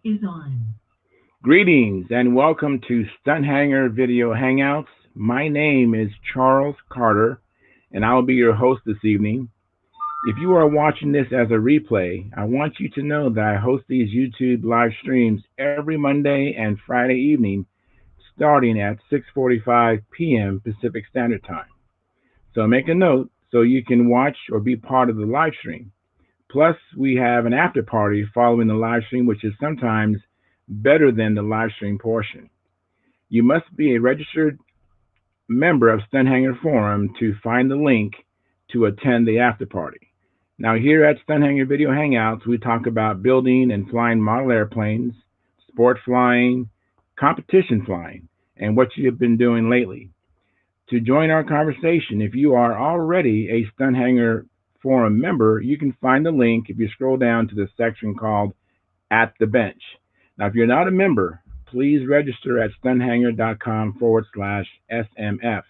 is on. Greetings and welcome to Stunt Hangar Video Hangouts. My name is Charles Carter and I'll be your host this evening. If you are watching this as a replay, I want you to know that I host these YouTube live streams every Monday and Friday evening starting at 6:45 p.m. Pacific Standard Time. So make a note so you can watch or be part of the live stream. Plus, we have an after party following the live stream, which is sometimes better than the live stream portion. You must be a registered member of Stunthanger Forum to find the link to attend the after party. Now, here at Stunthanger Video Hangouts, we talk about building and flying model airplanes, sport flying, competition flying, and what you have been doing lately. To join our conversation, if you are already a Stunthanger Forum member, you can find the link if you scroll down to the section called At the Bench. Now, if you're not a member, please register at stunthanger.com/SMF.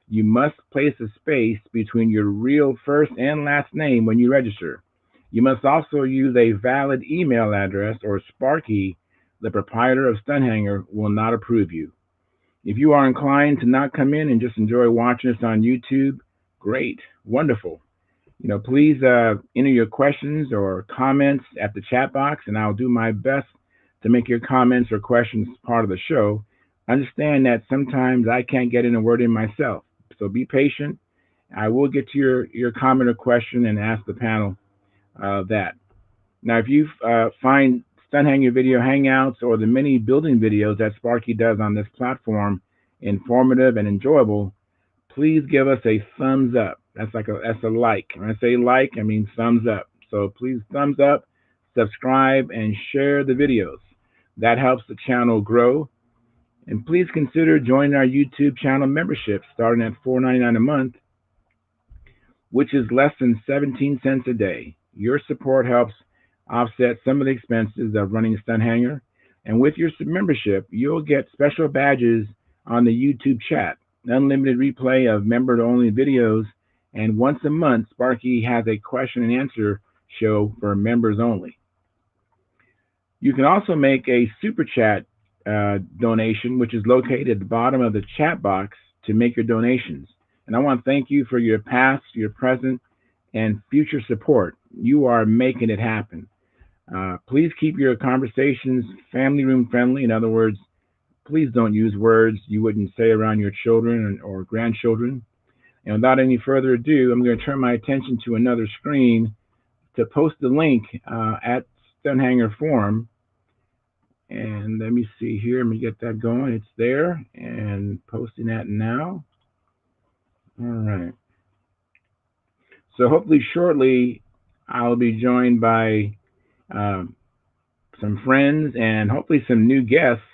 You must place a space between your real first and last name when you register. You must also use a valid email address or Sparky. The proprietor of Stunthanger will not approve you. If you are inclined to not come in and just enjoy watching us on YouTube, great, wonderful. Please enter your questions or comments at the chat box, and I'll do my best to make your comments or questions part of the show. Understand that sometimes I can't get in a word in myself, so be patient. I will get to your comment or question and ask the panel that. Now, if you find Stunt Hangar Video Hangouts or the many building videos that Sparky does on this platform informative and enjoyable, please give us a thumbs up. That's a like. When I say like, I mean thumbs up. So please thumbs up, subscribe, and share the videos. That helps the channel grow. And please consider joining our YouTube channel membership starting at $4.99 a month, which is less than 17 cents a day. Your support helps offset some of the expenses of running Stunt Hangar. And with your membership, you'll get special badges on the YouTube chat, unlimited replay of member-only videos, and once a month, Sparky has a question and answer show for members only. You can also make a super chat donation, which is located at the bottom of the chat box to make your donations. And I want to thank you for your past, your present, and future support. You are making it happen. Please keep your conversations family room friendly. In other words, please don't use words you wouldn't say around your children or grandchildren. And without any further ado, I'm going to turn my attention to another screen to post the link at Stunthanger Forum. And let me see here. Let me get that going. It's there and posting that now. All right. So hopefully shortly I'll be joined by some friends and hopefully some new guests.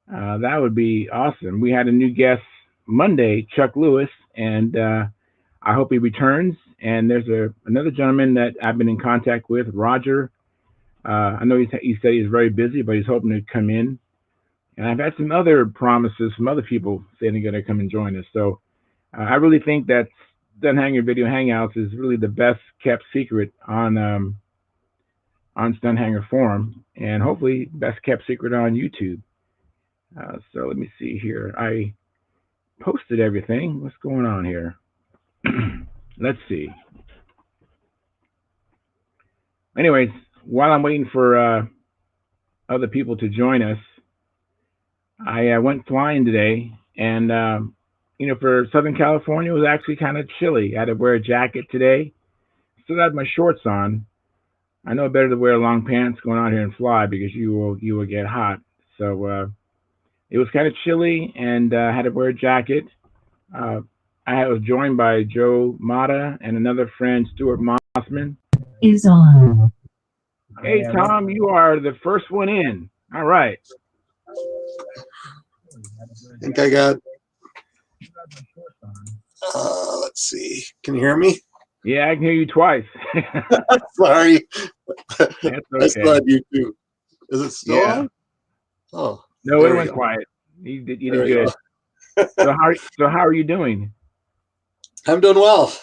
That would be awesome. We had a new guest Monday, Chuck Lewis, and I hope he returns. And there's another gentleman that I've been in contact with, Roger. I know he said he's very busy, but he's hoping to come in. And I've had some other promises from other people saying they're going to come and join us. So I really think that Stunt Hangar Video Hangouts is really the best kept secret on Stunt Hangar Forum, and hopefully best kept secret on YouTube. So let me see here. I posted everything. What's going on here? Let's see. Anyways, while I'm waiting for other people to join us, I went flying today, and for Southern California, it was actually kind of chilly. I had to wear a jacket today. Still had my shorts on. I know better to wear long pants going out here and fly because you will get hot. So it was kind of chilly, and I had to wear a jacket. I was joined by Joe Mata and another friend, Stuart Mossman. Is on. Hey, Tom, you are the first one in. All right. I think I got, let's see. Can you hear me? Yeah, I can hear you twice. Sorry. That's okay. I still had you too. Is it still on? Oh. No, it went quiet. You did good. So how are you doing? I'm doing well.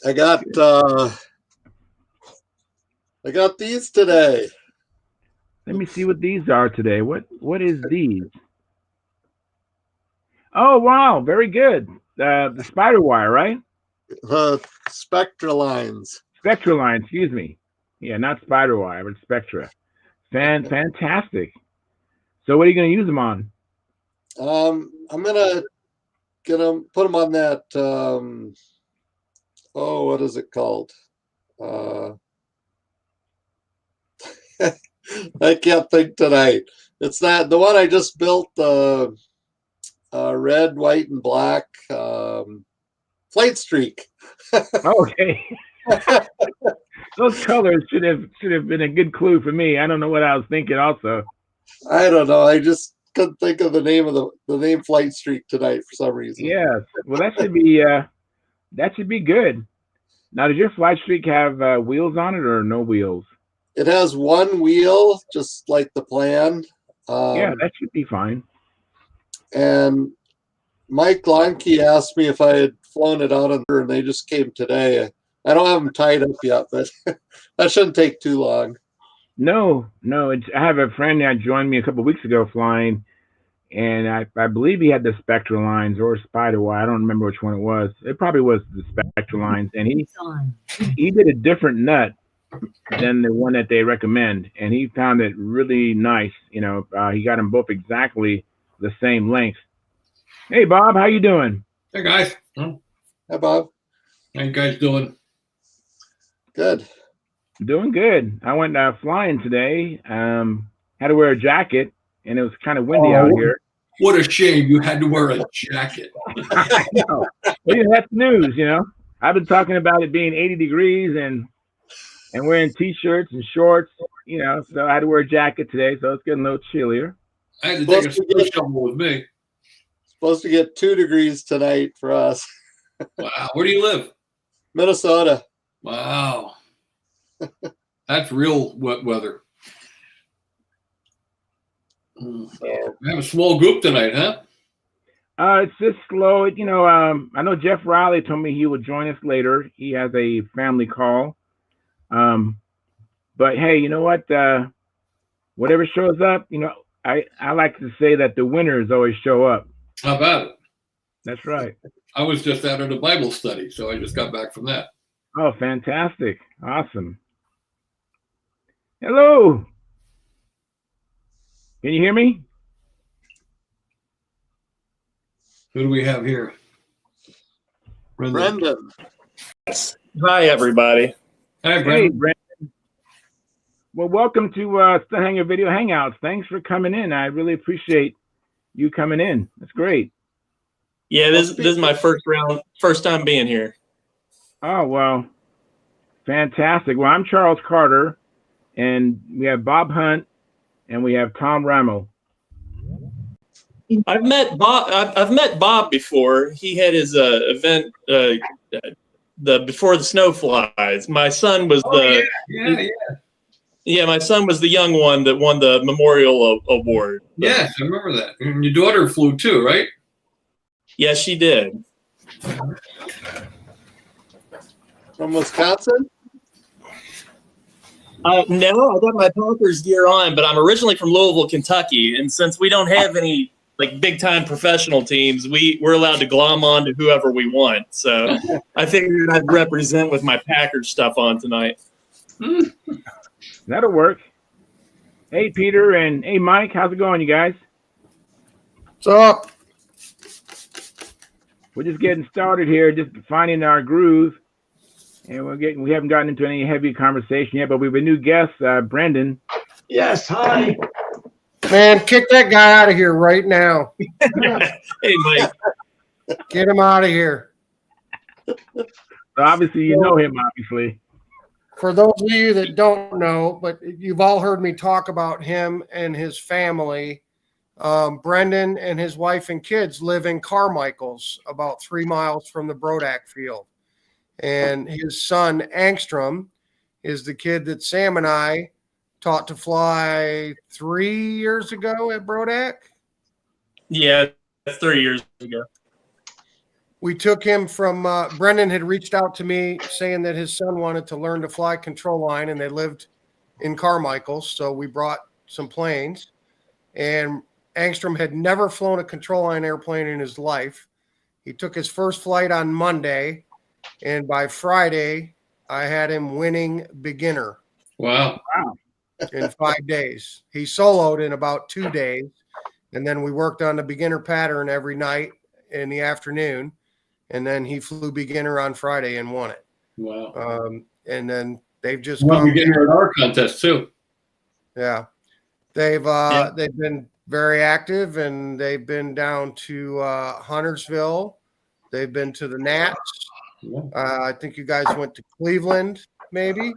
I got these today. Let me see what these are today. What is these? Oh wow, very good. The spider wire, right? Spectra lines. Spectra line, excuse me. Yeah, not spider wire, but Spectra. Fantastic. So what are you going to use them on? I'm gonna put them on that. What is it called? I can't think tonight. It's not the one I just built. Red, white, and black flight streak. Okay. Those colors should have been a good clue for me. I don't know what I was thinking also. I don't know. I just couldn't think of the name of the name flight streak tonight for some reason. Yes. Well, that should be good. Now, does your flight streak have wheels on it or no wheels? It has one wheel, just like the plan. Yeah, that should be fine. And Mike Lonke asked me if I had flown it out on there, and they just came today. I don't have them tied up yet, but that shouldn't take too long. No. I have a friend that joined me a couple of weeks ago flying, and I believe he had the Spectra lines or Spider Wire. I don't remember which one it was. It probably was the Spectra lines, and he did a different nut than the one that they recommend, and he found it really nice. He got them both exactly the same length. Hey, Bob, how you doing? Hey, guys. Hi, Bob. How you guys doing? Good. Doing good. I went flying today. Had to wear a jacket, and it was kind of windy out here. What a shame you had to wear a jacket. I know. Well, that's news, I've been talking about it being 80 degrees and wearing T-shirts and shorts, so I had to wear a jacket today, so it's getting a little chillier. I had to take a snow shovel with me. Supposed to get 2 degrees tonight for us. Wow. Where do you live? Minnesota. Wow. That's real wet weather. We have a small group tonight, huh? It's just slow. I know Jeff Riley told me he would join us later. He has a family call. But hey, you know what? Whatever shows up, I like to say that the winners always show up. How about it? That's right. I was just out at a Bible study, so I just got back from that. Oh, fantastic. Awesome. Hello. Can you hear me? Who do we have here? Brendan. Hi, everybody. Hi, Brendan. Hey, Brendan. Well, welcome to Stunt Hangar Video Hangouts. Thanks for coming in. I really appreciate you coming in. That's great. Yeah, this is my first time being here. Oh, well, fantastic. Well, I'm Charles Carter, and we have Bob Hunt, and we have Tom Ramo. I've met Bob before. He had his event before the snow flies. My son was my son was the young one that won the memorial award. Yes, I remember that. And your daughter flew too, right? Yes, she did. From Wisconsin? No, I got my Packers gear on, but I'm originally from Louisville, Kentucky, and since we don't have any big time professional teams, we're allowed to glom on to whoever we want. So I figured I'd represent with my Packers stuff on tonight. That'll work. Hey, Peter, and hey, Mike, how's it going, you guys? What's up? We're just getting started here, just finding our groove, and we haven't gotten into any heavy conversation yet, but we have a new guest, Brendan. Yes, hi. Man, kick that guy out of here right now. Hey, Mike. Get him out of here. So obviously, you know him, obviously. For those of you that don't know, but you've all heard me talk about him and his family. Brendan and his wife and kids live in Carmichael's, about 3 miles from the Brodak field. And his son, Angstrom, is the kid that Sam and I taught to fly 3 years ago at Brodak. Yeah, 3 years ago. We took him from Brendan had reached out to me saying that his son wanted to learn to fly control line, and they lived in Carmichael. So we brought some planes, and Angstrom had never flown a control line airplane in his life. He took his first flight on Monday, and by Friday, I had him winning beginner. Wow. In 5 days. He soloed in about 2 days, and then we worked on the beginner pattern every night in the afternoon, and then he flew beginner on Friday and won it. Wow. And then they've just Well, we get here at our contest too. Yeah. They've been very active, and they've been down to Huntersville. They've been to the Nats. I think you guys went to Cleveland, maybe.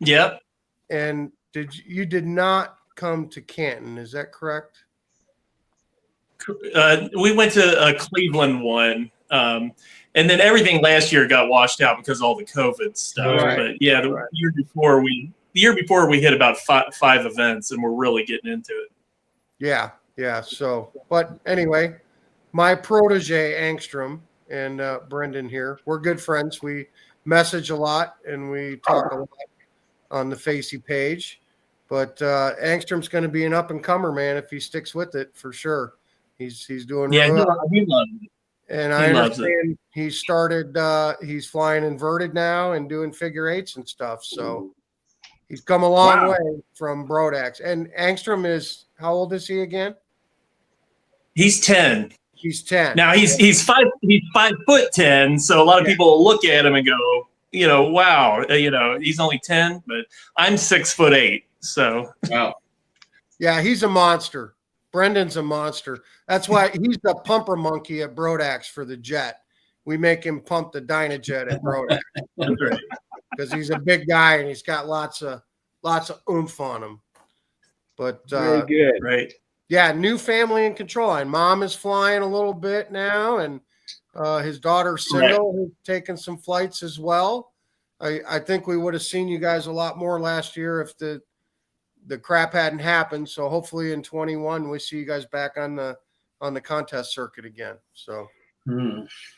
Yep. And you did not come to Canton? Is that correct? We went to a Cleveland one, and then everything last year got washed out because of all the COVID stuff. Right. But yeah, the year before we hit about five events, and we're really getting into it. Yeah. So, but anyway, my protege Angstrom and Brendan here, we're good friends. We message a lot and we talk a lot on the Facey page. But Angstrom's going to be an up and comer, man, if he sticks with it, for sure. He's doing really well. He loves it. And I understand he started. He's flying inverted now and doing figure eights and stuff. So he's come a long way from Brodax. And Angstrom is, how old is he again? He's 10. He's 10. Now he's 5'10", so a lot of people will look at him and go, wow, he's only 10, but I'm 6'8", so wow. Yeah, he's a monster. Brendan's a monster. That's why he's the pumper monkey at Brodax for the jet. We make him pump the Dynajet at Brodax because he's a big guy and he's got lots of oomph on him. But very good, right? Yeah, new family in control. And mom is flying a little bit now, and his daughter Sindel has taken some flights as well. I think we would have seen you guys a lot more last year if the crap hadn't happened. So hopefully in 21 we see you guys back on the contest circuit again. So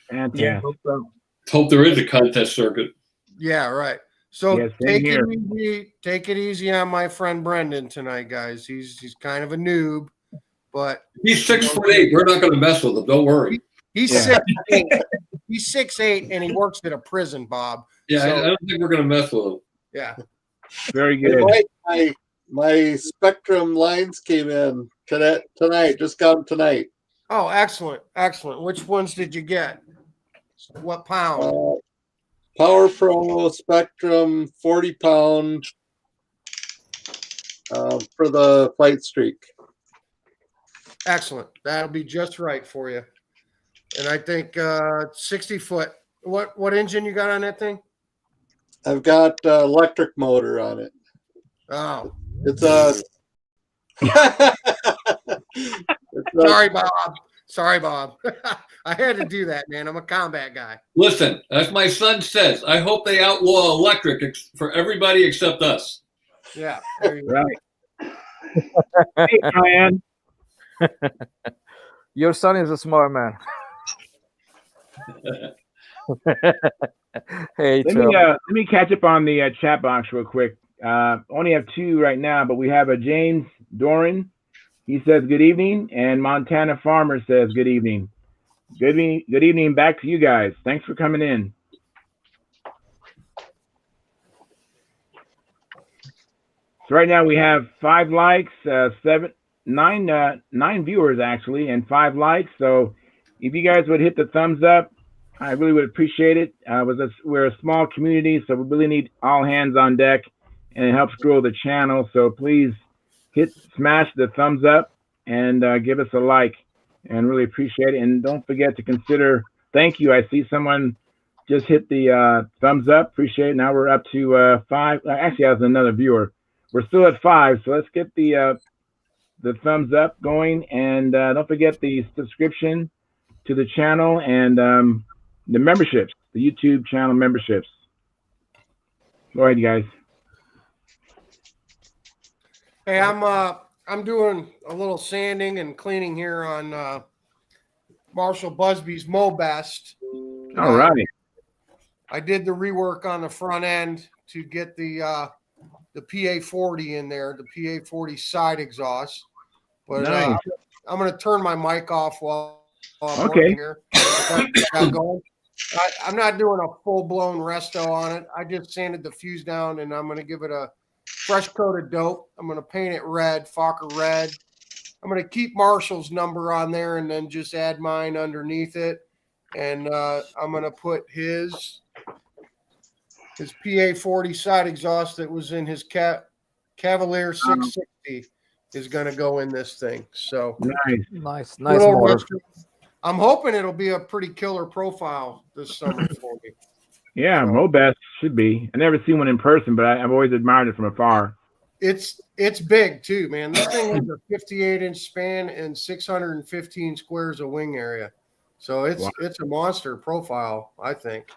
fantastic. Hope there is a contest circuit. Yeah, right. So take it easy on my friend Brendan tonight, guys. He's kind of a noob, but he's 6'8". We're not going to mess with him. Don't worry. He's 6'8". He's 6'8", and he works at a prison, Bob. Yeah, so, I don't think we're going to mess with him. Yeah, very good. My Spectrum lines came in tonight. Just got them tonight. Oh, excellent. Which ones did you get? What pound? Power Pro Spectrum 40-pound for the Flight Streak. Excellent. That'll be just right for you. And I think 60-foot. What engine you got on that thing? I've got electric motor on it. Oh, it's a. Sorry, Bob. I had to do that, man. I'm a combat guy. Listen, as my son says, I hope they outlaw electric for everybody except us. Yeah. Right. Hey, Brian. Your son is a smart man. Hey, let me catch up on the chat box real quick. Only have two right now, but we have a James Doran. He says good evening, and Montana Farmer says good evening. Good evening back to you guys. Thanks for coming in. So right now we have 5 likes, 9 viewers actually, and 5 likes. So if you guys would hit the thumbs up, I really would appreciate it. We're a small community, so we really need all hands on deck, and it helps grow the channel. So please smash the thumbs up and give us a like, and really appreciate it. And don't forget to consider, thank you. I see someone just hit the thumbs up. Appreciate it. Now we're up to 5. Actually, I was another viewer. We're still at 5, so let's get the thumbs up going, and don't forget the subscription to the channel and the memberships, the YouTube channel memberships. Go ahead, guys. Hey, I'm doing a little sanding and cleaning here on Marshall Busby's Mobest. All right. I did the rework on the front end to get the the PA40 in there, the PA40 side exhaust. But Nice. I'm going to turn my mic off while I'm Okay. working here. I'm not doing a full-blown resto on it. I just sanded the fuse down, and I'm going to give it a fresh coat of dope. I'm going to paint it red, Fokker red. I'm going to keep Marshall's number on there and then just add mine underneath it. And I'm going to put his PA40 side exhaust that was in his Cavalier 660 is going to go in this thing. So nice. Nice motor. I'm hoping it'll be a pretty killer profile this summer for me. Yeah, Mobest should be. I never seen one in person, but I've always admired it from afar. It's big too, man. This thing has a 58-inch span and 615 squares of wing area. So it's a monster profile, I think.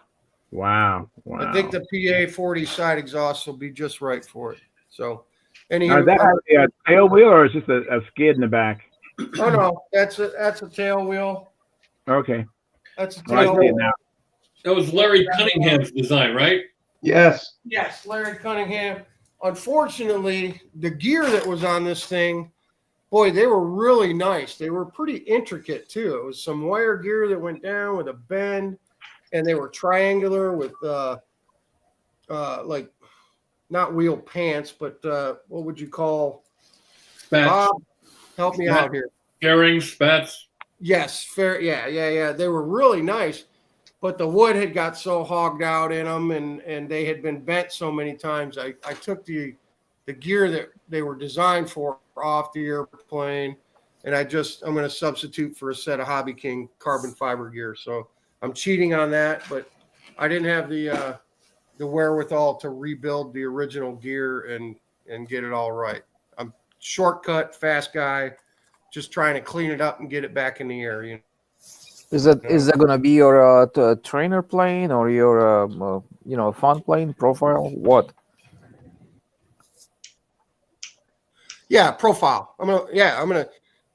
Wow. I think the PA40 side exhaust will be just right for it. So, now, is that a tail wheel or is it just a skid in the back? Oh no, that's a tail wheel. Okay. That's a Well, I tail see it wheel. now. That was Larry Cunningham's design, right? Yes. Yes, Larry Cunningham. Unfortunately, the gear that was on this thing, boy, they were really nice. They were pretty intricate too. It was some wire gear that went down with a bend, and they were triangular with like not wheel pants, but what would you call? Spats. Help me out here. Fairings, spats. Yes, fair. Yeah. They were really nice, but the wood had got so hogged out in them, and they had been bent so many times. I took the gear that they were designed for off the airplane, and I'm going to substitute for a set of Hobby King carbon fiber gear. So I'm cheating on that, but I didn't have the wherewithal to rebuild the original gear and get it all right. I'm shortcut, fast guy, just trying to clean it up and get it back in the air. You know? Is that gonna be your trainer plane or your fun plane profile? What? Yeah, profile. I'm gonna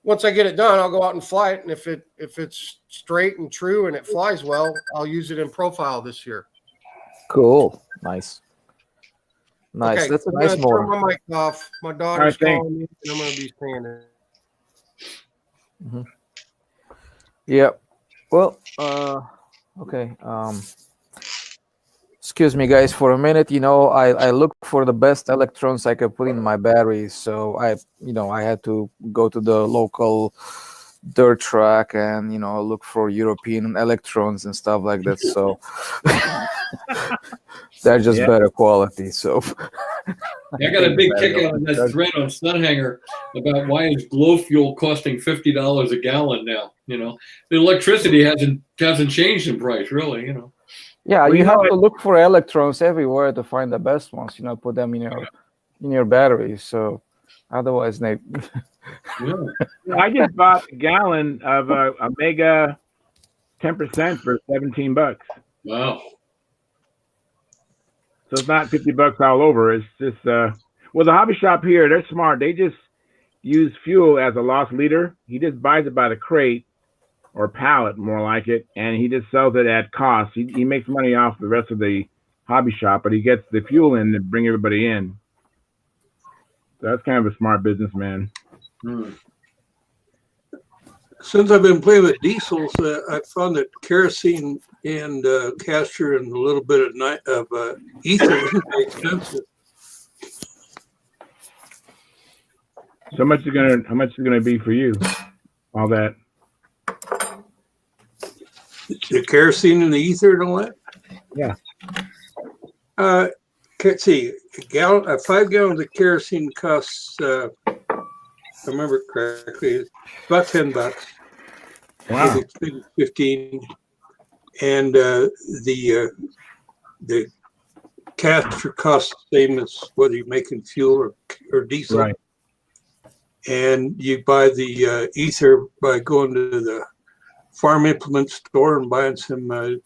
once I get it done, I'll go out and fly it, and if it's straight and true and it flies well, I'll use it in profile this year. Cool. Nice. Okay, That's a I'm nice gonna turn motor. my mic off. My daughter's All right, calling me, and I'm gonna be standing. Yeah. Well, okay. Excuse me, guys, for a minute. I look for the best electrons I could put in my batteries. So I had to go to the local dirt track and look for European electrons and stuff like that. So they're just better quality. So I got a big kick out of that thread on Stunthangar about why is glow fuel costing $50 a gallon now. The electricity hasn't changed in price, really. Yeah, you have to look for electrons everywhere to find the best ones. Put them in your batteries. So otherwise, they. I just bought a gallon of Omega 10% for $17. Wow. So it's not $50 all over. It's just the hobby shop here, they're smart. They just use fuel as a loss leader. He just buys it by the crate or pallet, more like it, and he just sells it at cost. He makes money off the rest of the hobby shop, but he gets the fuel in to bring everybody in. So that's kind of a smart businessman. Since I've been playing with diesels, I found that kerosene and castor and a little bit of ether isn't very expensive. So how much is it gonna be for you? All that. The kerosene and the ether and all that? Yeah. Let's see, 5 gallons of kerosene costs, if I remember correctly, about $10. Wow. Maybe 15. And the castor costs the same as whether you're making fuel or diesel. Right. And you buy the ether by going to the farm implement store and buying some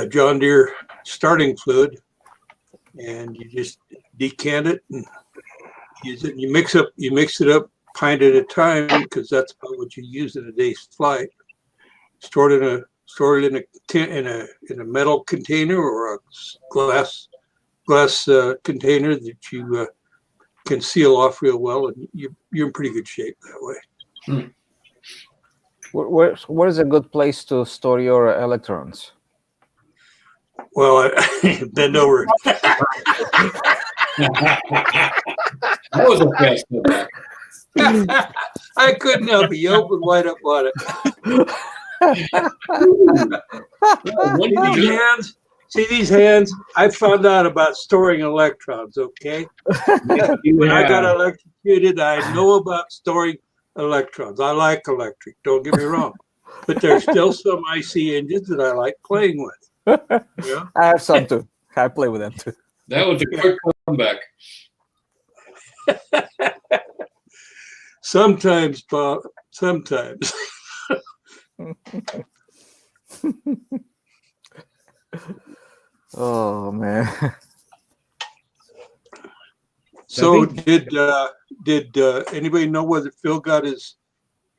John Deere starting fluid, and you just decant it and use it. And you mix it up pint at a time because that's about what you use in a day's flight. Store it in a metal container or a glass glass container that you can seal off real well, and you're in pretty good shape that way. Where is a good place to store your electrons? Well, bend over. That was a fast comeback. I couldn't help it. You opened wide up on it. See these hands? I found out about storing electrons, okay? When I got electrocuted, I know about storing electrons. I like electric, don't get me wrong. But there's still some IC engines that I like playing with. Yeah? I have some too. I play with them too. That was a quick comeback. Sometimes, Bob, sometimes. Oh man. So did anybody know whether Phil got his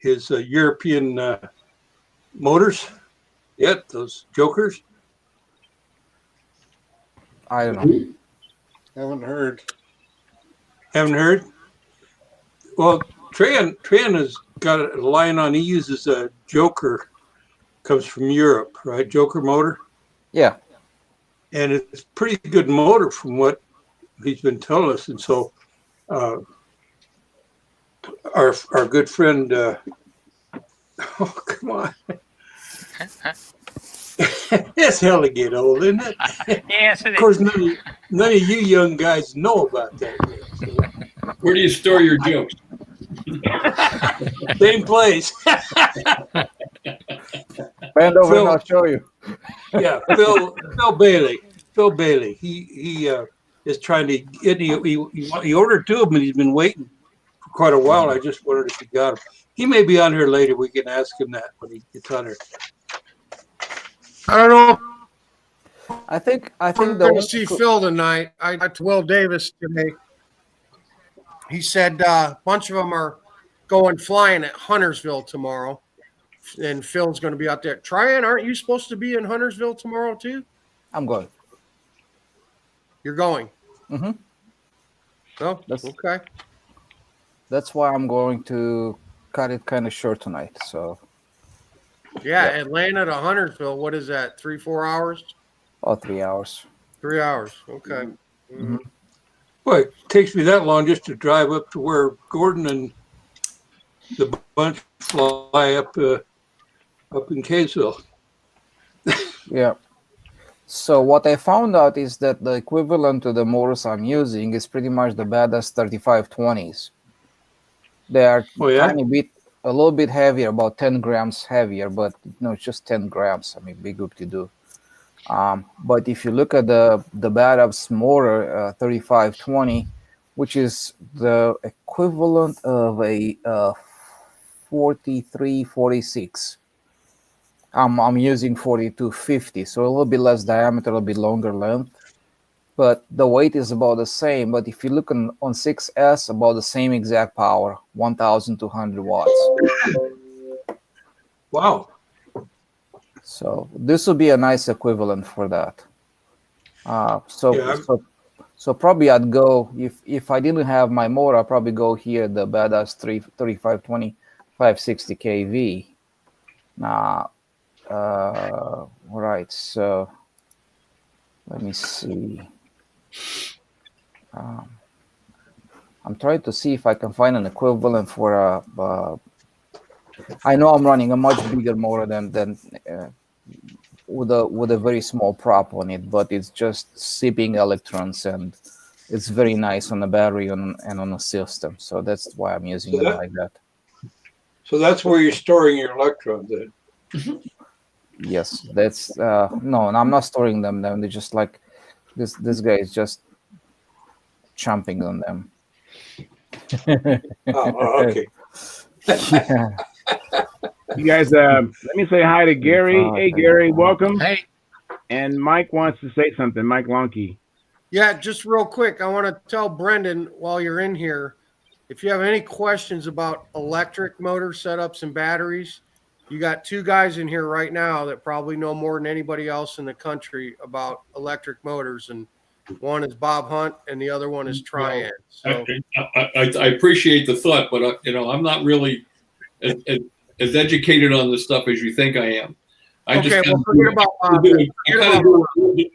European motors yet? Those jokers? I don't know. Haven't heard. Haven't heard? Well, Tran has got a line on. He uses a Joker, comes from Europe, right? Joker motor. Yeah. And it's pretty good motor from what he's been telling us. And so our good friend, oh, come on. It's hell to get old, isn't it? Yes, it Of course, none of you young guys know about that yet, so. Where do you store your jokes? Same place. Bend over Phil, and I'll show you. Yeah, Phil Bailey. Phil Bailey. He is trying to get. He ordered two of them, and he's been waiting for quite a while. I just wondered if he got them. He may be on here later. We can ask him that when he gets on here. I don't know. I think We're going to see Phil tonight. I talked to Will Davis today. He said a bunch of them are going flying at Huntersville tomorrow, and Phil's going to be out there. Tryon, aren't you supposed to be in Huntersville tomorrow too? I'm going. You're going. Mm-hmm. Oh, okay. That's why I'm going to cut it kind of short tonight. So. Yeah, Atlanta to Huntersville. What is that? 3-4 hours? Oh, 3 hours. 3 hours. Okay. Mm-hmm. Boy, it takes me that long just to drive up to where Gordon and the bunch fly up in Kaysville. Yeah. So what I found out is that the equivalent to the motors I'm using is pretty much the badass 3520s. They are a little bit heavier, about 10 grams heavier, but it's just 10 grams. I mean, big whoop to do. But if you look at the badass motor 3520, which is the equivalent of a 4346. I'm using 4250, so a little bit less diameter, a little bit longer length, but the weight is about the same. But if you look on 6S, about the same exact power, 1,200 watts. Wow. So this would be a nice equivalent for that. So probably I'd go, if I didn't have my motor, I'd probably go here, the badass 3520 560 kV. Now, right, so let me see. I'm trying to see if I can find an equivalent for a. I know I'm running a much bigger motor than with a very small prop on it, but it's just sipping electrons, and it's very nice on the battery and on the system. So that's why I'm using it like that. So that's where you're storing your electrons in. Yes, that's no, I'm not storing them. They're just like this guy is just chomping on them. Okay. Yeah. You guys, let me say hi to Gary. Hey, Gary, welcome. Hey. And Mike wants to say something. Mike Lonke. Yeah, just real quick, I want to tell Brendan while you're in here, if you have any questions about electric motor setups and batteries, you got two guys in here right now that probably know more than anybody else in the country about electric motors, and One is Bob Hunt, and the other one is Tryon. So I appreciate the thought, but I'm not really as educated on this stuff as you think I am. I okay, just well, forget about Bob.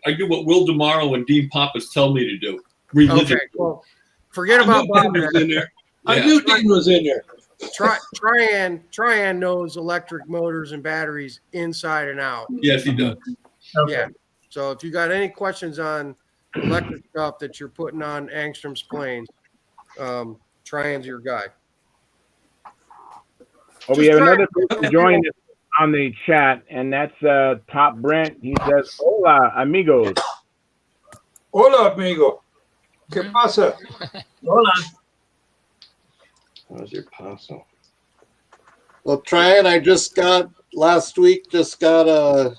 I do what Will DeMorrow and Dean Pappas tell me to do. Okay, well, forget about Bob. I knew Dean was in there. Tryon knows electric motors and batteries inside and out. Yes, he does. Okay. Yeah. So if you got any questions on electric stuff that you're putting on Angstrom's planes, Tryon's your guy. Well, we have another person joining us on the chat, and that's Top Brent. He says, "Hola, amigos." Hola, amigo. ¿Qué pasa? Hola. How's your paso? Well, Tryon, I last week got a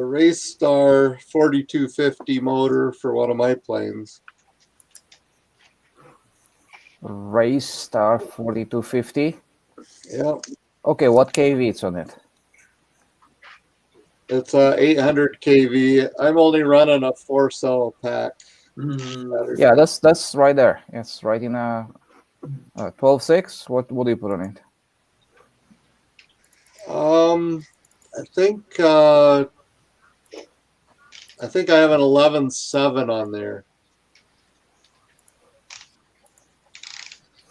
Race Star 4250 motor for one of my planes. Race Star 4250. Yep. Okay, what kV it's on it? It's 800 kV. I'm only running a 4-cell pack. Yeah, that's right there. It's right in a 12.6. What do you put on it? I think I have an 11.7 on there.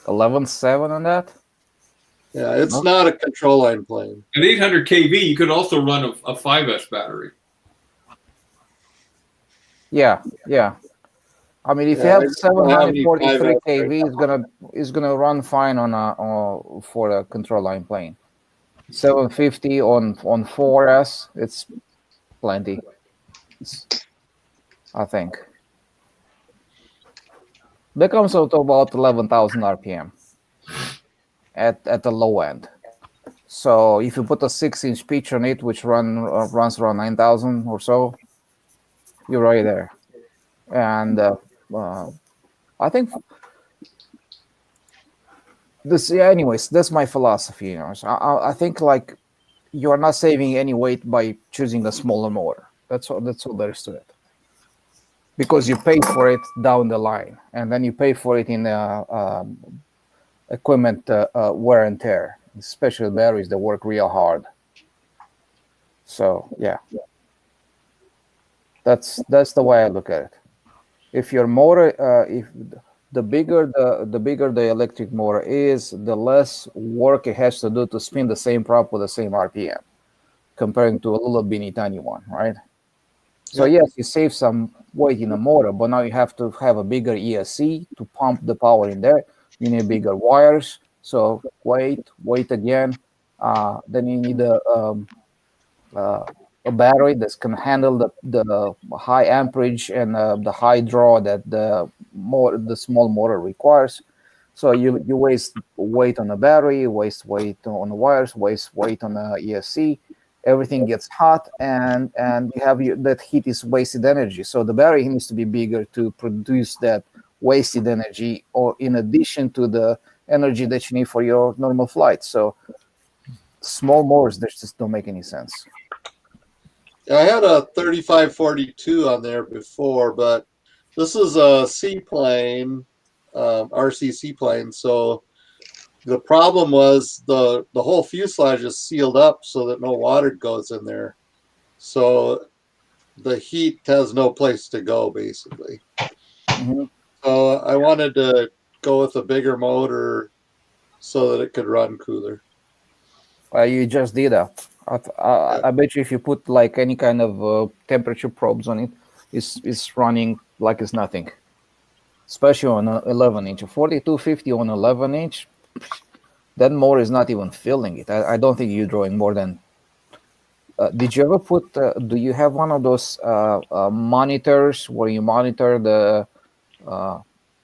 11.7 on that? Yeah, it's not a control line plane. At 800 kV, you could also run a 5S battery. Yeah. I mean, if you have 743 kV, it's gonna run fine on for a control line plane. 750 on 4S, it's plenty. I think that comes out to about 11,000 RPM at the low end. So if you put a 6-inch pitch on it, which runs around 9,000 or so, you're right there. And I think this. Yeah, anyways, that's my philosophy. So I think like you are not saving any weight by choosing a smaller motor. That's all there is to it. Because you pay for it down the line, and then you pay for it in equipment wear and tear, especially batteries that work real hard. So yeah, that's the way I look at it. If your motor, if the bigger the electric motor is, the less work it has to do to spin the same prop with the same RPM, comparing to a little bitty tiny one, right? So yes, you save some weight in the motor, but now you have to have a bigger ESC to pump the power in there. You need bigger wires. So weight again. Then you need a battery that can handle the high amperage and the high draw that the small motor requires. So you waste weight on the battery, waste weight on the wires, waste weight on the ESC. Everything gets hot, and you have that heat is wasted energy. So the battery needs to be bigger to produce that wasted energy, or in addition to the energy that you need for your normal flight. So small motors, they just don't make any sense. I had a 3542 on there before, but this is a seaplane, RC seaplane. So the problem was the whole fuselage is sealed up so that no water goes in there. So the heat has no place to go, basically. Mm-hmm. So I wanted to go with a bigger motor so that it could run cooler. You just did that. I bet you if you put like any kind of temperature probes on it, it's running like it's nothing. Especially on an 11-inch. 4250 on 11-inch, that motor is not even filling it. I don't think you're drawing more than... did you ever put... do you have one of those monitors where you monitor the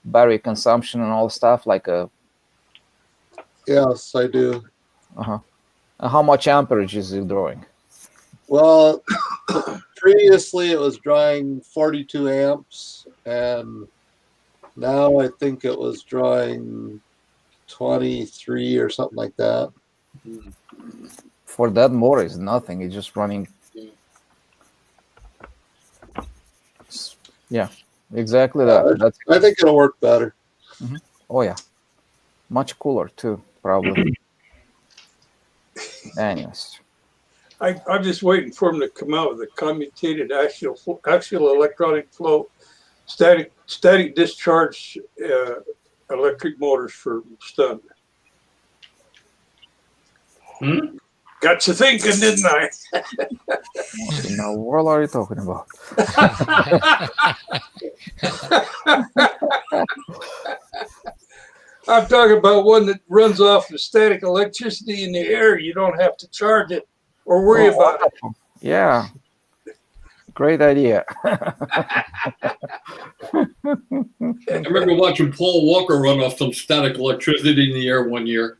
battery consumption and all stuff? Like a... Yes, I do. Uh-huh. How much amperage is it drawing? Well, previously it was drawing 42 amps, and now I think it was drawing 23 or something like that. For that motor, it's nothing. It's just running. Yeah. Exactly that. That's I think it'll work better. oh yeah, much cooler too, probably. Anyways, I'm just waiting for them to come out with a commutated axial electronic flow static discharge electric motors for stunt. Got you thinking, didn't I? what in the world are you talking about? I'm talking about one that runs off the static electricity in the air. You don't have to charge it or worry about it. Yeah, great idea. I remember watching Paul Walker run off some static electricity in the air one year.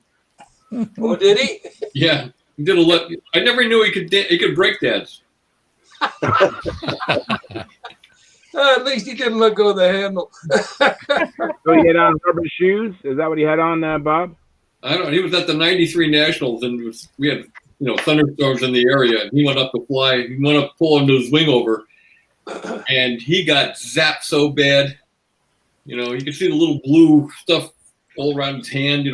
Oh, did he? Yeah, he did a lot. I never knew he could break dance. At least he didn't let go of the handle. So he had on rubber shoes? Is that what he had on, Bob? I don't know. He was at the '93 Nationals, and we had thunderstorms in the area, and he went up to fly. He went up pulling his wing over, and he got zapped so bad. You could see the little blue stuff all around his hand.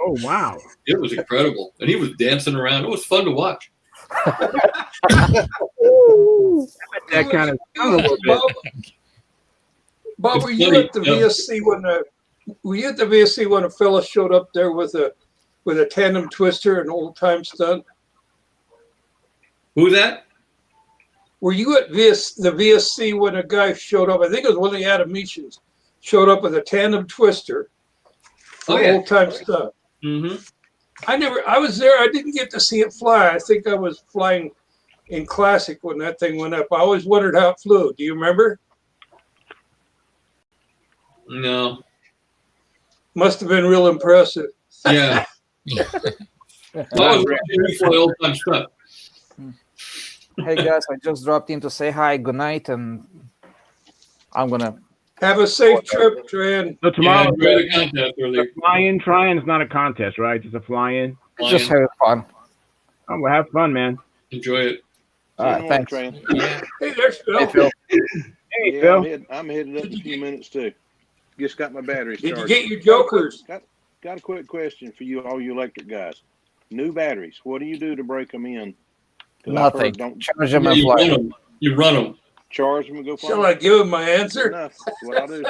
Oh, wow. It was incredible, and he was dancing around. It was fun to watch. That kind of sounds a little bit. Bob, were you at the VSC when a fella showed up there with a tandem twister, an old time stunt? Who's that? Were you at the VSC when a guy showed up? I think it was one of the Adametians showed up with a tandem twister for old time stunt. Mm-hmm. I was there. I didn't get to see it fly. I think I was flying in Classic when that thing went up. I always wondered how it flew. Do you remember? No. Must have been real impressive. Yeah. Old-time stuff. Hey guys, I just dropped in to say hi, good night, and I'm gonna have a safe trip, Tran. So tomorrow, the contest the fly-in, try-in is not a contest, right? It's a fly-in. Just have fun. Oh, well, have fun, man. Enjoy it. All right, thanks. Hey, there's Phil. Hey, Phil. Hey, Yeah, Phil. I'm headed up in a few minutes too. Just got my batteries Did charged. you get your jokers? Got a quick question for you, all you electric guys. New batteries. What do you do to break them in? Nothing. Don't charge them and fly. You run them. charge them and go fly. Shall I give him my answer? Enough. That's what I do.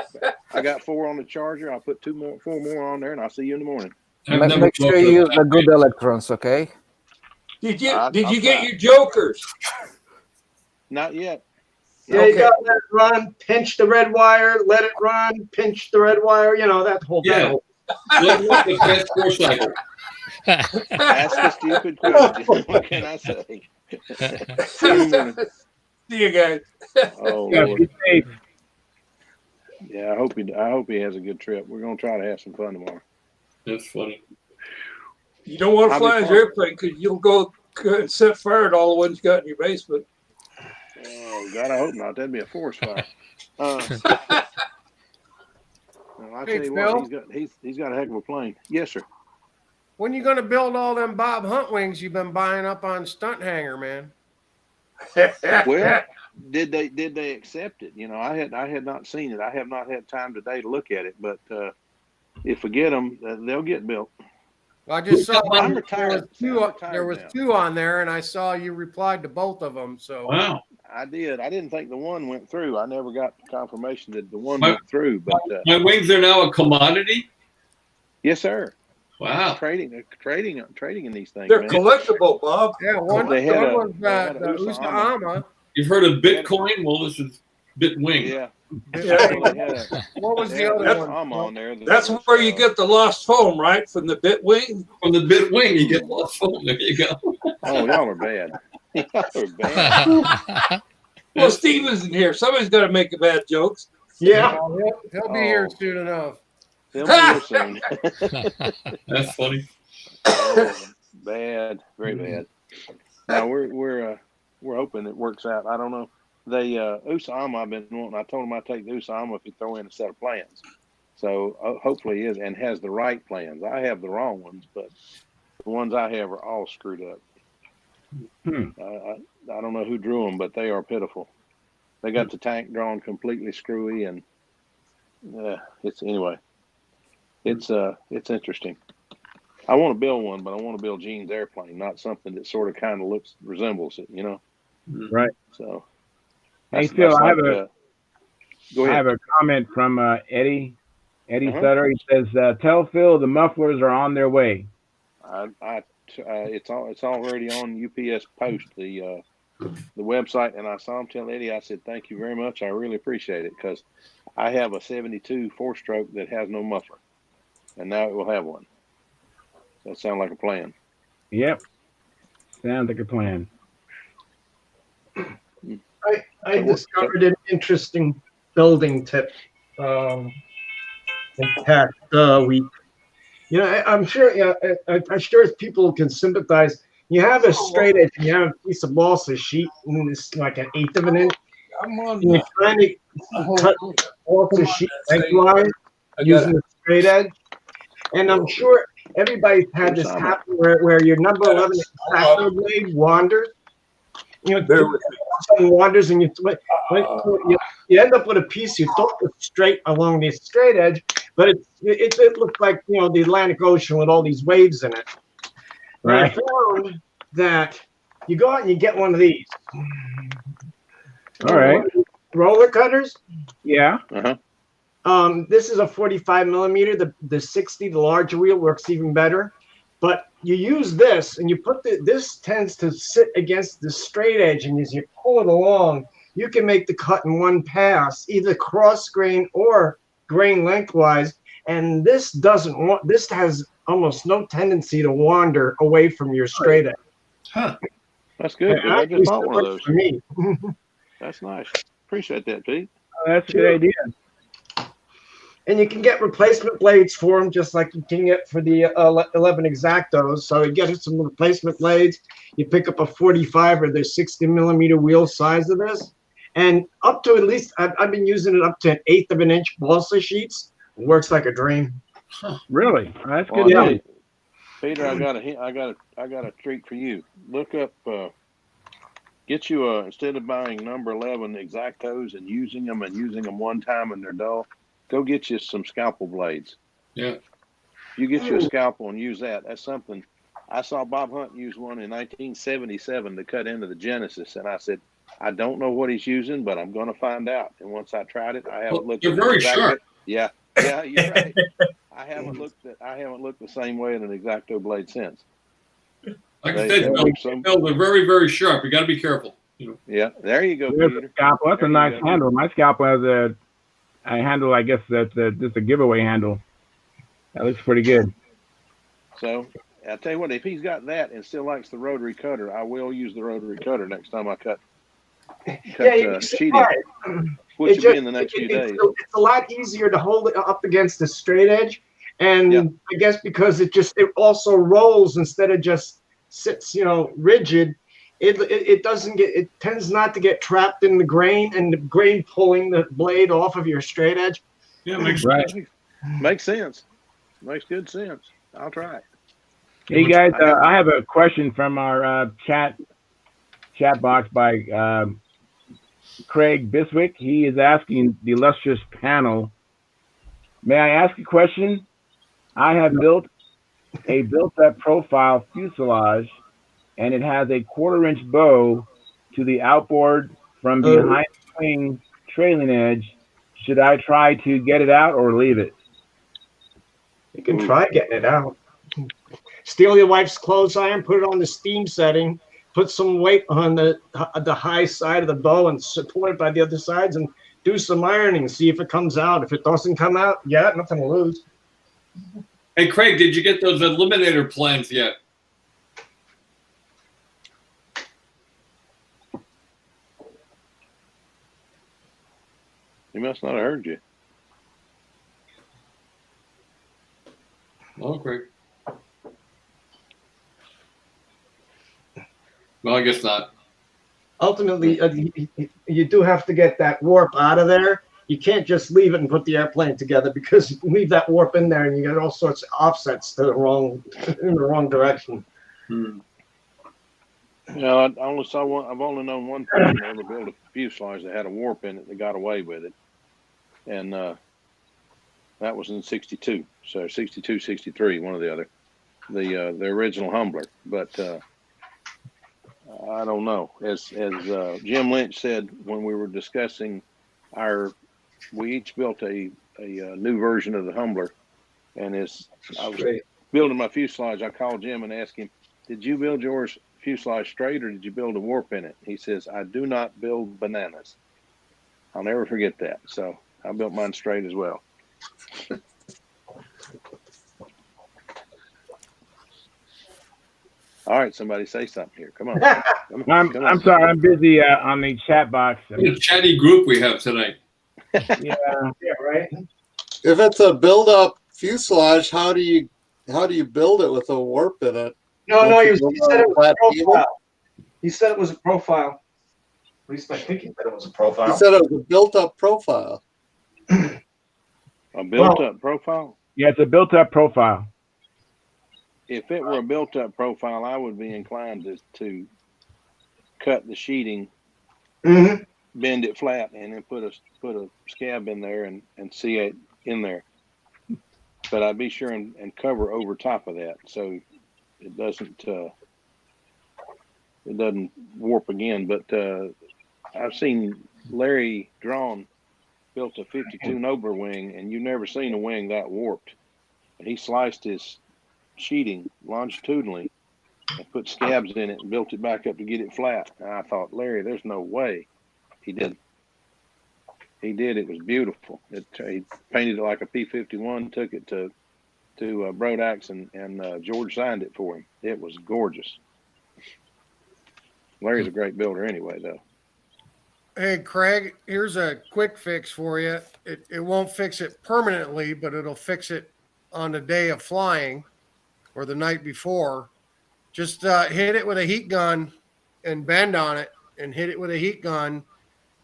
I got 4 on the charger. I'll put 4 more on there, and I'll see you in the morning. Make sure you use the good electrons, okay? Did you I'll get try. your jokers? Not yet. Yeah, Okay. you gotta let it run, pinch the red wire, let it run, pinch the red wire, that whole Yeah. Ask a stupid question. What can I say? See you in the morning. See you guys. Oh, Yeah, Lord. be safe. Yeah, I hope he has a good trip. We're gonna try to have some fun tomorrow. That's funny. You don't want to I'll fly be his fine. airplane because you'll go and set fire to all the ones you got in your basement. Oh God, I hope not. That'd be a forest fire. Well, I Hey, tell you Phil? what, he's got a heck of a plane. Yes, sir. When you gonna build all them Bob Hunt wings you've been buying up on Stunt Hangar, man? Well, did they accept it? I had not seen it. I have not had time today to look at it. But if we get them, they'll get built. Well, I just saw I'm there retired. there was now. 2 on there, and I saw you replied to both of them. So Wow. I did. I didn't think the one went through. I never got confirmation that the one My- went through. But My wings are now a commodity. yes, sir. Wow. Trading in these things. They're man. collectible, Bob. yeah, one They had was they had a the USA Usama. You've heard of Bitcoin? Well, this is Bitwing. Yeah. Yeah. Well, they had a, What was they the had other a one? bomb on there. That's where you get the lost foam, right? From the Bitwing. From the Bitwing, you get lost phone. There you go. Oh, y'all are bad. Y'all are bad. Well, Steve isn't here. Somebody's got to make the bad jokes. Yeah. He'll be here soon enough. They'll be here soon. That's funny. Oh, bad, very bad. Now we're hoping it works out. I don't know. They Usama, I've been wanting. I told him I'd take the Usama if he throw in a set of plans. So hopefully he is and has the right plans. I have the wrong ones, but the ones I have are all screwed up. I don't know who drew them, but they are pitiful. They got the tank drawn completely screwy, and it's interesting. I want to build one, but I want to build Gene's airplane, not something that sort of kind of resembles it, you know. Right. So. Hey Phil, I have go ahead. I have a comment from Eddie Uh-huh. Sutter. He says, "Tell Phil the mufflers are on their way." It's already on UPS Post, the website, and I saw him tell Eddie. I said, "Thank you very much. I really appreciate it, because I have a '72 4-stroke that has no muffler, and now it will have one." That sounds like a plan. Yep, sounds like a plan. I discovered an interesting building tip in past week. You know, I'm sure. I'm sure people can sympathize. You have a straight edge, and you have a piece of balsa sheet, and it's like an eighth of an inch. And you're trying to cut balsa sheet lengthwise using the straight edge. And I'm sure everybody's had this happen where your number 11 exacto blade wanders. You know, wanders, and you end up with a piece you thought was straight along the straight edge, but it looked like, you know, the Atlantic Ocean with all these waves in it. Right. I found that you go out and you get one of these. All right. Roller cutters. Yeah. This is a 45 millimeter. The 60, the larger wheel, works even better. But you use this, and you put this tends to sit against the straight edge, and as you pull it along, you can make the cut in one pass, either cross grain or grain lengthwise. And this this has almost no tendency to wander away from your straight edge. Huh. That's good. I just bought one of those. For me. That's nice. Appreciate that, Pete. That's a good idea. And you can get replacement blades for them, just like you can get for the 11 Exactos. So you get some replacement blades. You pick up a 45 or the 60 millimeter wheel size of this, and up to at least I've been using it up to an eighth of an inch balsa sheets. It works like a dream. Huh. Really? That's good. Yeah. Peter, I got a treat for you. Look up. Get you instead of buying number 11 Exactos and using them one time and they're dull. Go get you some scalpel blades. Yeah. You get you a scalpel and use that. That's something. I saw Bob Hunt use one in 1977 to cut into the Genesis, and I said, I don't know what he's using, but I'm going to find out. And once I tried it, I haven't looked. They're very sharp. Yeah, you're right. I haven't looked the same way at an Exacto blade since. Like I said, they're very, very sharp. You got to be careful. You know. Yeah, there you go, There's Peter. A scalpel. That's a nice handle. My scalpel has a handle, I guess that's just a giveaway handle. That looks pretty good. So I'll tell you what, if he's got that and still likes the rotary cutter, I will use the rotary cutter next time I cut sheeting, which will be in the next few days. It's a lot easier to hold it up against the straight edge, and I guess because it also rolls instead of just sits, rigid. It tends not to get trapped in the grain, and the grain pulling the blade off of your straight edge. Yeah, makes sense. Makes good sense. I'll try it. Hey guys, I have a question from our chat box by Craig Biswick. He is asking the illustrious panel, may I ask a question? I have built a built-up profile fuselage, and it has a 1/4-inch bow to the outboard from behind the wing trailing edge. Should I try to get it out or leave it? You can try getting it out. Steal your wife's clothes iron, put it on the steam setting, put some weight on the high side of the bow and support it by the other sides, and do some ironing. See if it comes out. If it doesn't come out, nothing to lose. Hey, Craig, did you get those eliminator plans yet? He must not have heard you. Oh, Craig. Well, I guess not. Ultimately, you do have to get that warp out of there. You can't just leave it and put the airplane together, because you leave that warp in there and you get all sorts of offsets to in the wrong direction. I only saw one. I've only known one person that ever built a fuselage that had a warp in it that got away with it, and that was in '62. So '62, '63, one or the other. The original Humbler, but I don't know. As Jim Lynch said when we were discussing we each built a new version of the Humbler, and as I was building my fuselage, I called Jim and asked him, "Did you build yours fuselage straight, or did you build a warp in it?" He says, "I do not build bananas." I'll never forget that. So I built mine straight as well. All right, somebody say something here. Come on. Come on. I'm sorry, I'm busy on the chat box. What a chatty group we have tonight. Yeah, right. If it's a build-up fuselage, how do you build it with a warp in it? No, he said it was a flat cable? profile. He said it was a profile. At least I think he said it was a profile. He said it was a built-up profile. A built-up profile? Yeah, it's a built-up profile. If it were a built-up profile, I would be inclined to cut the sheeting, bend it flat, and then put a scab in there and see it in there. But I'd be sure and cover over top of that so it doesn't warp again. But I've seen Larry Drawn built a 52 Nobler wing, and you've never seen a wing that warped. And he sliced his sheeting longitudinally and put scabs in it and built it back up to get it flat. And I thought, Larry, there's no way. He did. He did. It was beautiful. He painted it like a P-51, took it to Brodax, and George signed it for him. It was gorgeous. Larry's a great builder anyway, though. Hey, Craig, here's a quick fix for you. It won't fix it permanently, but it'll fix it on the day of flying or the night before. Just hit it with a heat gun and bend on it and hit it with a heat gun,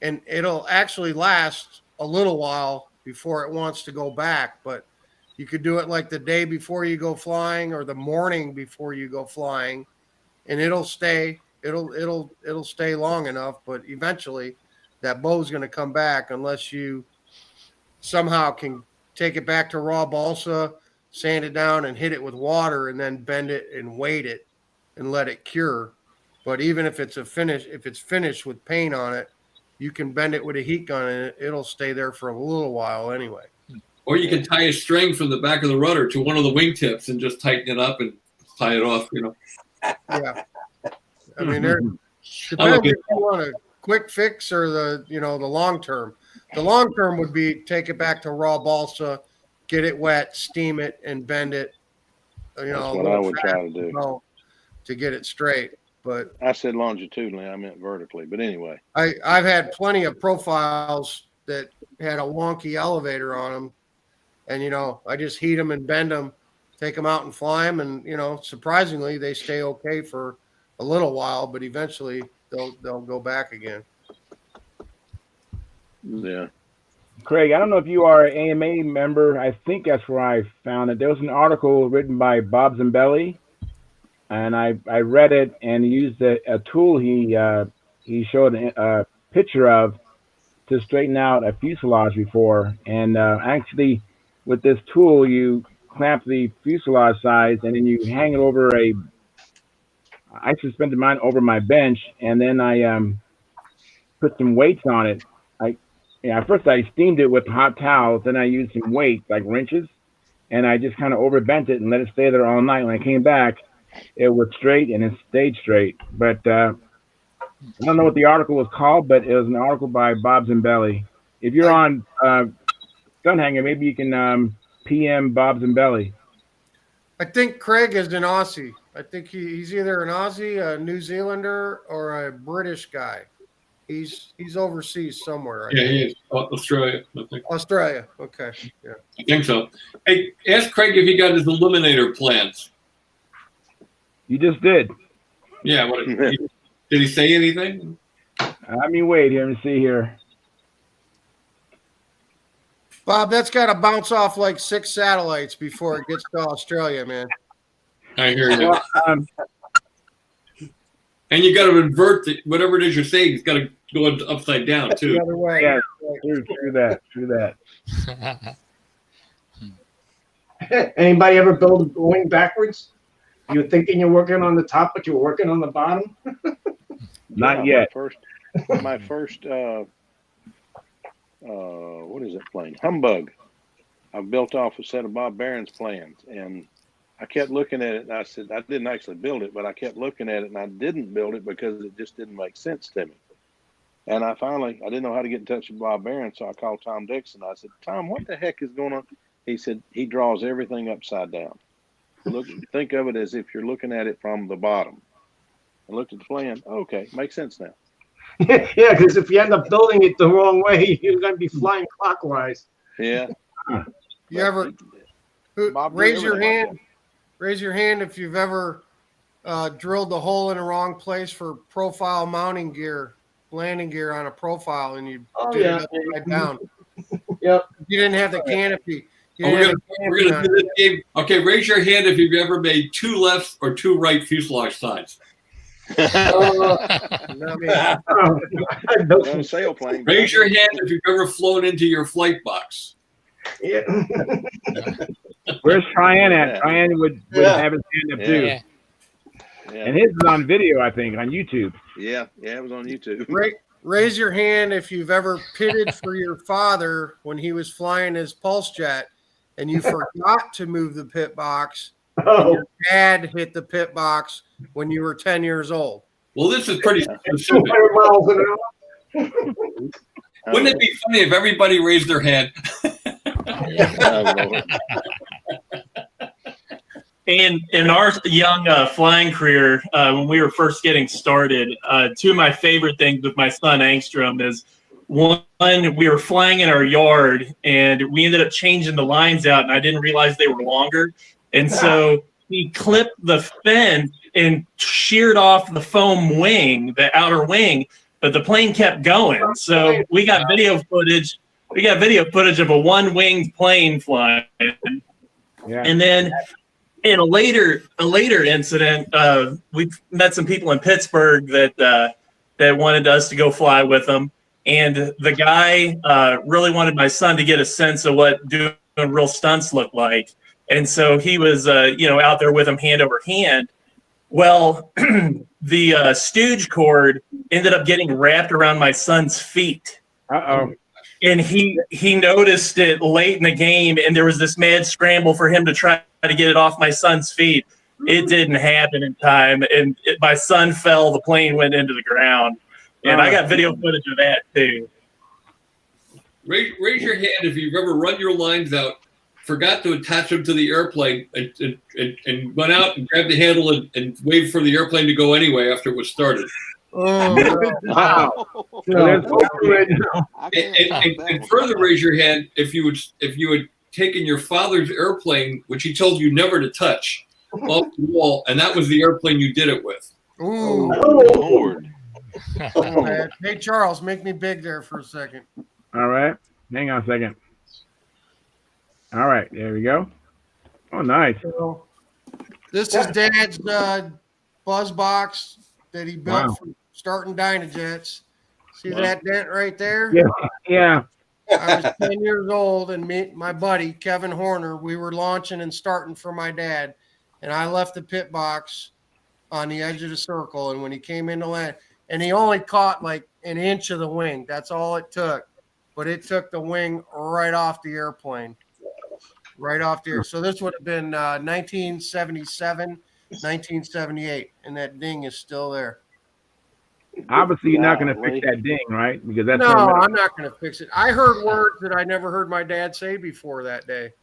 and it'll actually last a little while before it wants to go back. But you could do it like the day before you go flying or the morning before you go flying, and it'll stay. It'll stay long enough, but eventually that bow's going to come back unless you somehow can take it back to raw balsa, sand it down, and hit it with water, and then bend it and weight it and let it cure. But even if it's finished with paint on it, you can bend it with a heat gun and it'll stay there for a little while anyway. Or you can tie a string from the back of the rudder to one of the wingtips and just tighten it up and tie it off, Yeah. I mean, depends if you want a quick fix or the long term. The long term would be take it back to raw balsa, get it wet, steam it, and bend it. That's what I would try to do to get it straight. But I said longitudinally, I meant vertically. But anyway, I've had plenty of profiles that had a wonky elevator on them, and I just heat them and bend them, take them out and fly them, and surprisingly they stay okay for a little while, but eventually they'll go back again. Yeah. Craig, I don't know if you are an AMA member. I think that's where I found it. There was an article written by Bob Zambelli, and I read it and used a tool he showed a picture of to straighten out a fuselage before. And actually, with this tool, you clamp the fuselage sides and then you hang it over I suspended mine over my bench, and then I put some weights on it. First I steamed it with hot towels, then I used some weights like wrenches, and I just kind of overbent it and let it stay there all night. When I came back, it was straight and it stayed straight. But I don't know what the article was called, but it was an article by Bob Zambelli. If you're on Stunthangar, maybe you can PM Bob Zambelli. I think Craig is an Aussie. I think he's either an Aussie, a New Zealander, or a British guy. He's overseas somewhere. Yeah, he is. Australia, I think. Australia. Okay. Yeah. I think so. Hey, ask Craig if he got his Eliminator plans. You just did. Yeah. Did he say anything? Let me wait here and see here. Bob, that's got to bounce off like 6 satellites before it gets to Australia, man. I hear you. And you got to invert whatever it is you're saying. It's got to go upside down too. The other way. Yeah, true that. Anybody ever build a wing backwards? You're thinking you're working on the top, but you're working on the bottom? Not yet. My first what is it plane? Humbug. I built off a set of Bob Barron's plans, and I kept looking at it, and I said, I didn't actually build it, but I kept looking at it, and I didn't build it because it just didn't make sense to me. And I didn't know how to get in touch with Bob Barron, so I called Tom Dixon. I said, Tom, what the heck is going on? He said, he draws everything upside down. Think of it as if you're looking at it from the bottom. I looked at the plan. Okay, makes sense now. Yeah, because if you end up building it the wrong way, you're going to be flying clockwise. Yeah. You ever raise your hand? Raise your hand if you've ever drilled the hole in the wrong place for profile mounting gear, landing gear on a profile, and you did it upside down. Yep. You didn't have the canopy. We're gonna do this game. Okay, raise your hand if you've ever made 2 left or 2 right fuselage sides. No sailplane. Raise your hand if you've ever flown into your flight box. Yeah. Where's Cheyenne at? Cheyenne would have his hand up too. Yeah. And his is on video, I think, on YouTube. Yeah, it was on YouTube. Raise your hand if you've ever pitted for your father when he was flying his pulse jet and you forgot to move the pit box. Oh. Your dad hit the pit box when you were 10 years old. Well, this is pretty specific. 200 miles an hour. Wouldn't it be funny if everybody raised their hand? And in our young flying career, when we were first getting started, 2 of my favorite things with my son Angstrom is, one, we were flying in our yard and we ended up changing the lines out, and I didn't realize they were longer. And so he clipped the fin and sheared off the foam wing, the outer wing, but the plane kept going. So we got video footage. We got video footage of a 1-winged plane flying. Yeah. And then in a later incident, we met some people in Pittsburgh that wanted us to go fly with them. And the guy really wanted my son to get a sense of what doing real stunts look like. And so he was, out there with him hand over hand. Well, the stooge cord ended up getting wrapped around my son's feet. Uh-oh. And he noticed it late in the game, and there was this mad scramble for him to try to get it off my son's feet. It didn't happen in time, and my son fell. The plane went into the ground, and I got video footage of that too. Raise your hand if you've ever run your lines out, forgot to attach them to the airplane, and went out and grabbed the handle and waited for the airplane to go anyway after it was started. Oh, Wow. And further raise your hand if you had taken your father's airplane, which he told you never to touch, off the wall, and that was the airplane you did it with. ooh. Lord. Hey, Charles, make me big there for a second. All right. Hang on a second. All right. There we go. Oh, nice. So, this is Dad's buzz box that he built from starting Dynajets. See that dent right there? Yeah. I was 10 years old, and my buddy, Kevin Horner, we were launching and starting for my dad, and I left the pit box on the edge of the circle, and when he came into land, and he only caught like an inch of the wing. That's all it took. But it took the wing right off the airplane. Right off the air. So this would have been 1977, 1978, and that ding is still there. Obviously, you're not going to fix that ding, right? Because that's No, I'm not going to fix it. I heard words that I never heard my dad say before that day.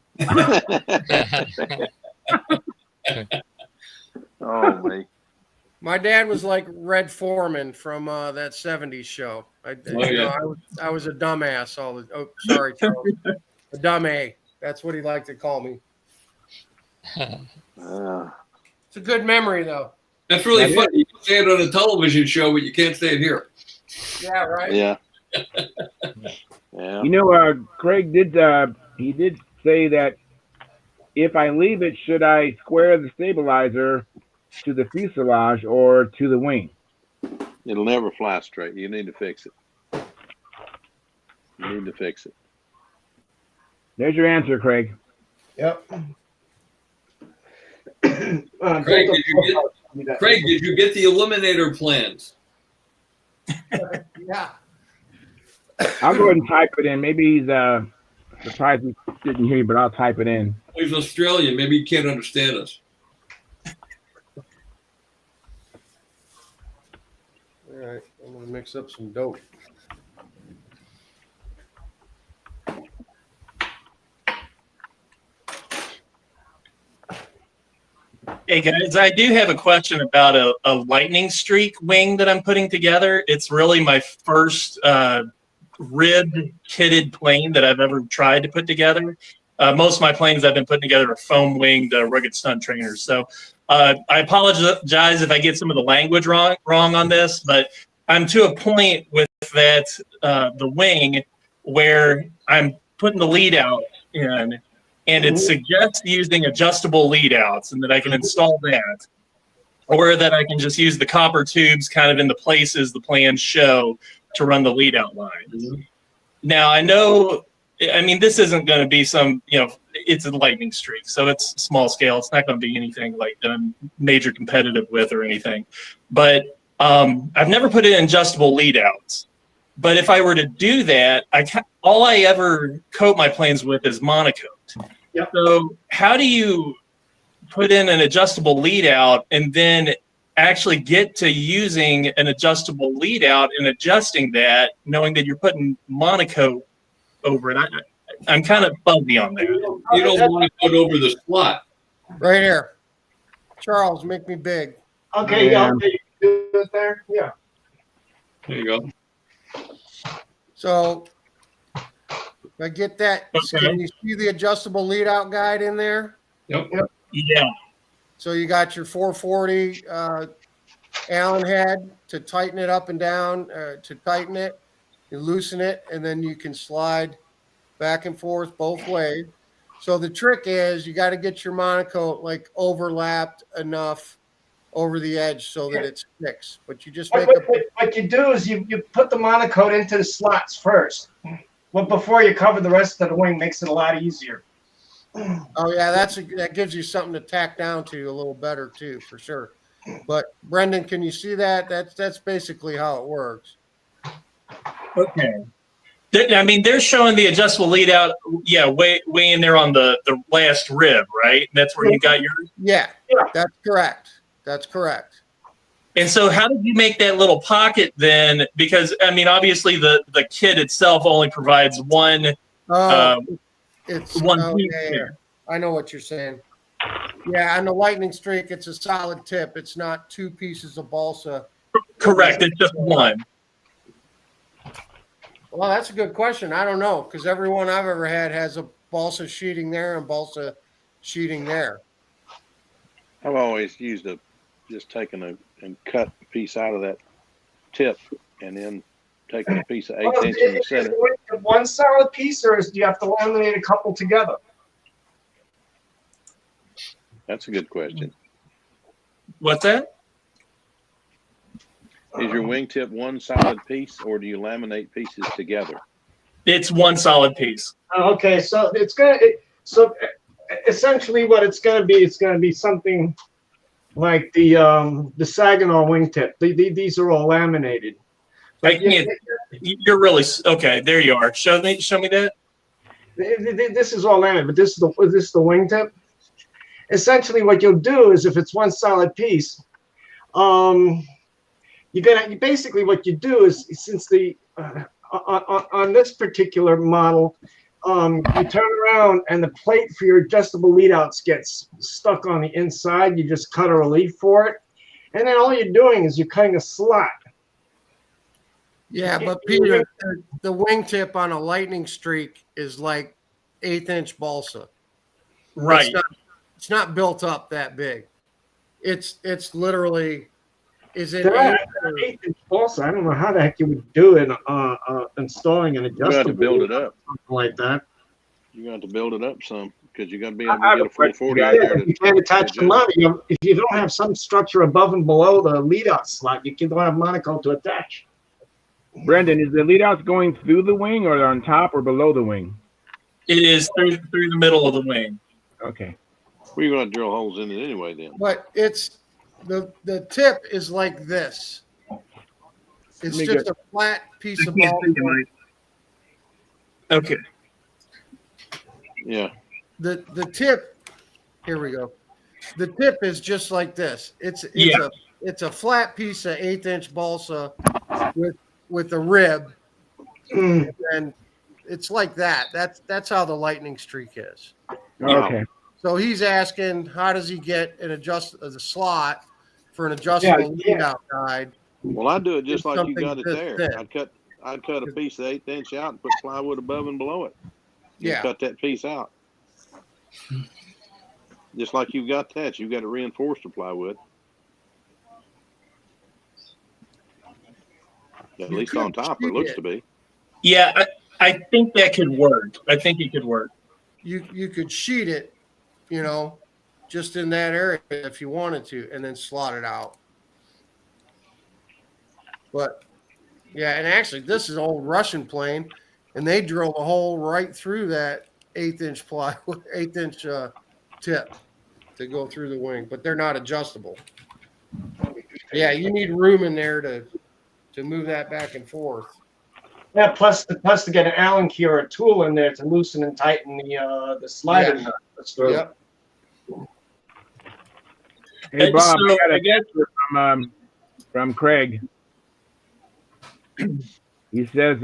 Oh, me. My dad was like Red Foreman from that 70s show. I was a dumbass. Sorry, Charles. A dumb A. That's what he liked to call me. It's a good memory, though. That's really funny. You can say it on a television show, but you can't say it here. Yeah, right. Yeah. You know, Craig did say that if I leave it, should I square the stabilizer to the fuselage or to the wing? It'll never fly straight. You need to fix it. You need to fix it. There's your answer, Craig. Yep. Craig, did you get the Eliminator plans? Yeah. I'll go ahead and type it in. Maybe he's surprised he didn't hear you, but I'll type it in. He's Australian. Maybe he can't understand us. All right. I'm going to mix up some dope. Hey guys, I do have a question about a lightning streak wing that I'm putting together. It's really my first ribbed kitted plane that I've ever tried to put together. Most of my planes I've been putting together are foam winged rugged stunt trainers. So I apologize if I get some of the language wrong on this, but I'm to a point with that the wing where I'm putting the lead out in, and it suggests using adjustable lead outs and that I can install that, or that I can just use the copper tubes kind of in the places the plans show to run the lead out lines. Now, I know, I mean, this isn't going to be some, it's a lightning streak, so it's small scale. It's not going to be anything like that I'm major competitive with or anything. But I've never put in adjustable lead outs. But if I were to do that, all I ever coat my planes with is monocoat. Yep. So how do you put in an adjustable lead out and then actually get to using an adjustable lead out and adjusting that, knowing that you're putting monocoat over it? I'm kind of fuzzy on there. You don't want to put over the slot. Right here. Charles, make me big. Okay, yeah, okay, you do it there. Yeah. There you go. So if I get that, Okay. Can you see the adjustable lead out guide in there? Yep. Yeah. So you got your 440 Allen head to tighten it up and down, to tighten it, you loosen it, and then you can slide back and forth both ways. So the trick is you got to get your monocoat like overlapped enough over the edge so that it's fixed. But you just make What you do is you put the monocoat into the slots first. Well, before you cover the rest of the wing, makes it a lot easier. Oh yeah, that gives you something to tack down to a little better too, for sure. But Brendan, can you see that? That's basically how it works. Okay. I mean, they're showing the adjustable lead out, way in there on the last rib, right? That's where you got yours? Yeah, that's correct. That's correct. And so how did you make that little pocket then? Because, I mean, obviously the kit itself only provides one It's one yeah, piece there. I know what you're saying. Yeah, on the lightning streak, it's a solid tip. It's not two pieces of balsa. Correct. It's just one. Well, that's a good question. I don't know, because every one I've ever had has a balsa sheeting there and balsa sheeting there. I've always used just taking and cut a piece out of that tip and then taking a piece of 1/8 inch in the center. Is it one solid piece, or do you have to laminate a couple together? That's a good question. What's that? Is your wingtip one solid piece, or do you laminate pieces together? It's one solid piece. Okay, so essentially what it's going to be something like the Saginaw wingtip. These are all laminated. I can't. You're really okay. There you are. Show me that. This is all laminated, but this is the wingtip. Essentially, what you'll do is, if it's one solid piece, basically what you do is, since on this particular model, you turn around and the plate for your adjustable lead outs gets stuck on the inside. You just cut a relief for it, and then all you're doing is you're cutting a slot. Yeah, but Peter, the wingtip on a lightning streak is like 1/8 inch balsa. Right. It's not built up that big. It's literally. Is it 1/8 inch balsa? I don't know how the heck you would do it installing an You adjustable. have to build it up. Something like that. You have to build it up some, because you're going to be able I have to a get a full question, 40 guys. out there. You can't attach the monocle. If you don't have some structure above and below the lead out slot, you don't have monocle to attach. Brendan, is the lead outs going through the wing or on top or below the wing? It is through the middle of the wing. Okay. We're going to drill holes in it anyway then. But it's the tip is like this. It's Let me just get- a flat piece I of can't ball. see it, Mike. Okay. Yeah. The tip. Here we go. The tip is just like this. It's a flat piece of 1/8-inch balsa with a rib, and it's like that. That's how the lightning streak is. Okay. So he's asking, how does he get the slot for an adjustable lead out guide? Well, I'd do it just It's like you something got it this there. thin. I'd cut a piece of 1/8 out and put plywood above and below it. Yeah. Cut that piece out. Just like you've got that, you've got to reinforce the plywood. At least on top, it looks to be. Yeah, I think that could work. I think it could work. You could sheet it, just in that area if you wanted to, and then slot it out. But yeah, and actually, this is an old Russian plane, and they drilled a hole right through that 1/8-inch plywood, 1/8-inch tip to go through the wing, but they're not adjustable. Yeah, you need room in there to move that back and forth. Yeah, plus to get an Allen key or a tool in there to loosen and tighten the slider nut. That's true. Yep. Hey, Bob, So, I got I a guess question from Craig. He says,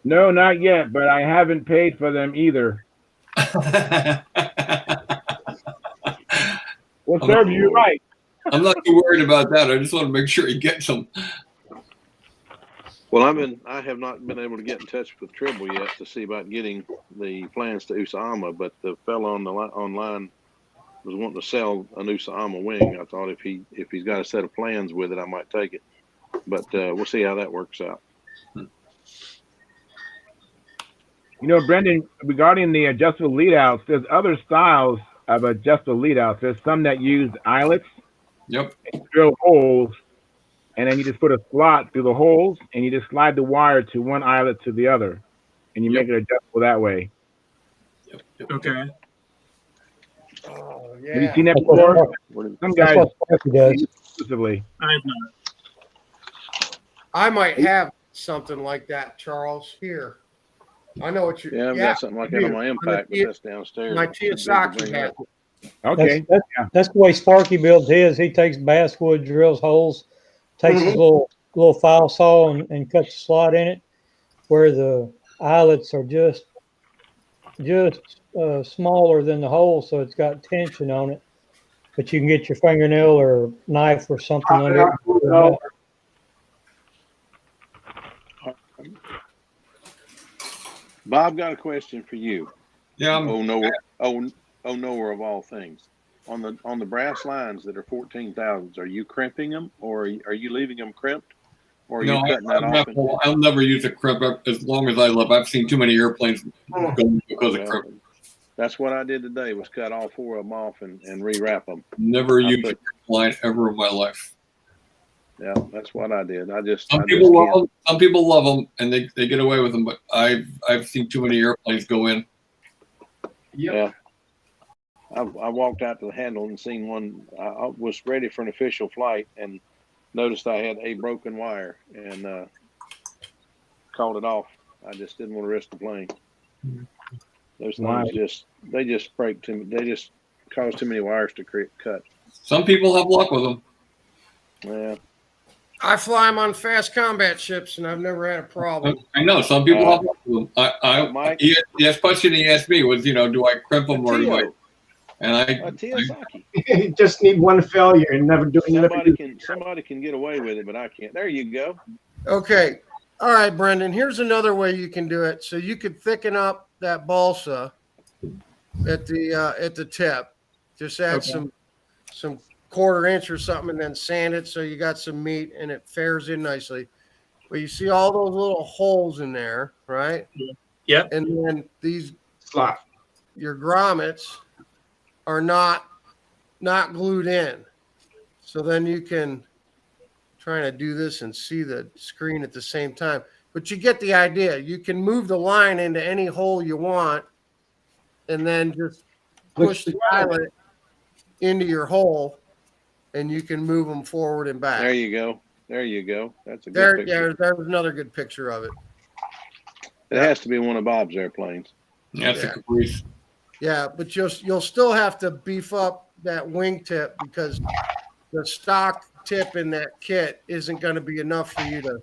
no, not yet, but I haven't paid for them either. Well, serves you right. I'm not too worried about that. I just want to make sure he gets them. Well, I have not been able to get in touch with Tribble yet to see about getting the plans to Usama, but the fellow online was wanting to sell an Usama wing. I thought if he's got a set of plans with it, I might take it. But we'll see how that works out. Brendan, regarding the adjustable lead outs, there's other styles of adjustable lead outs. There's some that use eyelets, Yep. drill holes, and then you just put a slot through the holes, and you just slide the wire to one eyelet to the other, and you make it adjustable that way. Yep. okay. Oh, Have you seen that before? Some guys does. exclusively. I have not. I might have something like that, Charles. Here, I know what you're. Yeah, I've got something like that on my impact, but that's downstairs. My It's too big to Kiyosaki bring has up. it. Okay. That's the way Sparky builds his. He takes basswood, drills holes, takes his little file saw and cuts a slot in it, where the eyelets are just smaller than the hole, so it's got tension on it. But you can get your fingernail or knife or something under it. Bob, got a question for you. Yeah. Knower of all things. On the brass lines that are 14,000s, are you crimping them, or are you leaving them crimped, or are you cutting that off? I'll never use a crimp as long as I live. I've seen too many airplanes go because of crimp. That's what I did today, was cut all 4 of them off and rewrap them. Never used a crimp line ever in my life. Yeah, that's what I did. Some people love them, and they get away with them, but I've seen too many airplanes go in. Yeah. I walked out to the handle and seen one. I was ready for an official flight and noticed I had a broken wire and called it off. I just didn't want to risk the plane. Those things just break too. They just cause too many wires to cut. Some people have luck with them. Yeah. I fly them on fast combat ships, and I've never had a problem. I know some people have luck with them. Mike, the question he asked me was, do I crimp them or do I? And you just need one failure and never do it. Somebody can get away with it, but I can't. There you go. Okay. All right, Brendan. Here's another way you can do it. So you could thicken up that balsa at the tip. Just add some 1/4 inch or something, and then sand it so you got some meat and it fares in nicely. But you see all those little holes in there, right? Yep. And then these slot. your grommets are not glued in. So then you can trying to do this and see the screen at the same time. But you get the idea. You can move the line into any hole you want and then just push the eyelet into your hole and you can move them forward and back. There you go. There you go. That's a good There, picture. yeah, there's another good picture of it. It has to be one of Bob's airplanes. That's a Caprice. Yeah, but you'll still have to beef up that wingtip because the stock tip in that kit isn't going to be enough for you to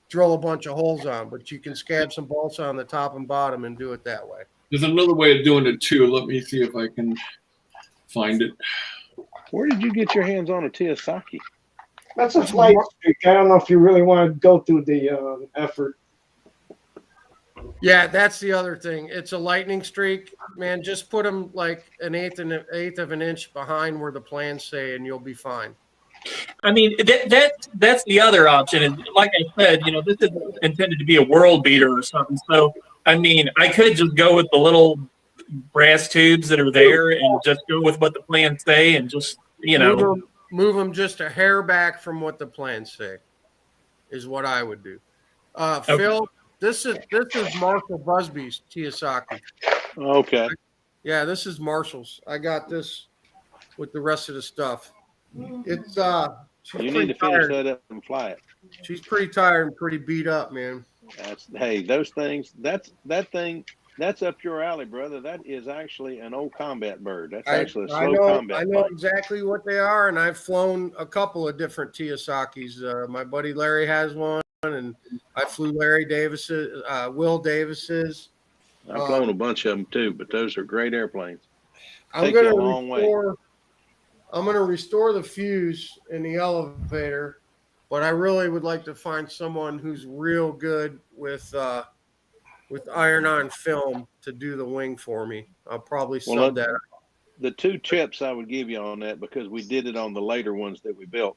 drill a bunch of holes on, but you can scab some bolts on the top and bottom and do it that way. There's another way of doing it too. Let me see if I can find it. Where did you get your hands on a Teosaki? That's a flight streak. I don't know if you really want to go through the effort. Yeah, that's the other thing. It's a lightning streak, man. Just put them like an eighth of an inch behind where the plans say, and you'll be fine. I mean, that's the other option. And like I said, you know, this is intended to be a world beater or something. So, I mean, I could just go with the little brass tubes that are there and just go with what the plans say and just, you know. Move them just a hair back from what the plans say is what I would do. Phil, this is Marshall Busby's Teosaki. Okay. Yeah, this is Marshall's. I got this with the rest of the stuff. It's You need to finish that up and fly it. She's pretty tired and pretty beat up, man. Hey, those things. That's up your alley, brother. That is actually an old combat bird. That's actually a slow combat. I know exactly what they are, and I've flown a couple of different Teosakis. My buddy Larry has one, and I flew Larry Davis's, Will Davis's. I've flown a bunch of them too, but those are great airplanes. I'm going to restore the fuse in the elevator, but I really would like to find someone who's real good with iron-on film to do the wing for me. I'll probably sub that. The two tips I would give you on that, because we did it on the later ones that we built.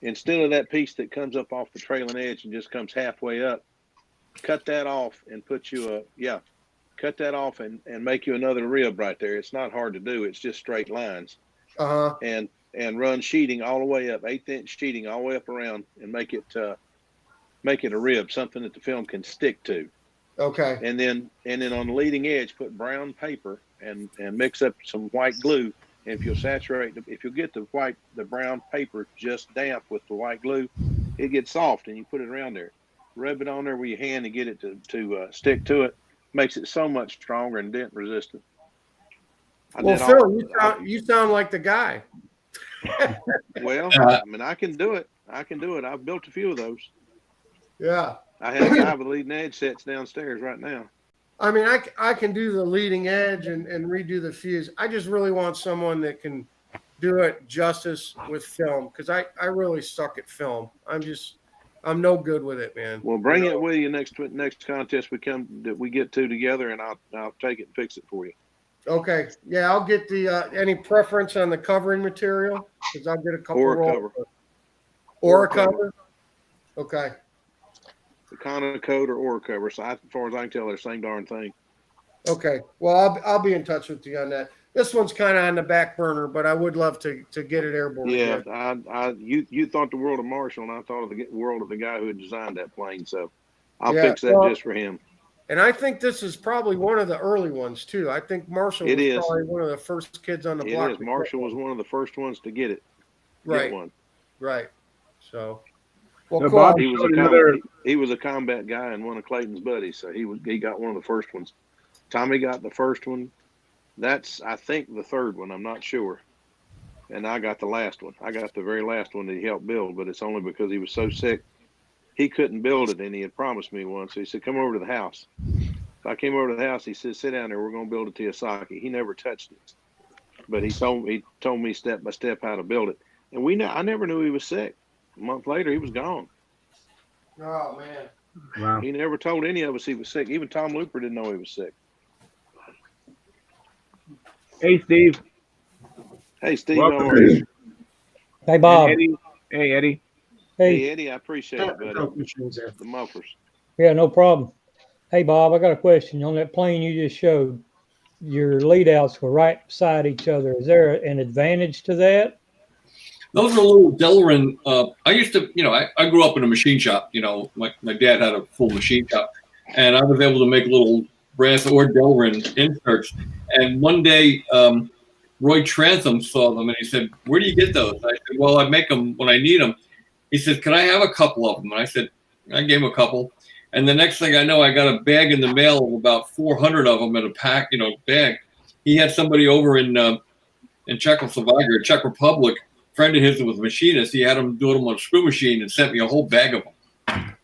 Instead of that piece that comes up off the trailing edge and just comes halfway up, cut that off and put you cut that off and make you another rib right there. It's not hard to do. It's just straight lines. And run sheeting all the way up, 1/8 inch sheeting all the way up around, and make it a rib, something that the film can stick to. Okay. And then on the leading edge, put brown paper and mix up some white glue. And if you'll get the brown paper just damp with the white glue, it gets soft, and you put it around there. Rub it on there with your hand and get it to stick to it. Makes it so much stronger and dent resistant. Well, Phil, you sound like the guy. Well, I mean, I can do it. I've built a few of those. Yeah. I have 5 of the leading edge sets downstairs right now. I mean, I can do the leading edge and redo the fuse. I just really want someone that can do it justice with film, because I really suck at film. I'm no good with it, man. Well, bring it with you next contest we get to together, and I'll take it and fix it for you. Okay. Yeah, I'll get the any preference on the covering material, because I'll get a couple rolls. Or a cover. Okay. The Conocoat or Aura cover. So as far as I can tell, they're the same darn thing. Okay. Well, I'll be in touch with you on that. This one's kind of on the back burner, but I would love to get it airborne. Yeah, you thought the world of Marshall, and I thought of the world of the guy who had designed that plane. So I'll fix that just for him. And I think this is probably one of the early ones too. I think Marshall was probably one of the first kids on the block. It is. Marshall was one of the first ones to get it. Right. Get one. Right. So. Well, So cool. Bob, he was a combat guy and one of Clayton's buddies, so he got one of the first ones. Tommy got the first one. That's, I think, the third one. I'm not sure. And I got the last one. I got the very last one that he helped build, but it's only because he was so sick he couldn't build it, and he had promised me one. So he said, "Come over to the house." So I came over to the house. He said, "Sit down there. We're going to build a Teosaki." He never touched it, but he told me step by step how to build it. And I never knew he was sick. A month later, he was gone. Oh, man. Wow. He never told any of us he was sick. Even Tom Looper didn't know he was sick. Hey, Steve. Hey, Steve. Welcome. How are you? Hey, Bob. Hey, Eddie. Hey, Eddie. I appreciate it, buddy. The mufflers. Yeah, no problem. Hey, Bob, I got a question on that plane you just showed. your lead outs were right beside each other. Is there an advantage to that? Those are little Delrin. I used to, I grew up in a machine shop. My dad had a full machine shop, and I was able to make little brass or Delrin inserts. And one day, Roy Trantham saw them, and he said, "Where do you get those?" I said, "Well, I make them when I need them." He said, "Can I have a couple of them?" And I said, I gave him a couple. And the next thing I know, I got a bag in the mail of about 400 of them in a pack, bag. He had somebody over in Czechoslovakia, Czech Republic, friend of his who was a machinist. He had him do them on a screw machine and sent me a whole bag of them.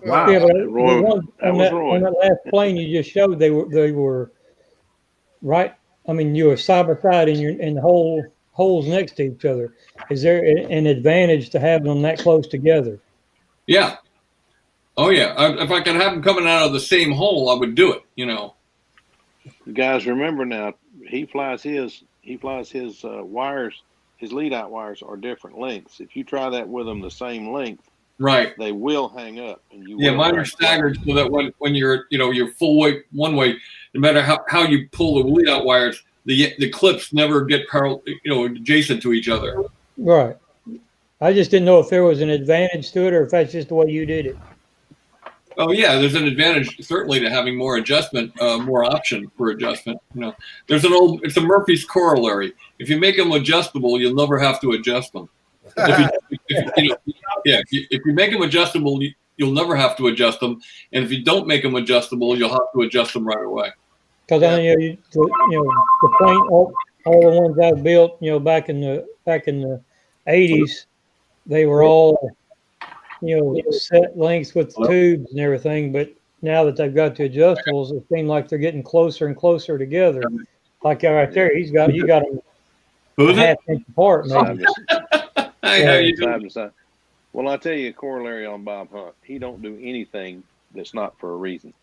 Wow. Yeah, but Roy, the one that was Roy. on that last plane you just showed, they were right. I mean, you were side by side in the holes next to each other. Is there an advantage to having them that close together? Yeah. Oh yeah. If I could have them coming out of the same hole, I would do it. Guys, remember now, he flies his wires. His lead out wires are different lengths. If you try that with them the same length, Right. they will hang up. And you Yeah, will mine are staggered so that when you're you're full weight one way, no matter how you pull the lead out wires, the clips never get adjacent to each other. Right. I just didn't know if there was an advantage to it or if that's just the way you did it. Oh yeah, there's an advantage certainly to having more adjustment, more option for adjustment. There's it's a Murphy's corollary. If you make them adjustable, you'll never have to adjust them. If you make them adjustable, you'll never have to adjust them. And if you don't make them adjustable, you'll have to adjust them right away. Because I know the plane, all the ones I built, back in the 80s, they were all set lengths with the tubes and everything. But now that they've got the adjustables, it seems like they're getting closer and closer together. Like right there, you got them a half inch apart, maybe. Hey, how you doing? Side to side. Well, I'll tell you a corollary on Bob Hunt. He don't do anything that's not for a reason.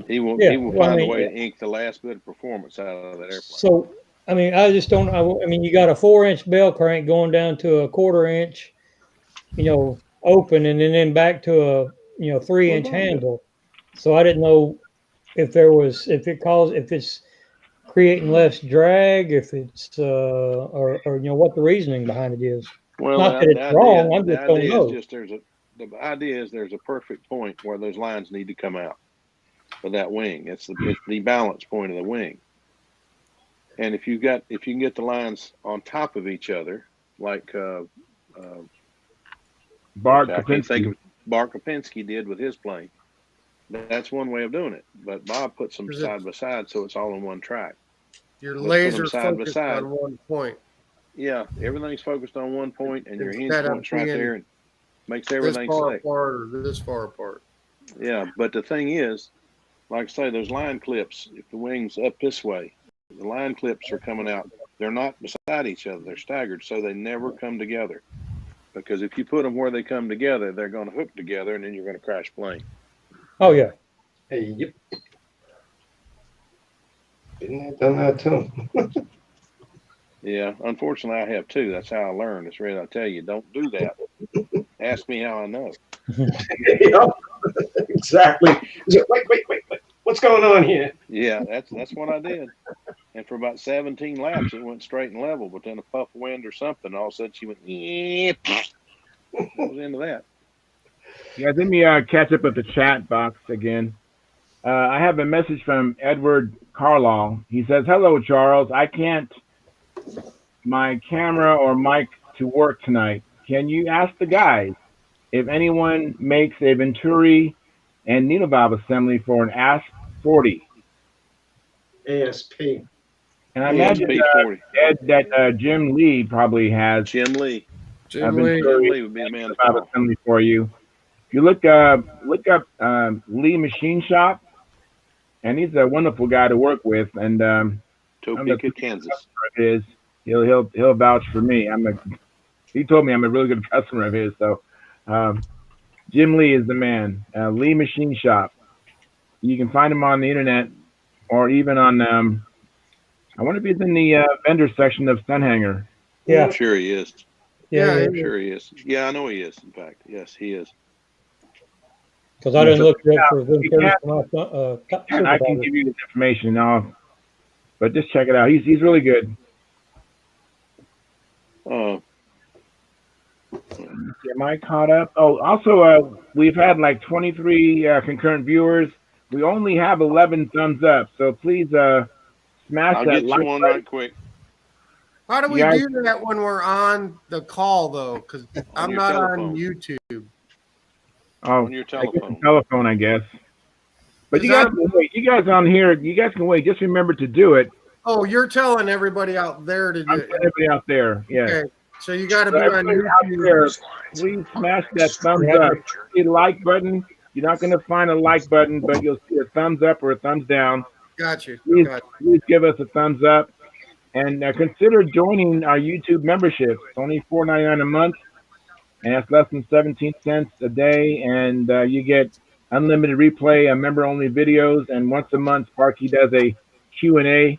He will find a way to ink the last bit of performance out of that airplane. So, I mean, I just don't. I mean, you got a 4-inch bell crank going down to a 1/4 inch, open, and then back to a 3-inch handle. So I didn't know if it's creating less drag, if it's or what the reasoning behind it is. Well, not that it's wrong. I just don't know. The idea is there's a perfect point where those lines need to come out for that wing. It's the balance point of the wing. And if you can get the lines on top of each other, like Bart Kopinski did with his plane, that's one way of doing it. But Bob puts them side by side, so it's all on one track. You're laser focused on one point. Yeah, everything's focused on one point, and your hinge point's right there, and makes everything this far safe. apart or this far apart. Yeah, but the thing is, like I say, those line clips, if the wing's up this way, the line clips are coming out. They're not beside each other. They're staggered, so they never come together. Because if you put them where they come together, they're going to hook together, and then you're going to crash plane. Oh, yeah. Hey, yep. Been there, done that too. Yeah, unfortunately, I have too. That's how I learned. It's really, I tell you, don't do that. Ask me how I know. Yep. Exactly. Wait. What's going on here? Yeah, that's what I did. And for about 17 laps, it went straight and level. But then a puff of wind or something, all of a sudden she went, I was into that. Yeah, let me catch up with the chat box again. I have a message from Edward Carlisle. He says, "Hello, Charles. I can't my camera or mic to work tonight. Can you ask the guys if anyone makes a Venturi and needle valve assembly for an ASP 40? ASP. And I imagine that Jim Lee probably has Jim Lee. Jim Lee would be the man to call. Assembly for you. If you look up Lee Machine Shop, and he's a wonderful guy to work with. And Topeka, Kansas. He'll vouch for me. He told me I'm a really good customer of his. So Jim Lee is the man. Lee Machine Shop. You can find him on the internet, or even on. I wonder if he's in the vendor section of Stunthangar. Yeah, I'm sure he is. Yeah, I'm sure he is. Yeah, I know he is. In fact, yes, he is. Because I didn't look it up for You can't- I can supervisor. give you this information now, but just check it out. He's really good. Am I caught up? Oh, also, we've had like 23 concurrent viewers. We only have 11 thumbs up, so please smash I'll that get like you one button. right quick. How do we Yeah. do that when we're on the call though? Because I'm your not telephone. on YouTube. Oh, On your I guess telephone. the telephone, I guess. But Is you guys that- can wait. You guys on here, you guys can wait. Just remember to do it. Oh, you're telling everybody out there to do I'm it. telling everybody out there. Yeah. Okay, so you got to So be on everybody out YouTube. there, please smash that thumbs up. See the like button. You're not going to find a like button, but you'll see a thumbs up or a thumbs down. Got you. Please, Got please give us a thumbs up and consider joining our YouTube membership. It's only $4.99 a month, and it's less than 17 cents a day, and you get unlimited replay, member-only videos, and once a month, Sparky does a Q&A,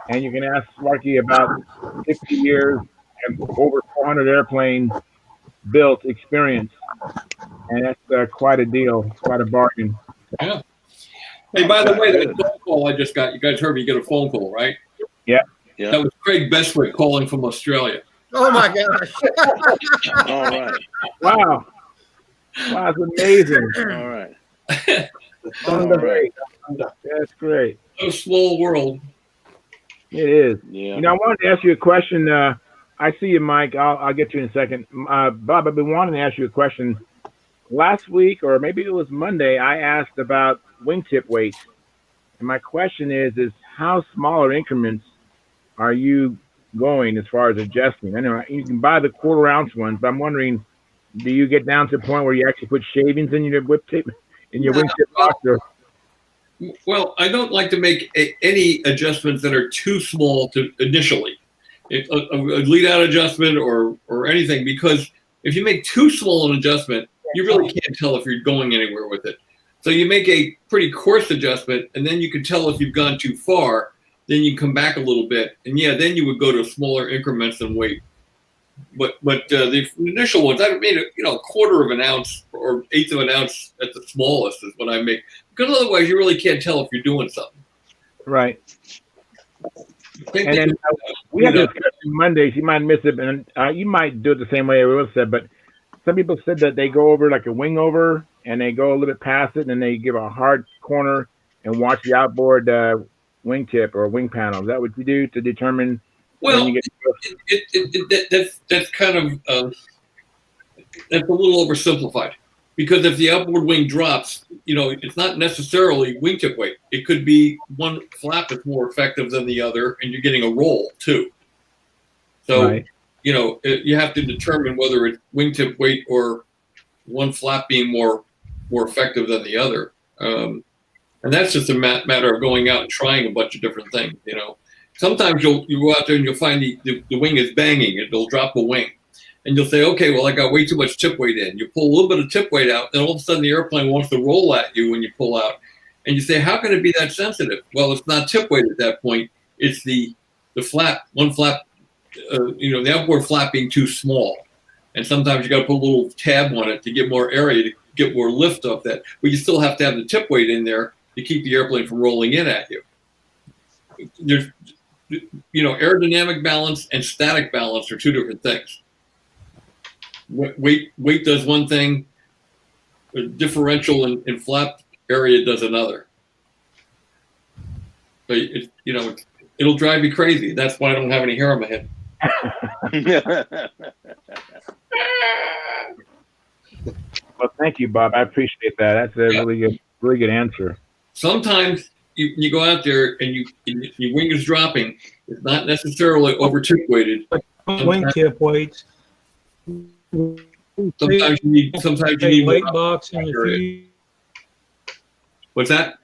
and you can ask Sparky about 50 years and over 400 airplane built experience, and that's quite a deal. It's quite a bargain. Yeah. Hey, by the way, that phone call I just got, you guys heard me get a phone call, right? Yeah. Yeah. That was Craig Bestwick calling from Australia. Oh my gosh. All right. Wow. Wow, that's amazing. All right. All right. That's great. What a small world. It is. Yeah. You know, I wanted to ask you a question. I see you, Mike. I'll get to you in a second. Bob, I've been wanting to ask you a question. Last week, or maybe it was Monday, I asked about wingtip weight. And my question is how smaller increments are you going as far as adjusting? I know you can buy the quarter ounce ones, but I'm wondering, do you get down to the point where you actually put shavings in your whip tip, in your wingtip box? Or? Well, I don't like to make any adjustments that are too small to initially. A lead out adjustment or anything, because if you make too small an adjustment, you really can't tell if you're going anywhere with it. So you make a pretty coarse adjustment, and then you can tell if you've gone too far. Then you come back a little bit, and yeah, then you would go to smaller increments and weight. But the initial ones, I made a quarter of an ounce or eighth of an ounce at the smallest is what I make, because otherwise you really can't tell if you're doing something. Right. And then we had a discussion Mondays. You might miss it, and you might do it the same way everyone said. But some people said that they go over like a wing over, and they go a little bit past it, and then they give a hard corner and watch the outboard wingtip or wing panel. Is that what you do to determine Well, when you get? that's kind of that's a little oversimplified, because if the outboard wing drops, it's not necessarily wingtip weight. It could be one flap is more effective than the other, and you're getting a roll too. So, Right. You have to determine whether it's wingtip weight or one flap being more effective than the other. And that's just a matter of going out and trying a bunch of different things. Sometimes you go out there and you'll find the wing is banging, and it'll drop a wing. And you'll say, okay, well, I got way too much tip weight in. You pull a little bit of tip weight out, and all of a sudden the airplane wants to roll at you when you pull out. And you say, how can it be that sensitive? Well, it's not tip weight at that point. It's the flap, one flap, the outboard flap being too small. And sometimes you got to put a little tab on it to get more area, to get more lift off that. But you still have to have the tip weight in there to keep the airplane from rolling in at you. There's, aerodynamic balance and static balance are two different things. Weight does one thing, a differential in flap area does another. So it'll drive you crazy. That's why I don't have any hair on my head. Well, thank you, Bob. I appreciate that. That's a really good answer. Sometimes you go out there and your wing is dropping. It's not necessarily over tip weighted. Wingtip weights. Sometimes you need weight more box in the feed. What's that?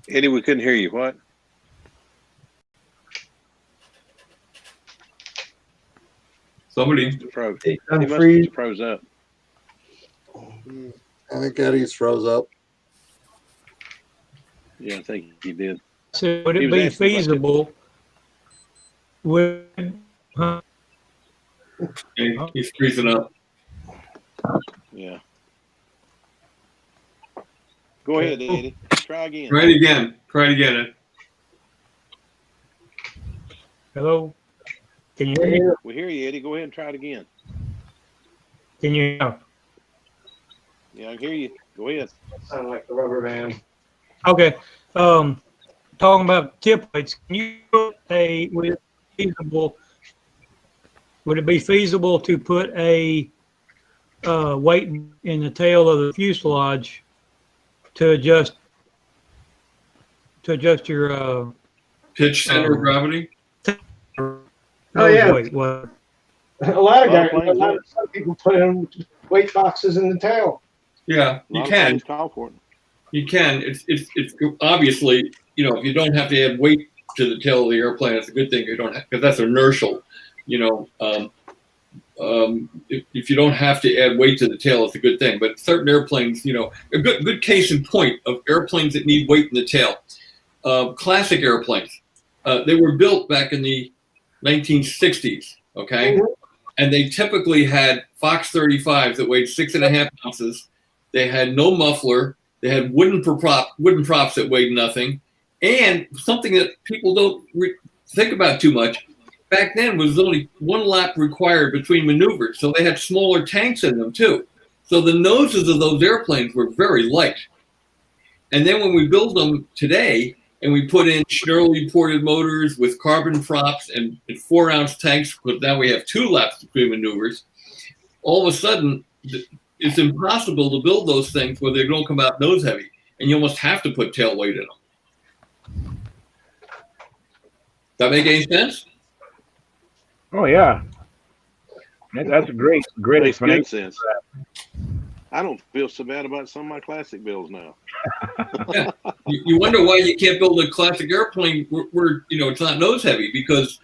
Eddie, we couldn't hear you. What? Somebody froze. He must have froze up. I think Eddie's froze up. Yeah, I think he did. So would it be feasible? He's freezing up. Yeah. Go ahead, Eddie. Try again. Try it again. Try it again. Ed. Hello? Can you hear me? We hear you, Eddie. Go ahead and try it again. Can you hear me? Yeah, I can hear you. Go ahead. Sound like the rubber band. Okay. Talking about tip weights, can you put would it be feasible to put a weight in the tail of the fuselage to adjust your Pitch center of gravity. Oh, yeah. weight? What? A lot of A lot of guys, planes do it. some people put in weight boxes in the tail. Yeah, A you lot of can. planes call for it. You can. It's obviously, if you don't have to add weight to the tail of the airplane, it's a good thing. You don't, because that's inertial. If you don't have to add weight to the tail, it's a good thing. But certain airplanes, a good case in point of airplanes that need weight in the tail. Classic airplanes. They were built back in the 1960s. Okay, and they typically had Fox 35s that weighed 6.5 ounces. They had no muffler. They had wooden props that weighed nothing. And something that people don't think about too much, back then was only one lap required between maneuvers. So they had smaller tanks in them too. So the noses of those airplanes were very light. And then when we build them today and we put in Schnurley ported motors with carbon props and 4-ounce tanks, because now we have 2 laps between maneuvers, all of a sudden, it's impossible to build those things where they don't come out nose heavy, and you almost have to put tail weight in them. That make any sense? Oh yeah, that's a great Makes good explanation. sense. I don't feel so bad about some of my classic builds now. Yeah. You wonder why you can't build a classic airplane where it's not nose heavy, because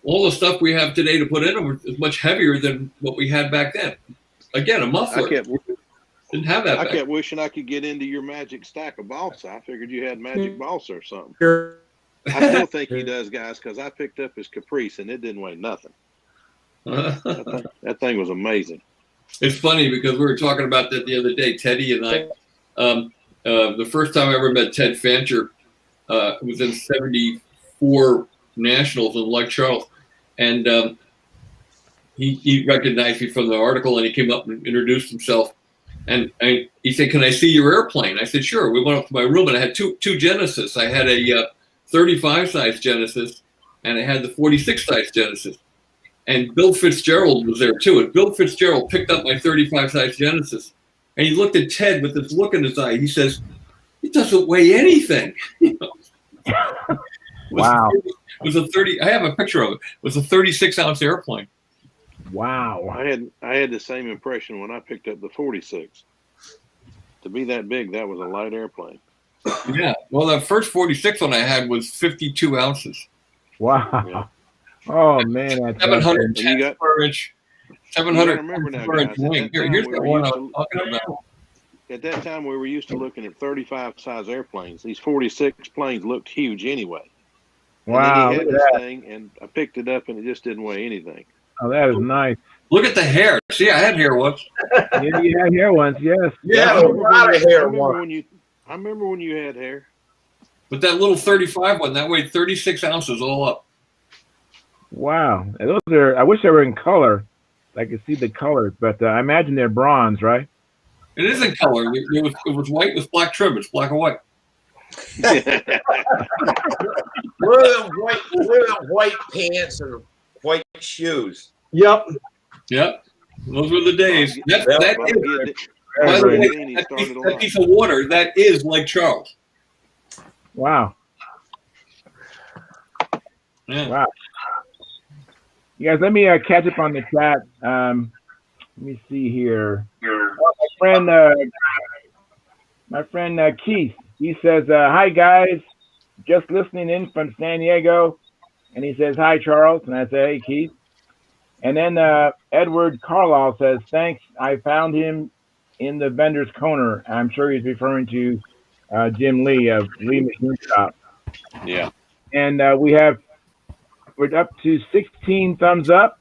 all the stuff we have today to put in them is much heavier than what we had back then. Again, a muffler. Didn't have that. I kept wishing I could get into your magic stack of balsa. I figured you had magic balsa or something. I still think he does, guys, because I picked up his Caprice and it didn't weigh nothing. That thing was amazing. It's funny because we were talking about that the other day, Teddy and I. The first time I ever met Ted Fancher was in '74 Nationals in Lake Charles, and he recognized me from the article, and he came up and introduced himself. And he said, "Can I see your airplane?" I said, "Sure." We went up to my room, and I had two Genesis. I had a 35 size Genesis, and I had the 46 size Genesis. And Bill Fitzgerald was there too. And Bill Fitzgerald picked up my 35 size Genesis, and he looked at Ted with this look in his eye. He says, "It doesn't weigh anything." Wow. It was a 30. I have a picture of it. It was a 36-ounce airplane. Wow. I had the same impression when I picked up the 46. To be that big, that was a light airplane. Yeah. Well, the first 46 one I had was 52 ounces. Wow. Yeah. Oh man, that's 710 per inch. 700 remember now, per inch guys, at wing. that Here, time here's we the were one I used was talking about. At that time, we were used to looking at 35 size airplanes. These 46 planes looked huge anyway. Wow. And then he Look had at this that. thing, and I picked it up, and it just didn't weigh anything. Oh, that is nice. Look at the hair. See, I had hair once. Yeah, you had hair once, yes. Yeah, I remember a lot of hair. I remember when you had hair. But that little 35 one, that weighed 36 ounces all up. Wow. And those are. I wish they were in color. I could see the colors, but I imagine they're bronze, right? It is in color. It was white with black trim. It's black and white. Wear the white pants and white shoes. Yep. Yep. Those were the days. By the Very way, that piece of water, that is Lake Charles. Wow. Yeah. Wow. You guys, let me catch up on the chat. Let me see here. My friend Keith. He says, "Hi guys, just listening in from San Diego," and he says, "Hi Charles," and I say, "Hey Keith." And then Edward Carlisle says, "Thanks. I found him in the vendor's corner." I'm sure he's referring to Jim Lee of Lee Machine Shop. Yeah. And we're up to 16 thumbs up.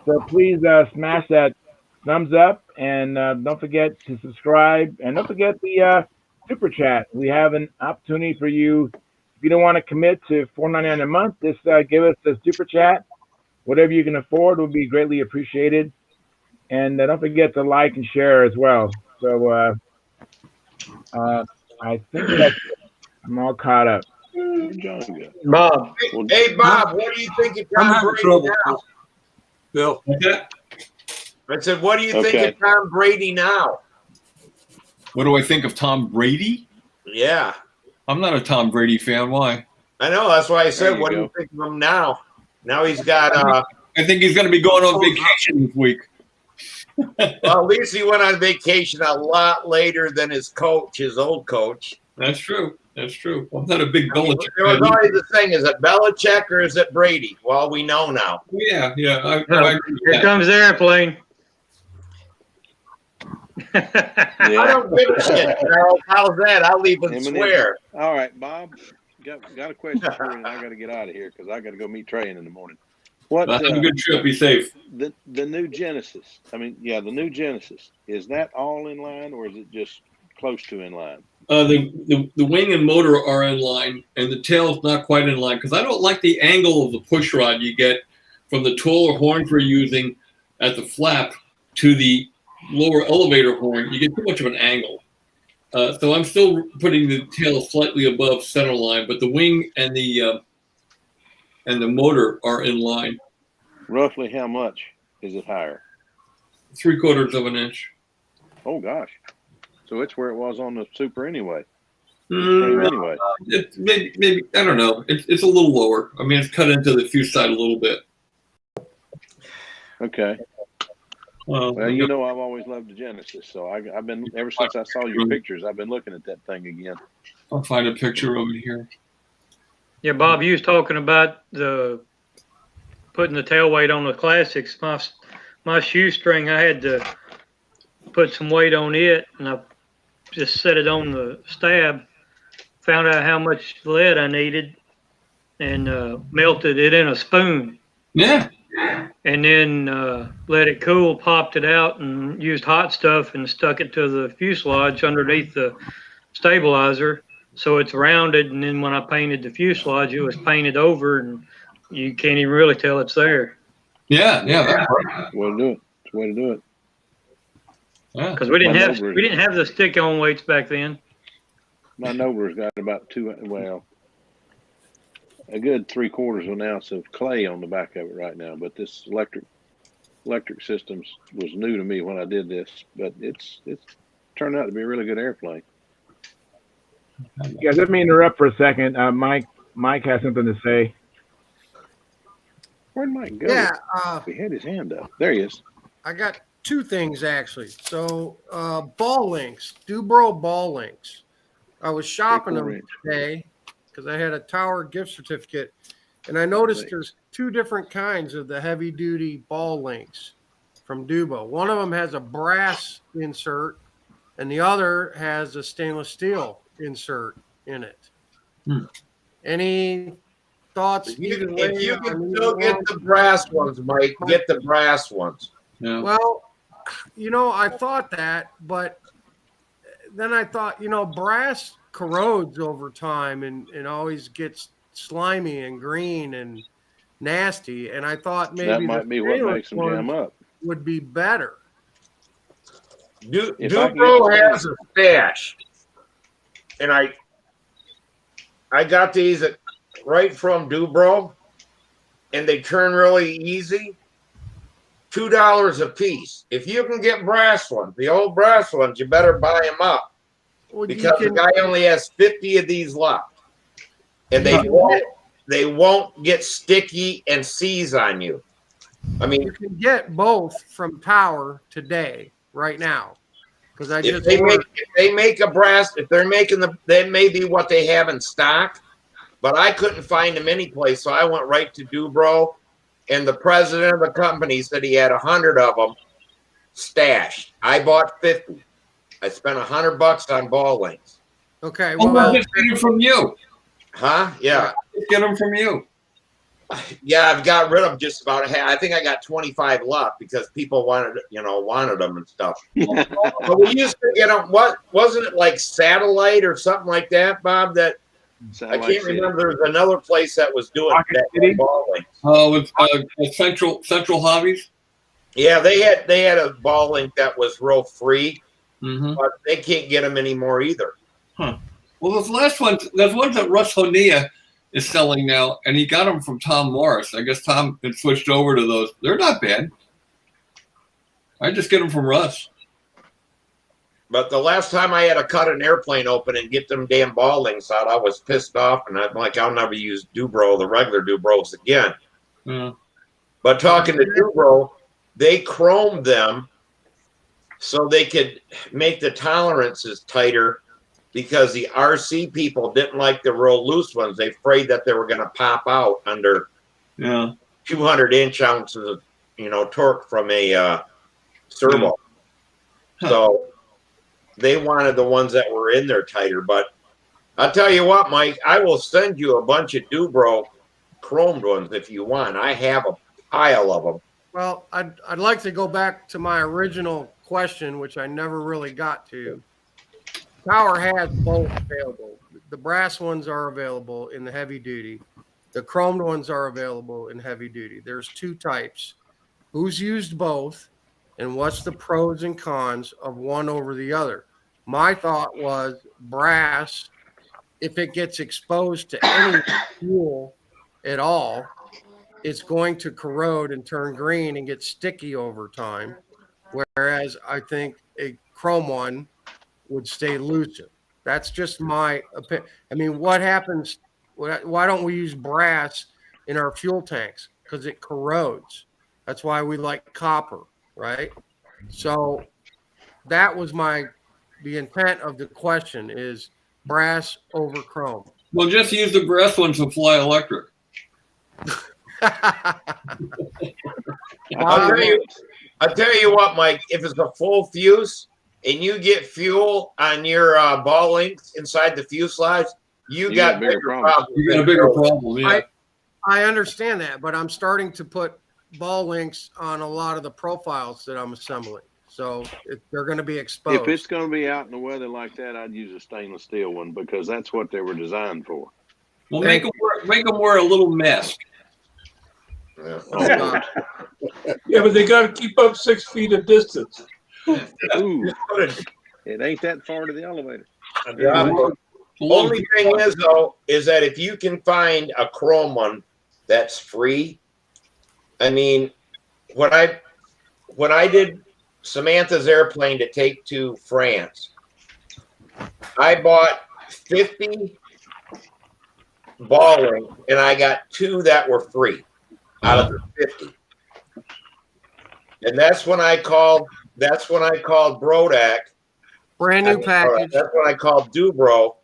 So please smash that thumbs up, and don't forget to subscribe, and don't forget the super chat. We have an opportunity for you. If you don't want to commit to $4.99 a month, just give us a super chat. Whatever you can afford will be greatly appreciated. And don't forget to like and share as well. So I think that I'm all caught up. Bob. Hey, Bob, what do you think of I'm Tom having Brady trouble, now? Bill. I said, what do you think Okay. of Tom Brady now? What do I think of Tom Brady? Yeah, I'm not a Tom Brady fan. Why? I know. That's why I There said, you what do go. you think of him now? Now he's got, I think he's going to be going on vacation this week. well, at least he went on vacation a lot later than his coach, his old coach. That's true. That's true. I'm not a big I mean, Belichick there was fan. always the thing: is it Belichick or is it Brady? Well, we know now. Yeah, yeah. I agree with Here that. comes the airplane. I don't give a shit, Charles. How's that? I'll even M&M. swear. All right, Bob. Got a question for you, and I got to get out of here because I got to go meet Trey in the morning. What Have a good trip. Be safe. the new Genesis? I mean, yeah, the new Genesis. Is that all in line, or is it just close to in line? The wing and motor are in line, and the tail's not quite in line because I don't like the angle of the push rod you get from the taller horns we're using at the flap to the lower elevator horn. You get too much of an angle. So I'm still putting the tail slightly above center line, but the wing and the motor are in line. Roughly how much is it higher? 3/4 of an inch. Oh gosh, so it's where it was on the Super anyway. Anyway, maybe I don't know. It's a little lower. I mean, it's cut into the fuse side a little bit. Okay. Well, you you know, I've always loved the Genesis, so I've been ever since I saw your pictures. I've been looking at that thing again. I'll find a picture over here. Yeah, Bob, you was talking about putting the tail weight on the classics. My shoestring, I had to put some weight on it, and I just set it on the stab. Found out how much lead I needed, and melted it in a spoon. Yeah. And then let it cool, popped it out, and used hot stuff and stuck it to the fuselage underneath the stabilizer, so it's rounded. And then when I painted the fuselage, it was painted over, and you can't even really tell it's there. Yeah, that's right. Way to do it. It's a way to do it. Yeah. Because we didn't have the stick-on weights back then. My Nobra's got about a good 3/4 of an ounce of clay on the back of it right now. But this electric systems was new to me when I did this, but it's turned out to be a really good airplane. Guys, let me interrupt for a second. Mike has something to say. Where'd Mike go? Yeah, He had his hand up. There he is. I got two things actually. So ball links, Dubro ball links. I was shopping them today because I had a Tower gift certificate, and I noticed there's two different kinds of the heavy duty ball links from Dubo. One of them has a brass insert, and the other has a stainless steel insert in it. Any thoughts? If you can still get the brass ones, Mike, get the brass ones. Yeah. Well, I thought that, but then I thought, brass corrodes over time and always gets slimy and green and nasty. And I thought maybe that might be what makes them jam up. Would be better. Dubro has a stash, and I got these right from Dubro, and they turn really easy. $2 a piece. If you can get brass ones, the old brass ones, you better buy them up, because the guy only has 50 of these left, and they won't get sticky and seize on you. I mean, you can get both from Tower today, right now, because if they make a brass, if they're making that may be what they have in stock, but I couldn't find them anyplace, so I went right to Dubro. And the president of the company said he had 100 of them stashed. I bought 50. I spent $100 on ball links. Okay, well, let's get them from you. Huh? Yeah. Let's get them from you. Yeah, I've got rid of just about half. I think I got 25 left because people wanted them and stuff. But we used to get them. What wasn't it like Satellite or something like that, Bob? That Satellite I can't City. remember. There's another place that was doing Rocket that City? balling. With Central Hobbies. Yeah, they had a ball link that was real free, Mm-hmm. but they can't get them anymore either. Huh. Well, those last ones, there's ones that Russ Honea is selling now, and he got them from Tom Morris. I guess Tom had switched over to those. They're not bad. I just get them from Russ. But the last time I had to cut an airplane open and get them damn ball links out, I was pissed off, and I'm like, I'll never use Dubro, the regular Dubros again. Yeah. But talking to Dubro, they chromed them so they could make the tolerances tighter because the RC people didn't like the real loose ones. They afraid that they were going to pop out under 200 ounces of torque from a servo. Huh. So they wanted the ones that were in there tighter. But I'll tell you what, Mike, I will send you a bunch of Dubro chromed ones if you want. I have a pile of them. Well, I'd like to go back to my original question, which I never really got to. Tower has both available. The brass ones are available in the heavy duty. The chromed ones are available in heavy duty. There's two types. Who's used both, and what's the pros and cons of one over the other? My thought was brass, if it gets exposed to any fuel at all, it's going to corrode and turn green and get sticky over time. Whereas I think a chrome one would stay looser. That's just my opinion. I mean, what happens? Why don't we use brass in our fuel tanks? Because it corrodes. That's why we like copper, right? So that was the intent of the question is brass over chrome. Well, just use the brass ones to fly electric. I'll tell you what, Mike, if it's a full fuse and you get fuel on your ball links inside the fuselage, you got bigger problems. You got a bigger problem, yeah. I understand that, but I'm starting to put ball links on a lot of the profiles that I'm assembling. So they're going to be exposed. If it's going to be out in the weather like that, I'd use a stainless steel one because that's what they were designed for. Well, make them wear a little mask. Yeah, but they got to keep up 6 feet of distance. Ooh, it ain't that far to the elevator. Yeah. The only thing is, though, is that if you can find a chrome one that's free, I mean, when I did Samantha's airplane to take to France, I bought 50 ball links, and I got 2 that were free out of the 50. And that's when I called Brodak. Brand new package. That's when I called Dubro,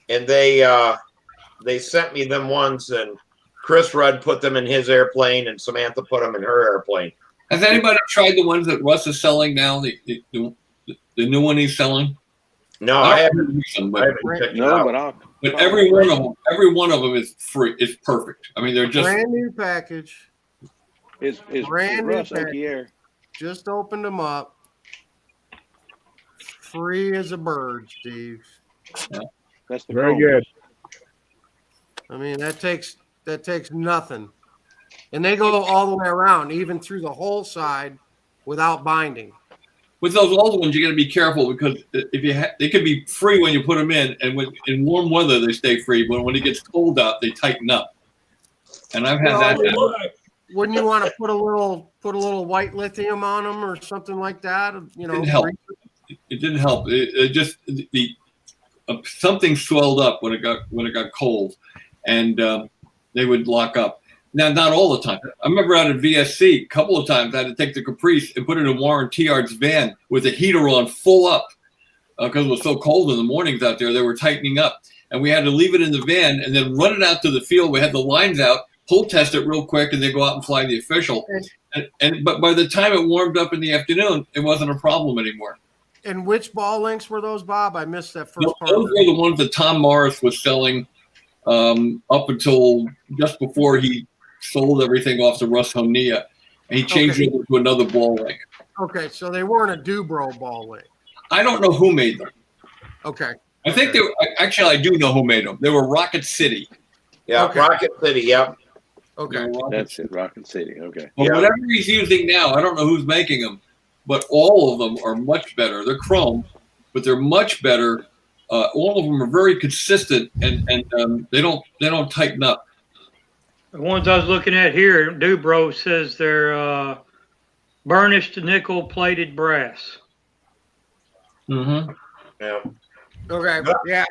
and they sent me them ones, and Chris Rudd put them in his airplane, and Samantha put them in her airplane. Has anybody tried the ones that Russ is selling now? The new one he's selling? No, I haven't. But every one of them is free. It's perfect. I mean, they're just brand new package. It's brand new Russ package. Air. Just opened them up. Free as a bird, Steve. Yeah. That's the very good. I mean, that takes nothing, and they go all the way around, even through the whole side, without binding. With those old ones, you got to be careful because if they could be free when you put them in, and in warm weather they stay free, but when it gets cold out, they tighten up. And I've had that happen. Wouldn't you want to put a little white lithium on them or something like that? You know, it didn't help. It didn't help. It just something swelled up when it got cold, and they would lock up. Now, not all the time. I remember out at VSC, a couple of times I had to take the Caprice and put it in Warren Tiard's van with the heater on full up because it was so cold in the mornings out there. They were tightening up, and we had to leave it in the van and then run it out to the field. We had the lines out, pull test it real quick, and then go out and fly the official. But by the time it warmed up in the afternoon, it wasn't a problem anymore. And which ball links were those, Bob? I missed that first part. Those were the ones that Tom Morris was selling up until just before he sold everything off to Russ Honea, and he changed it to another ball link. Okay, so they weren't a Dubro ball link. I don't know who made them. Okay. I think they were, actually, I do know who made them. They were Rocket City. Yeah, Okay. Rocket City. Yep. Okay. That's it, Rocket City. Okay. Well, whatever he's using now, I don't know who's making them, but all of them are much better. They're chrome, but they're much better. All of them are very consistent, and they don't tighten up. The ones I was looking at here, Dubro says they're burnished nickel plated brass. Mm-hmm. Yeah. Okay. Yeah,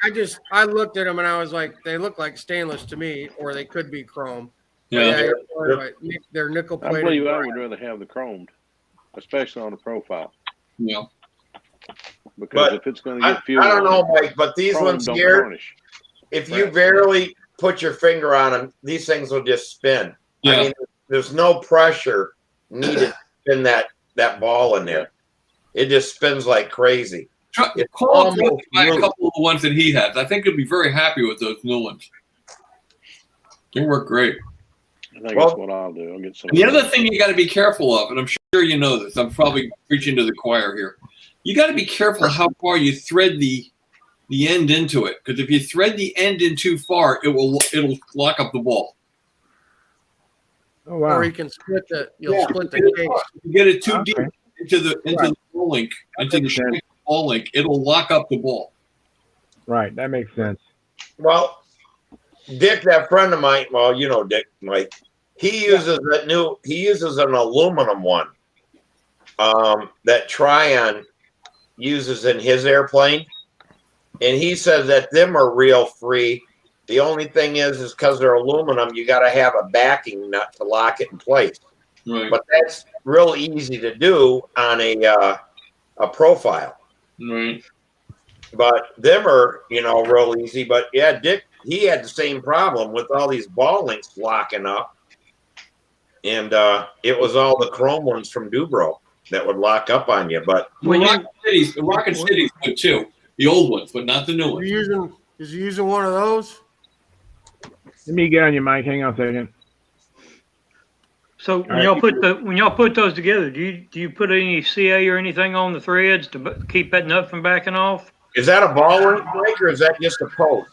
I looked at them and I was like, they look like stainless to me, or they could be chrome. Yeah. You're right. They're nickel I plated. believe I would rather have the chromed, especially on the profile. Yeah. Because But if it's going to get I fuel, don't know, Mike, but these chrome ones don't here, varnish. if you barely put your finger on them, these things will just spin. Yeah. I mean, there's no pressure needed to spin that ball in there. It just spins like crazy. It's Call him almost buy a smooth. couple of the ones that he has. I think he'll be very happy with those new ones. They work great. I think that's what I'll do. I'll get some. And the other thing you got to be careful of, and I'm sure you know this, I'm probably preaching to the choir here. You got to be careful how far you thread the end into it, because if you thread the end in too far, it'll lock up the ball. Oh wow! Or you can split the split the case. If you get it too deep into the ball link, into the straight ball link, it'll lock up the ball. Right, that makes sense. Well, Dick, that friend of mine, well, you know Dick, Mike, he uses he uses an aluminum one that Tryon uses in his airplane. And he says that them are real free. The only thing is because they're aluminum, you got to have a backing nut to lock it in place. Right. But that's real easy to do on a profile. Right. But them are, real easy. But yeah, Dick, he had the same problem with all these ball links locking up. And it was all the chrome ones from Dubro that would lock up on you. But the Rocket City's good too. The old ones, but not the new ones. Is he using one of those? Let me get on your mic. Hang on a second. So when y'all put those together, do you put any CA or anything on the threads to keep that nut from backing off? is that a ball link break or is that just a post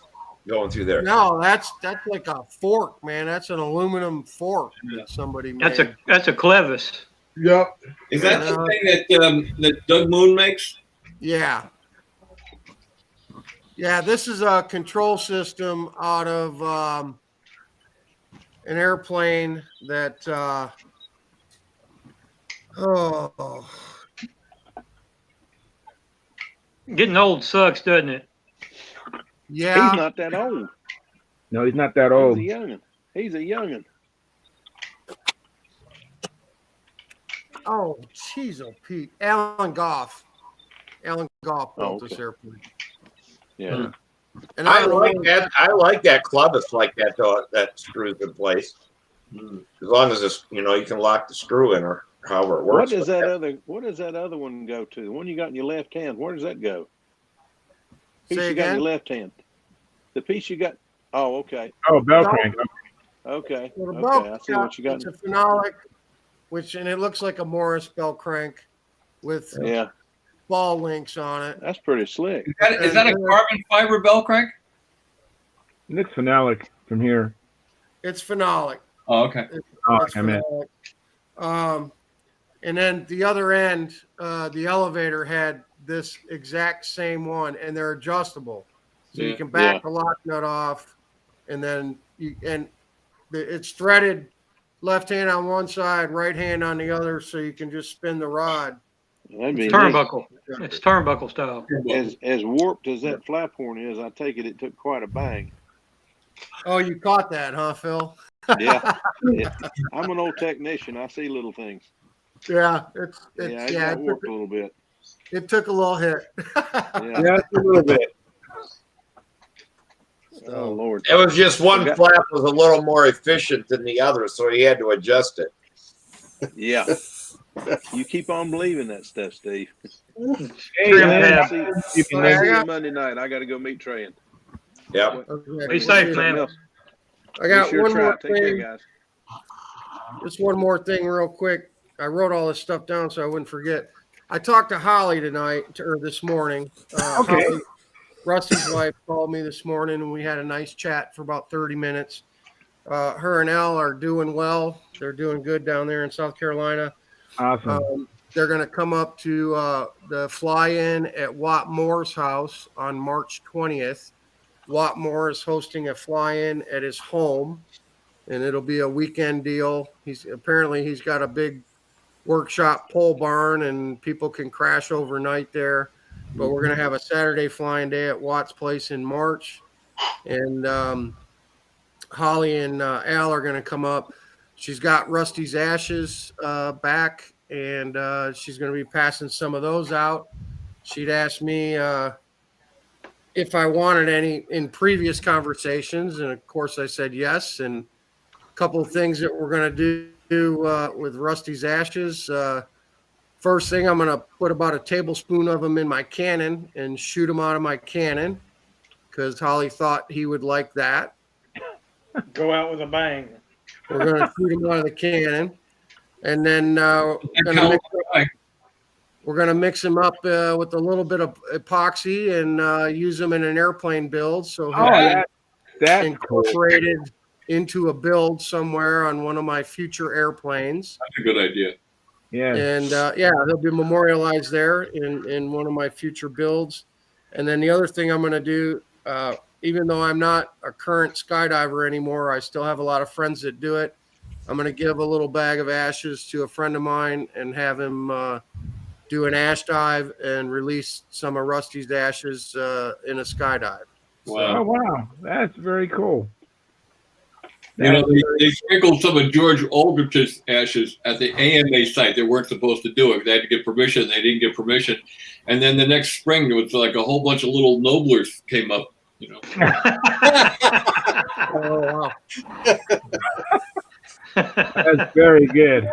going through there? No, that's like a fork, man. That's an aluminum fork that somebody made. That's a clevis. Yep. Is that the thing that Doug Moon makes? Yeah. Yeah, this is a control system out of an airplane that Getting old sucks, doesn't it? yeah. He's not that old. No, he's not that old. He's a youngin'. He's a youngin'. Oh, jeez, oh Pete. Alan Goff built this airplane. Yeah. And I like that. I like that clevis like that that screws in place. As long as it's you can lock the screw in or however it works. What does that other one go to? The one you got in your left hand, where does that go? Piece Say you got in again? your left hand. The piece you got. Oh, okay. Oh, bell crank. Okay. Well, the Okay. bell I see what you got. It's a phenolic, and it looks like a Morris bell crank with Yeah. ball links on it. That's pretty slick. Is that a carbon fiber bell crank? It looks phenolic from here. It's phenolic. Oh, okay. It's I meant. phenolic. And then the other end, the elevator had this exact same one, and they're adjustable, so you can back the lock nut off, and then it's threaded left hand on one side, right hand on the other, so you can just spin the rod. Turnbuckle. It's turnbuckle style. As warped as that flap horn is, I take it took quite a bang. Oh, you caught that, huh, Phil? Yeah. I'm an old technician. I see little things. Yeah, It got warped a little bit. It took a little hit. Yeah, a little bit. Oh Lord! It was just one flap was a little more efficient than the other, so he had to adjust it. Yeah. You keep on believing that stuff, Steve. Hey, man. See you Monday night. I got to go meet Trey. Yep. Okay. Be safe, man. I got Sure one try. more Take care, thing. guys. just one more thing real quick. I wrote all this stuff down so I wouldn't forget. I talked to Holly tonight or this morning. Okay. Holly, Rusty's wife, called me this morning and we had a nice chat for about 30 minutes. Her and Al are doing well. They're doing good down there in South Carolina. Awesome. They're going to come up to the fly-in at Watt Moore's house on March 20th. Watt Moore is hosting a fly-in at his home, and it'll be a weekend deal. He's got a big workshop pole barn, and people can crash overnight there. But we're going to have a Saturday flying day at Watt's place in March, and Holly and Al are going to come up. She's got Rusty's ashes back, and she's going to be passing some of those out. She'd asked me if I wanted any in previous conversations, and of course I said yes. And a couple of things that we're going to do with Rusty's ashes. First thing, I'm going to put about a tablespoon of them in my cannon and shoot them out of my cannon because Holly thought he would like that. Go out with a bang. We're going to shoot them out of the cannon. And then we're going to mix them up with a little bit of epoxy and use them in an airplane build. So that's incorporated into a build somewhere on one of my future airplanes. That's a good idea. Yeah. And they'll be memorialized there in one of my future builds. And then the other thing I'm going to do, even though I'm not a current skydiver anymore, I still have a lot of friends that do it. I'm going to give a little bag of ashes to a friend of mine and have him do an ash dive and release some of Rusty's ashes in a skydive. Wow. Oh, wow. That's very cool. You know, they sprinkled some of George Aldrich's ashes at the AMA site. They weren't supposed to do it. They had to get permission. They didn't get permission. And then the next spring, there was like a whole bunch of little Noblers came up, you know. Oh, wow. That's very good.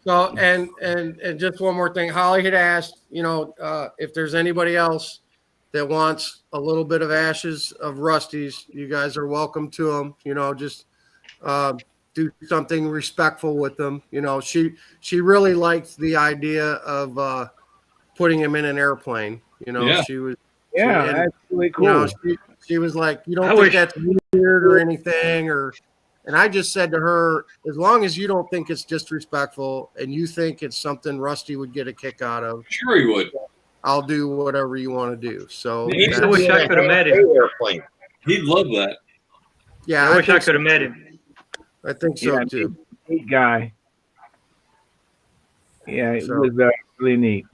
So, and just one more thing. Holly had asked, if there's anybody else that wants a little bit of ashes of Rusty's, you guys are welcome to them. Just do something respectful with them. She really liked the idea of putting him in an airplane. She was that's really cool. She was like, you don't think that's weird or anything, and I just said to her, as long as you don't think it's disrespectful and you think it's something Rusty would get a kick out of, sure he would. I'll do whatever you want to do. So I wish I could have met him. He'd love that. Yeah, I wish I could have met him. I think so too. Neat guy. Yeah, it was really neat.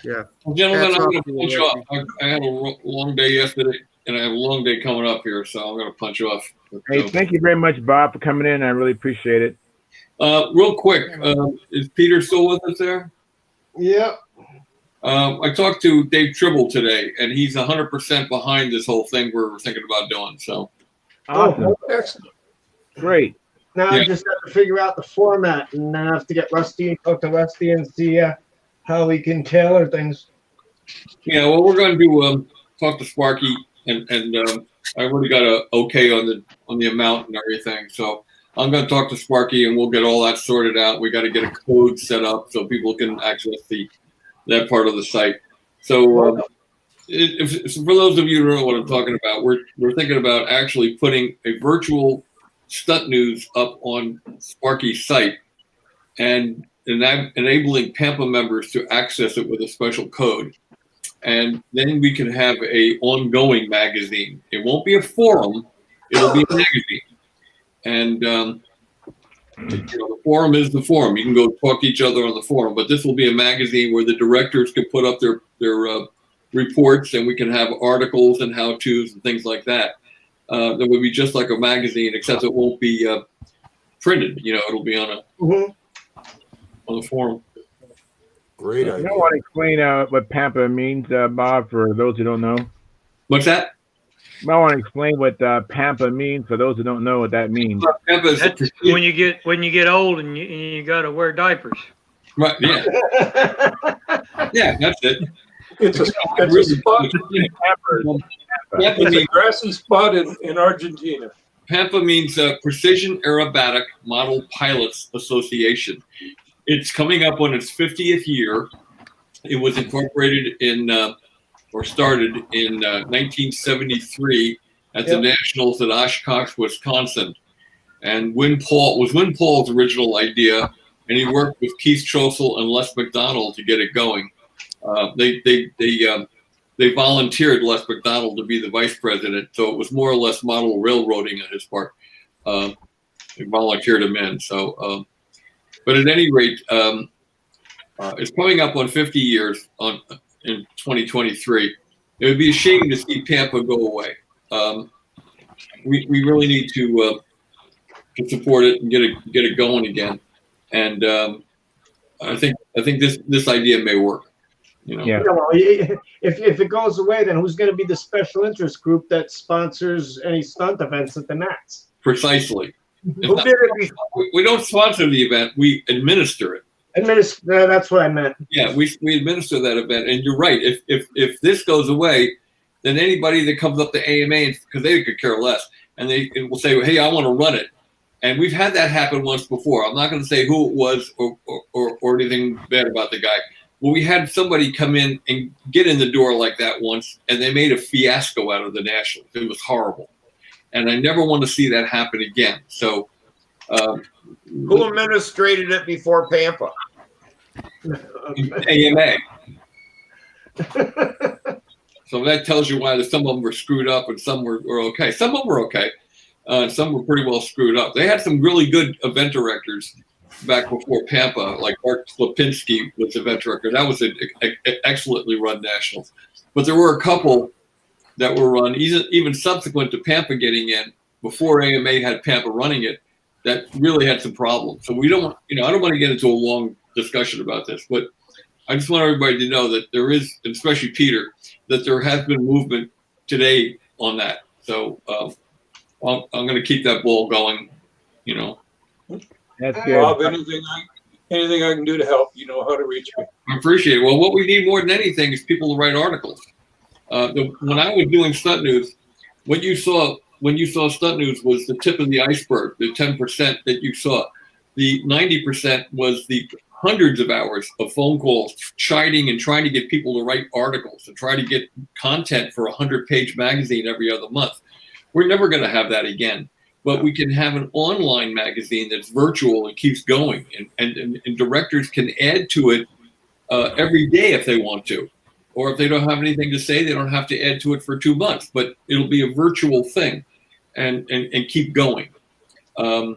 Yeah. Well, gentlemen, I'm going to punch off. I had a long day yesterday, and I have a long day coming up here, so I'm going to punch off. Hey, thank you very much, Bob, for coming in. I really appreciate it. Real quick, is Peter still with us there? Yeah. I talked to Dave Tribble today, and he's 100% behind this whole thing we're thinking about doing. So, awesome. Excellent. Great. Now I just have to figure out the format, and I have to get Rusty, talk to Rusty, and see how we can tailor things. Yeah, well, we're going to talk to Sparky, and I already got a okay on the amount and everything. So I'm going to talk to Sparky, and we'll get all that sorted out. We got to get a code set up so people can access that part of the site. So for those of you who don't know what I'm talking about, we're thinking about actually putting a virtual stunt news up on Sparky's site and enabling Pampa members to access it with a special code. And then we can have a ongoing magazine. It won't be a forum, it'll be a magazine. And the forum is the forum. You can go talk to each other on the forum, but this will be a magazine where the directors can put up their reports, and we can have articles and how-tos and things like that. That would be just like a magazine, except it won't be printed. It'll be on the forum. Great idea. I want to explain what Pampa means, Bob, for those who don't know. What's that? I want to explain what Pampa means for those who don't know what that means. That's when you get old and you got to wear diapers. Right. Yeah. Yeah, that's it. It's a spot. It's a grassy spot in Argentina. PAMPA means Precision Aerobatic Model Pilots Association. It's coming up on its 50th year. It was incorporated or started in 1973 at the Nationals at Oshkosh, Wisconsin. And Win Paul's original idea, and he worked with Keith Trossel and Les McDonald to get it going. They volunteered Les McDonald to be the vice president, so it was more or less model railroading on his part. They volunteered him in. So, but at any rate, it's coming up on 50 years in 2023. It would be a shame to see Pampa go away. We really need to support it and get it going again. And I think this idea may work. You know? Yeah, well, if it goes away, then who's going to be the special interest group that sponsors any stunt events at the Nats? Precisely. Who did it? We don't sponsor the event; we administer it. That's what I meant. Yeah, we administer that event, and you're right. If this goes away, then anybody that comes up to AMA, because they could care less, and they will say, "Hey, I want to run it." And we've had that happen once before. I'm not going to say who it was or anything bad about the guy. Well, we had somebody come in and get in the door like that once, and they made a fiasco out of the Nationals. It was horrible. And I never want to see that happen again. So, who administrated it before Pampa? AMA. So that tells you why some of them were screwed up and some were okay. Some of them were okay. Some were pretty well screwed up. They had some really good event directors back before Pampa, like Art Slapinski was event director. That was an excellently run Nationals. But there were a couple that were run, even subsequent to Pampa getting in, before AMA had Pampa running it, that really had some problems. So we don't, I don't want to get into a long discussion about this, but I just want everybody to know that there is, especially Peter, that there has been movement today on that. So I'm going to keep that ball going, That's good. Bob, anything I can do to help, you know how to reach me. I appreciate it. Well, what we need more than anything is people to write articles. When I was doing Stunt News, when you saw Stunt News was the tip of the iceberg, the 10% that you saw. The 90% was the hundreds of hours of phone calls, chiding and trying to get people to write articles and try to get content for a 100-page magazine every other month. We're never going to have that again. But we can have an online magazine that's virtual and keeps going, and directors can add to it every day if they want to. Or if they don't have anything to say, they don't have to add to it for 2 months. But it'll be a virtual thing and keep going. We're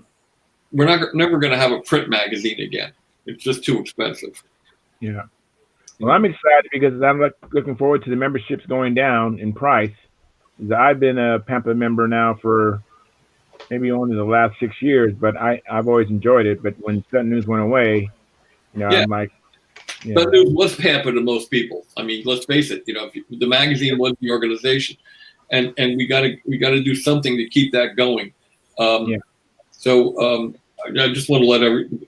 never going to have a print magazine again. It's just too expensive. Yeah. Well, I'm excited because I'm looking forward to the memberships going down in price. I've been a Pampa member now for maybe only the last 6 years, but I've always enjoyed it. But when Stunt News went away, I'm like, Stunt News was Pampa to most people. I mean, let's face it. The magazine was the organization, and we got to do something to keep that going. So I just want to let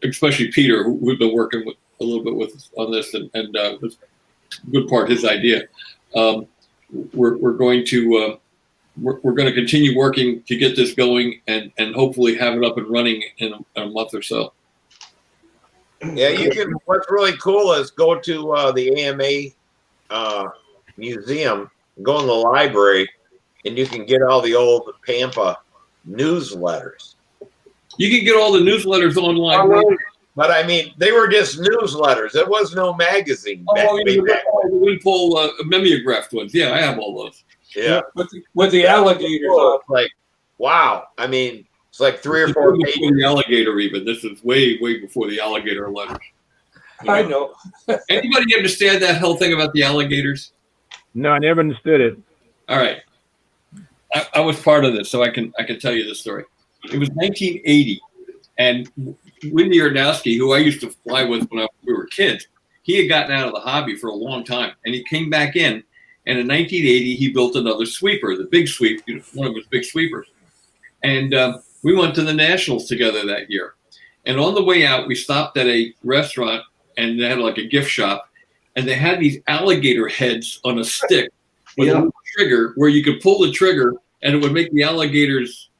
especially Peter, who we've been working with a little bit with on this, and it's a good part his idea. We're going to. We're going to continue working to get this going and hopefully have it up and running in a month or so. Yeah, you can. What's really cool is go to the AMA museum, go in the library, and you can get all the old Pampa newsletters. You can get all the newsletters online. But I mean, they were just newsletters. There was no magazine. The Winpole mimeographed ones. Yeah, I have all those. Yeah, with the alligators on. Like, wow. I mean, it's like 3 or 4 pages. The alligator, even this is way before the alligator letters. I know. Anybody understand that whole thing about the alligators? No, I never understood it. All right, I was part of this, so I can tell you the story. It was 1980, and Wendy Erdowski, who I used to fly with when we were kids, he had gotten out of the hobby for a long time, and he came back in. And in 1980, he built another sweeper, the big sweep, one of his big sweepers. And we went to the Nationals together that year. And on the way out, we stopped at a restaurant, and they had like a gift shop. And they had these alligator heads on a stick with a little trigger where you could pull the trigger, and it would make the alligators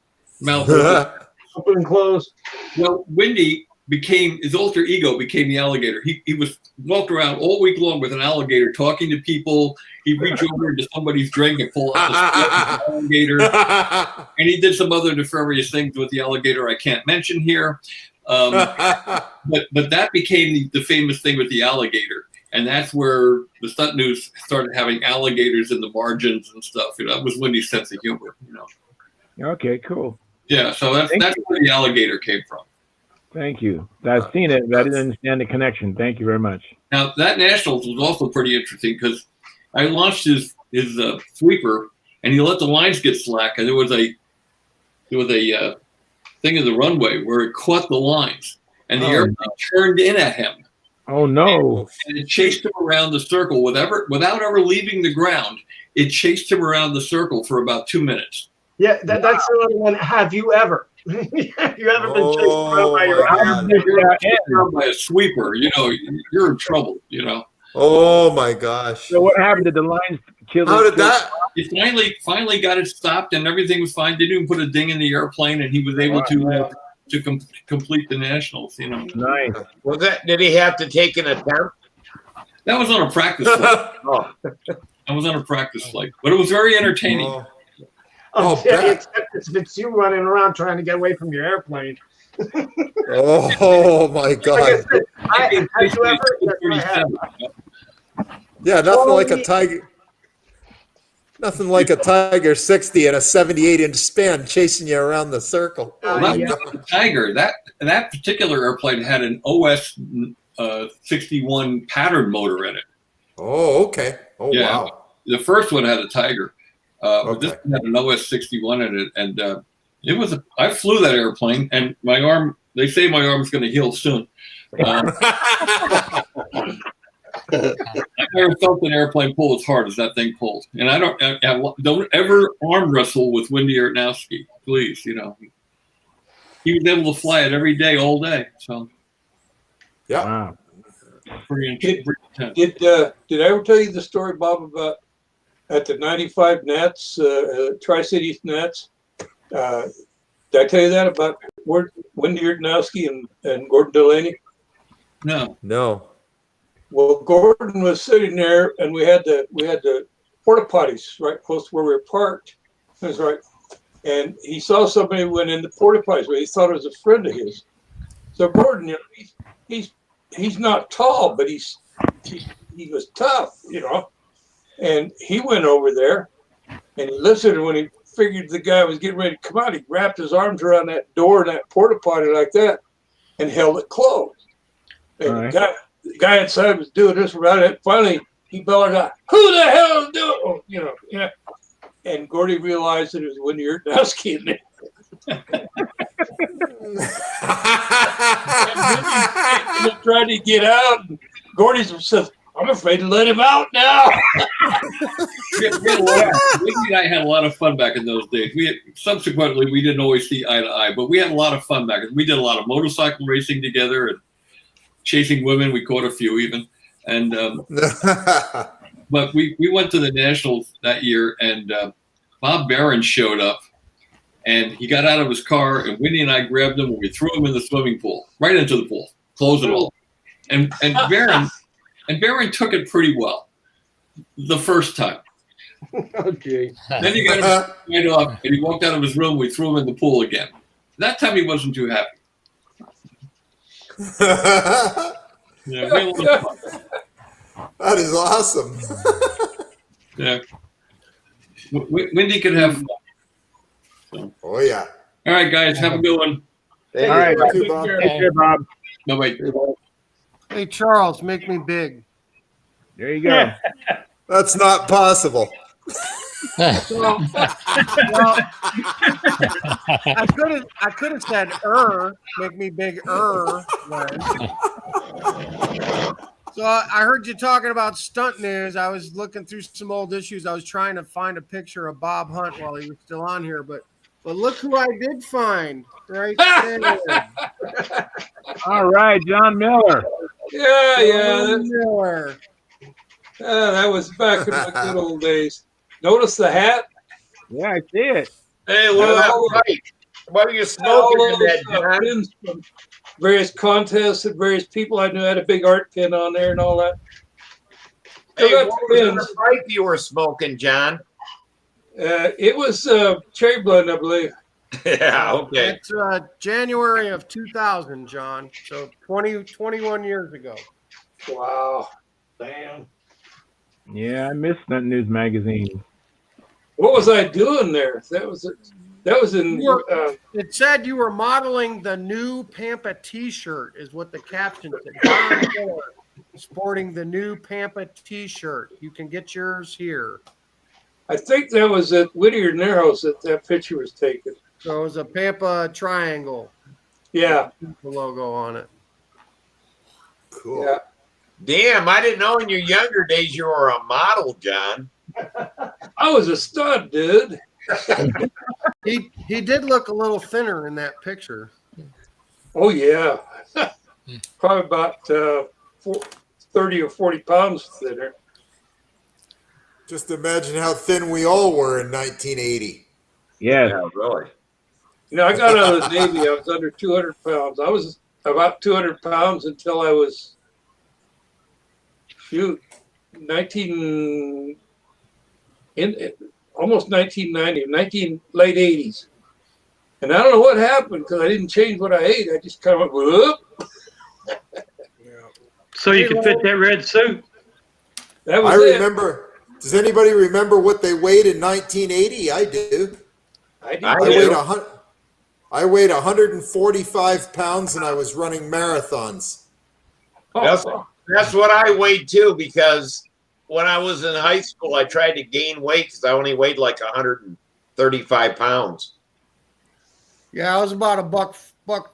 mouth open. Open and close. Well, Wendy his alter ego became the alligator. He was walked around all week long with an alligator, talking to people. He'd reach over into somebody's drink and pull out the alligator. And he did some other nefarious things with the alligator I can't mention here. But that became the famous thing with the alligator. And that's where the stunt news started having alligators in the margins and stuff. That was Wendy's sense of humor. Okay, cool. Yeah, so that's where the alligator came from. Thank you. I've seen it, but I didn't understand the connection. Thank you very much. Now that Nationals was also pretty interesting because I launched his sweeper and he let the lines get slack, and there was a thing in the runway where it caught the lines, and the airplane turned in at him. Oh no! And it chased him around the circle without ever leaving the ground. It chased him around the circle for about 2 minutes. Yeah, that's another one. Have you ever? Have you ever been chased around by by a sweeper? You're in trouble. Oh my gosh! So what happened? Did the lines kill? How did that? He finally got it stopped, and everything was fine. Didn't even put a ding in the airplane, and he was able to complete the Nationals. Nice. Was that? Did he have to take an attempt? That was on a practice flight. I was on a practice flight, but it was very entertaining. Except it's you running around trying to get away from your airplane. Oh my God! Have you ever? Yeah, nothing like a tiger. Nothing like a Tiger 60 and a 78-inch span chasing you around the circle. The Tiger. That particular airplane had an OS 61 pattern motor in it. Oh, okay. Oh, yeah. Wow. The first one had a Tiger. But this one had an OS 61 in it, and it was. I flew that airplane, and my arm. They say my arm's going to heal soon. I never felt an airplane pull as hard as that thing pulled, and I don't ever arm wrestle with Wendy Arnowski, please. He was able to fly it every day, all day. So, yeah, wow. Pretty intense. Did I ever tell you the story, Bob, about at the 95 Nats, Tri-Cities Nats? Did I tell you that about Wendy Arnowski and Gordon Delaney? No. Well, Gordon was sitting there, and we had the porta potties right close to where we were parked. That's right. And he saw somebody went in the porta potties, but he thought it was a friend of his. So Gordon, he's not tall, but he was tough, And he went over there, and he listened. And when he figured the guy was getting ready to come out, he wrapped his arms around that door in that porta potty like that, and held it closed. And the guy inside was doing this around it. Finally, he bellowed out, "Who the hell is doing?" And Gordy realized that it was Wendy Arnowski in there. And trying to get out, and Gordy says, "I'm afraid to let him out now." Wendy and I had a lot of fun back in those days. Subsequently, we didn't always see eye to eye, but we had a lot of fun back. We did a lot of motorcycle racing together and chasing women. We caught a few even. And but we went to the Nationals that year, and Bob Barron showed up, and he got out of his car, and Wendy and I grabbed him, and we threw him in the swimming pool, right into the pool, closed it all. And Barron took it pretty well the first time. Okay. Then he got his right off, and he walked out of his room. We threw him in the pool again. That time he wasn't too happy. Yeah, we had a little fun. That is awesome. Yeah. Wendy could have fun. So. Oh, yeah. All right, guys. Have a good one. All right. Take care, Bob. Bye-bye. Hey, Charles, make me big. There you go. That's not possible. Well, I could have said make me big So I heard you talking about stunt news. I was looking through some old issues. I was trying to find a picture of Bob Hunt while he was still on here, but look who I did find right there. All right, John Miller. Yeah. Miller. That was back in the good old days. Notice the hat? Yeah, I see it. Hey, look at that right. What are you All smoking in those that, John? pins from various contests and various people I knew had a big art pin on there and all that. Still Hey, got what the was in pins. the pipe you were smoking, John? It was cherry blend, I believe. Yeah, okay. It's January of 2000, John. So 21 years ago. Wow. Damn. Yeah, I miss Stunt News magazine. What was I doing there? That was in It said you were modeling the new Pampa T-shirt, is what the caption said. John Miller sporting the new Pampa T-shirt. You can get yours here. I think that was at Whittier Narrows that picture was taken. So it was a Pampa triangle. Yeah. The logo on it. Cool. Yeah. Damn, I didn't know in your younger days you were a model, John. I was a stud, dude. He did look a little thinner in that picture. Oh yeah. Probably about 30 or 40 pounds thinner. Just imagine how thin we all were in 1980. Yes. Yeah, really. You know, I got out of the Navy. I was under 200 pounds. I was about 200 pounds until I was, almost 1990, late 80s. And I don't know what happened because I didn't change what I ate. I just kind of went, whoop. So you could fit that red suit. That was I it. remember. Does anybody remember what they weighed in 1980? I do. I I do. I weighed 145 pounds and I was running marathons. That's what I weighed too, because when I was in high school, I tried to gain weight because I only weighed like 135 pounds. Yeah, I was about a buck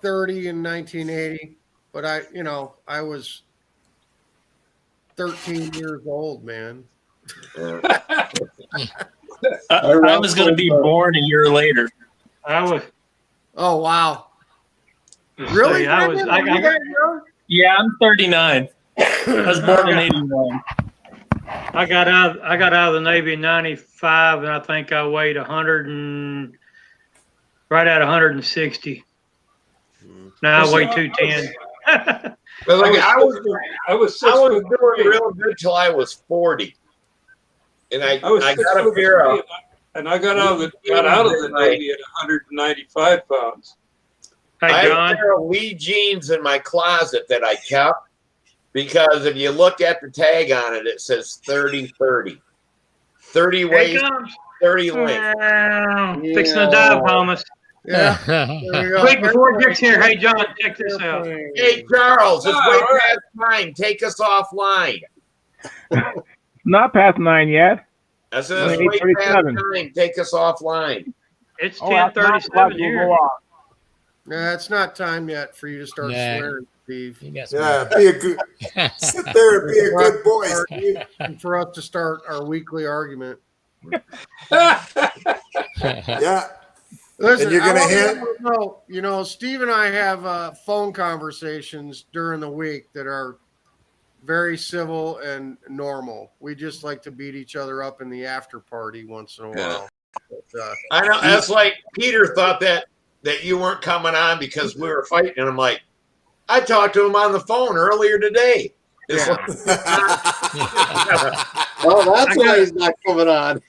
30 in 1980, but I was 13 years old, man. I was going to be born a year later. I was. Oh wow! Really? See, I was. Yeah, I'm 39. I was born in 81. I got out of the Navy in '95, and I think I weighed right at 160. Now I weigh 210. But like, I was doing doing real good till I was 40, and I was got 6 a foot pair of. 3, and I got out of the Navy at 195 pounds. I Hey, had a John. pair of Lee jeans in my closet that I kept because if you look at the tag on it, it says 30-30. 30 Here it waist, comes. 30 length. Fixing to dive bomb us. Yeah. There you go. Quick, before it gets here, hey, John, check this out. Hey, Charles, it's way past time. Take us offline. Not past 9 yet. I said it's way past time. Take us offline. It's Oh, after 10:37 we'll here. go off. Yeah, it's not time yet for you to start swearing, Steve. Yeah, be a good. Sit there and be a good boy, Steve. And for us to start our weekly argument. Yeah. Listen, And you're gonna Steve and I have phone conversations during the week that are very civil and normal. We just like to beat each other up in the after party once in a while. But, I know. That's like Peter thought that you weren't coming on because we were fighting. And I'm like, I talked to him on the phone earlier today. It's like, Well, that's why he's not coming on.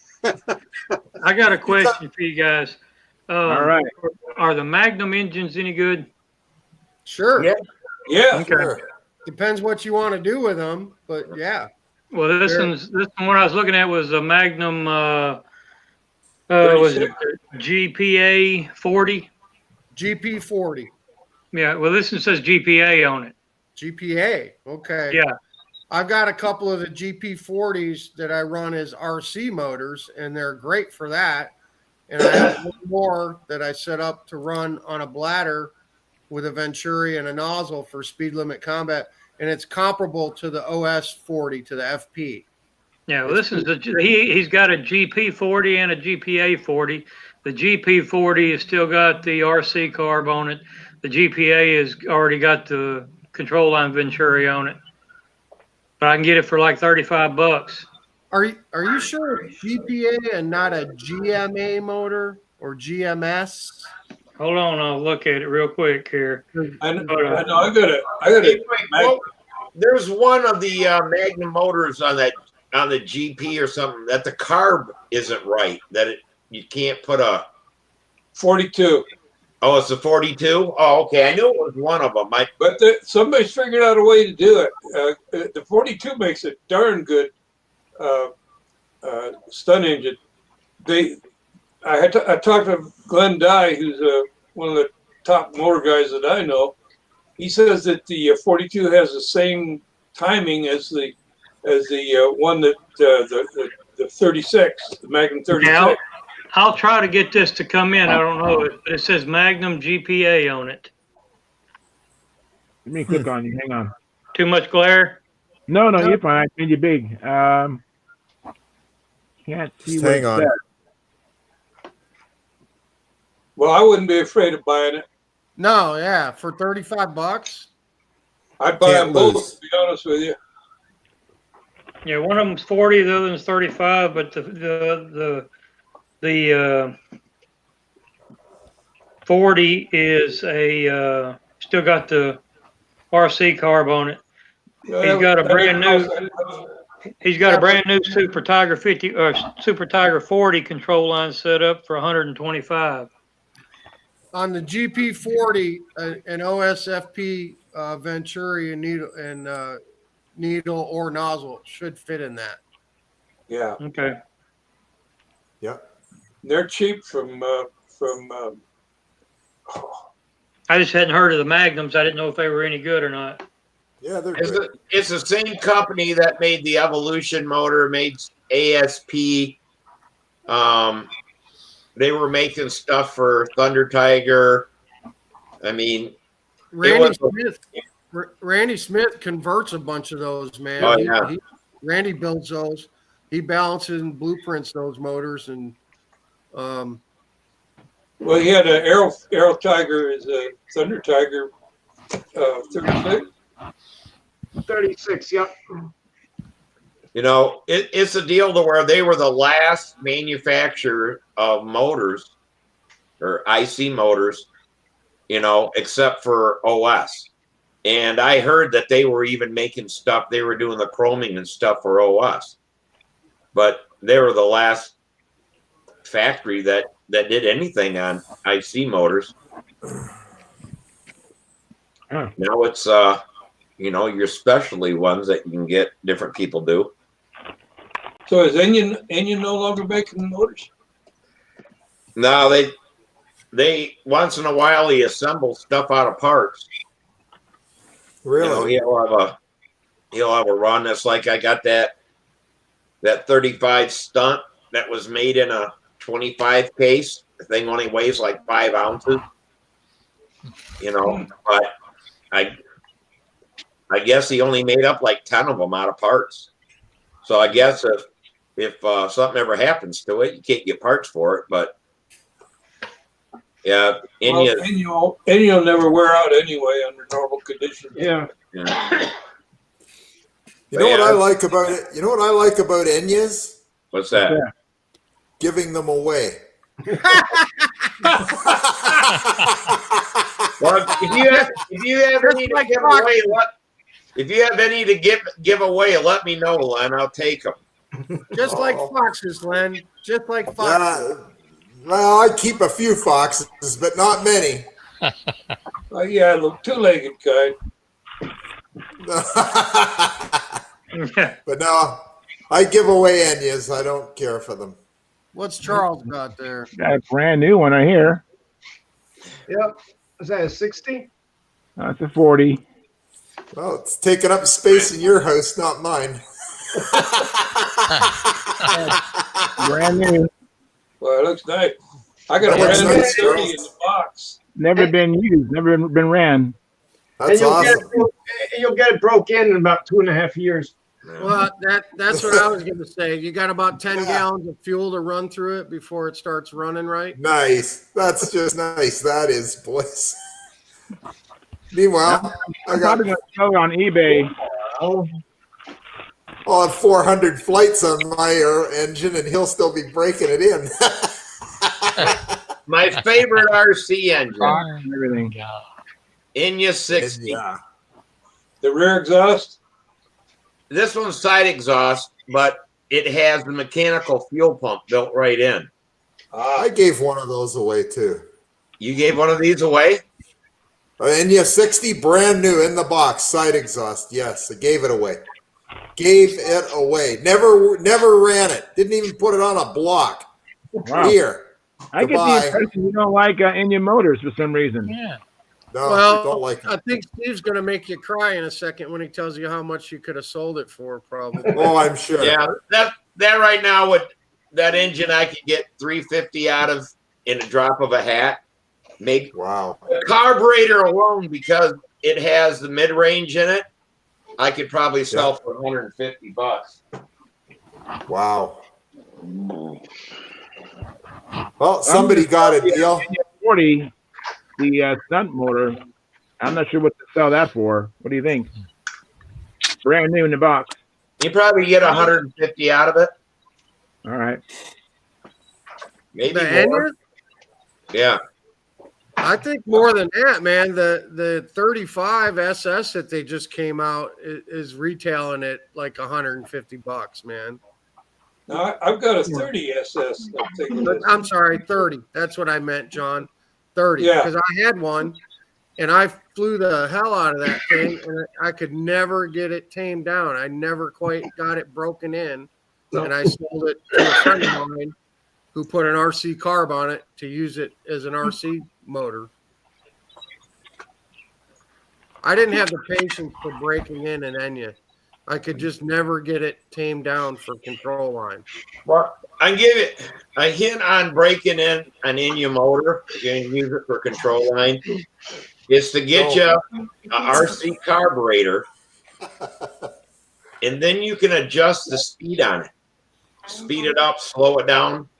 I got a question for you guys. All right. Are the Magnum engines any good? sure. Yeah. Yeah. Okay. Sure. Depends what you want to do with them, but yeah. Well, this one I was looking at was a Magnum. Was it GPA 40? GP 40. Yeah. Well, this one says GPA on it. GPA. Okay. Yeah. I've got a couple of the GP 40s that I run as RC motors, and they're great for that. And I have one more that I set up to run on a bladder with a Venturi and a nozzle for speed limit combat, and it's comparable to the OS 40, to the FP. Yeah, well, this is he's got a GP 40 and a GPA 40. The GP 40 has still got the RC carb on it. The GPA has already got the control line Venturi on it. But I can get it for like $35. Are you sure it's GPA and not a GMA motor or GMS? Hold on, I'll look at it real quick here. I know. Hold on. I got it. Hey, wait, well, there's one of the Magnum motors on the GP or something that the carb isn't right. That you can't put a 42. Oh, it's a 42. Oh, okay. I knew it was one of them. But somebody's figured out a way to do it. The 42 makes a darn good stunt engine. I talked to Glenn Dye, who's one of the top motor guys that I know. He says that the 42 has the same timing as the one that the 36, the Magnum 36. Okay, I'll try to get this to come in. I don't know, but it says Magnum GPA on it. Let me click on you. Hang on. Too much glare? No, you're fine. I made you big. Can't see. Just hang on. Well, I wouldn't be afraid of buying it. No, yeah, for $35. I'd buy Can't them both, lose. to be honest with you. Yeah, one of them's 40, the other one's 35, but the 40 is a still got the RC carb on it. He's got a brand new Super Tiger 50 or Super Tiger 40 control line set up for 125. On the GP40, an OSFP Venturi and needle or nozzle should fit in that. Yeah. Okay. Yep. They're cheap from I just hadn't heard of the Magnums. I didn't know if they were any good or not. Yeah, they're good. It's the same company that made the Evolution motor, made ASP. They were making stuff for Thunder Tiger. I mean, Randy Smith converts a bunch of those, man. Oh, yeah. Randy builds those. He balances and blueprints those motors, and well, he had an Aero Tiger is a Thunder Tiger 36. 36, yep. you know, it's a deal to where they were the last manufacturer of motors or IC motors, you know, except for OS. And I heard that they were even making stuff. They were doing the chroming and stuff for OS. But they were the last factory that did anything on IC motors. Oh. Now it's you know, your specialty ones that you can get different people do. So is Enion no longer making motors? No, they once in a while he assembles stuff out of parts. Really? You know, he'll have a run that's like I got that 35 Stunt that was made in a 25 case. The thing only weighs like 5 ounces. You know, but I guess he only made up like 10 of them out of parts. So I guess if something ever happens to it, you can't get parts for it. But yeah, Enion never wear out anyway under normal conditions. Yeah. You know what I like about it? You know what I like about Enya's? What's that? Giving them away. Well, if you have any to give away, if you have any to give away, let me know, Len. I'll take them. just like foxes, Len. Just like foxes. Well, I keep a few foxes, but not many. Yeah, the two-legged kind. But no, I give away Enya's. I don't care for them. What's Charles got there? Got a brand new one right here. Yep. Is that a 60? That's a 40. Well, it's taking up space in your house, not mine. Brand new. Well, it looks nice. I got a brand new 30 in the box. Never been used. Never been ran. That's awesome. You'll get it broke in about 2.5 years. Well, that's what I was going to say. You got about 10 gallons of fuel to run through it before it starts running right. Nice. That's just nice. That is, boys. Meanwhile, I'm probably going to sell it on eBay. I'll have 400 flights on my engine, and he'll still be breaking it in. My favorite RC engine, and everything. Enya 60. Yeah. The rear exhaust? This one's side exhaust, but it has the mechanical fuel pump built right in. I gave one of those away too. You gave one of these away? Enya 60, brand new in the box, side exhaust. Yes, I gave it away. Gave it away. Never ran it. Didn't even put it on a block. Wow. Here. I get the Goodbye. impression you don't like Indian Motors for some reason. Yeah. No, Well, don't like it. I think Steve's going to make you cry in a second when he tells you how much you could have sold it for, probably. Oh, I'm sure. Yeah, that right now with that engine I could get 350 out of in a drop of a hat. Make Wow. the carburetor alone, because it has the mid-range in it, I could probably sell for $150. Wow. Well, somebody got a deal. 40, the stunt motor. I'm not sure what to sell that for. What do you think? Brand new in the box. You probably get 150 out of it. All right. Maybe The more. Enya? Yeah. I think more than that, man. The 35 SS that they just came out is retailing at like $150, man. No, I've got a 30 SS. I think it is. I'm sorry, 30. That's what I meant, John. 30. Yeah. Because I had one and I flew the hell out of that thing and I could never get it tamed down. I never quite got it broken in. No. And I sold it to a friend of mine who put an RC carb on it to use it as an RC motor. I didn't have the patience for breaking in an Enya. I could just never get it tamed down for control line. Well, I give it a hint on breaking in an Enya motor. You can use it for control line. Is to get you an RC carburetor, and then you can adjust the speed on it. Speed it up, slow it down,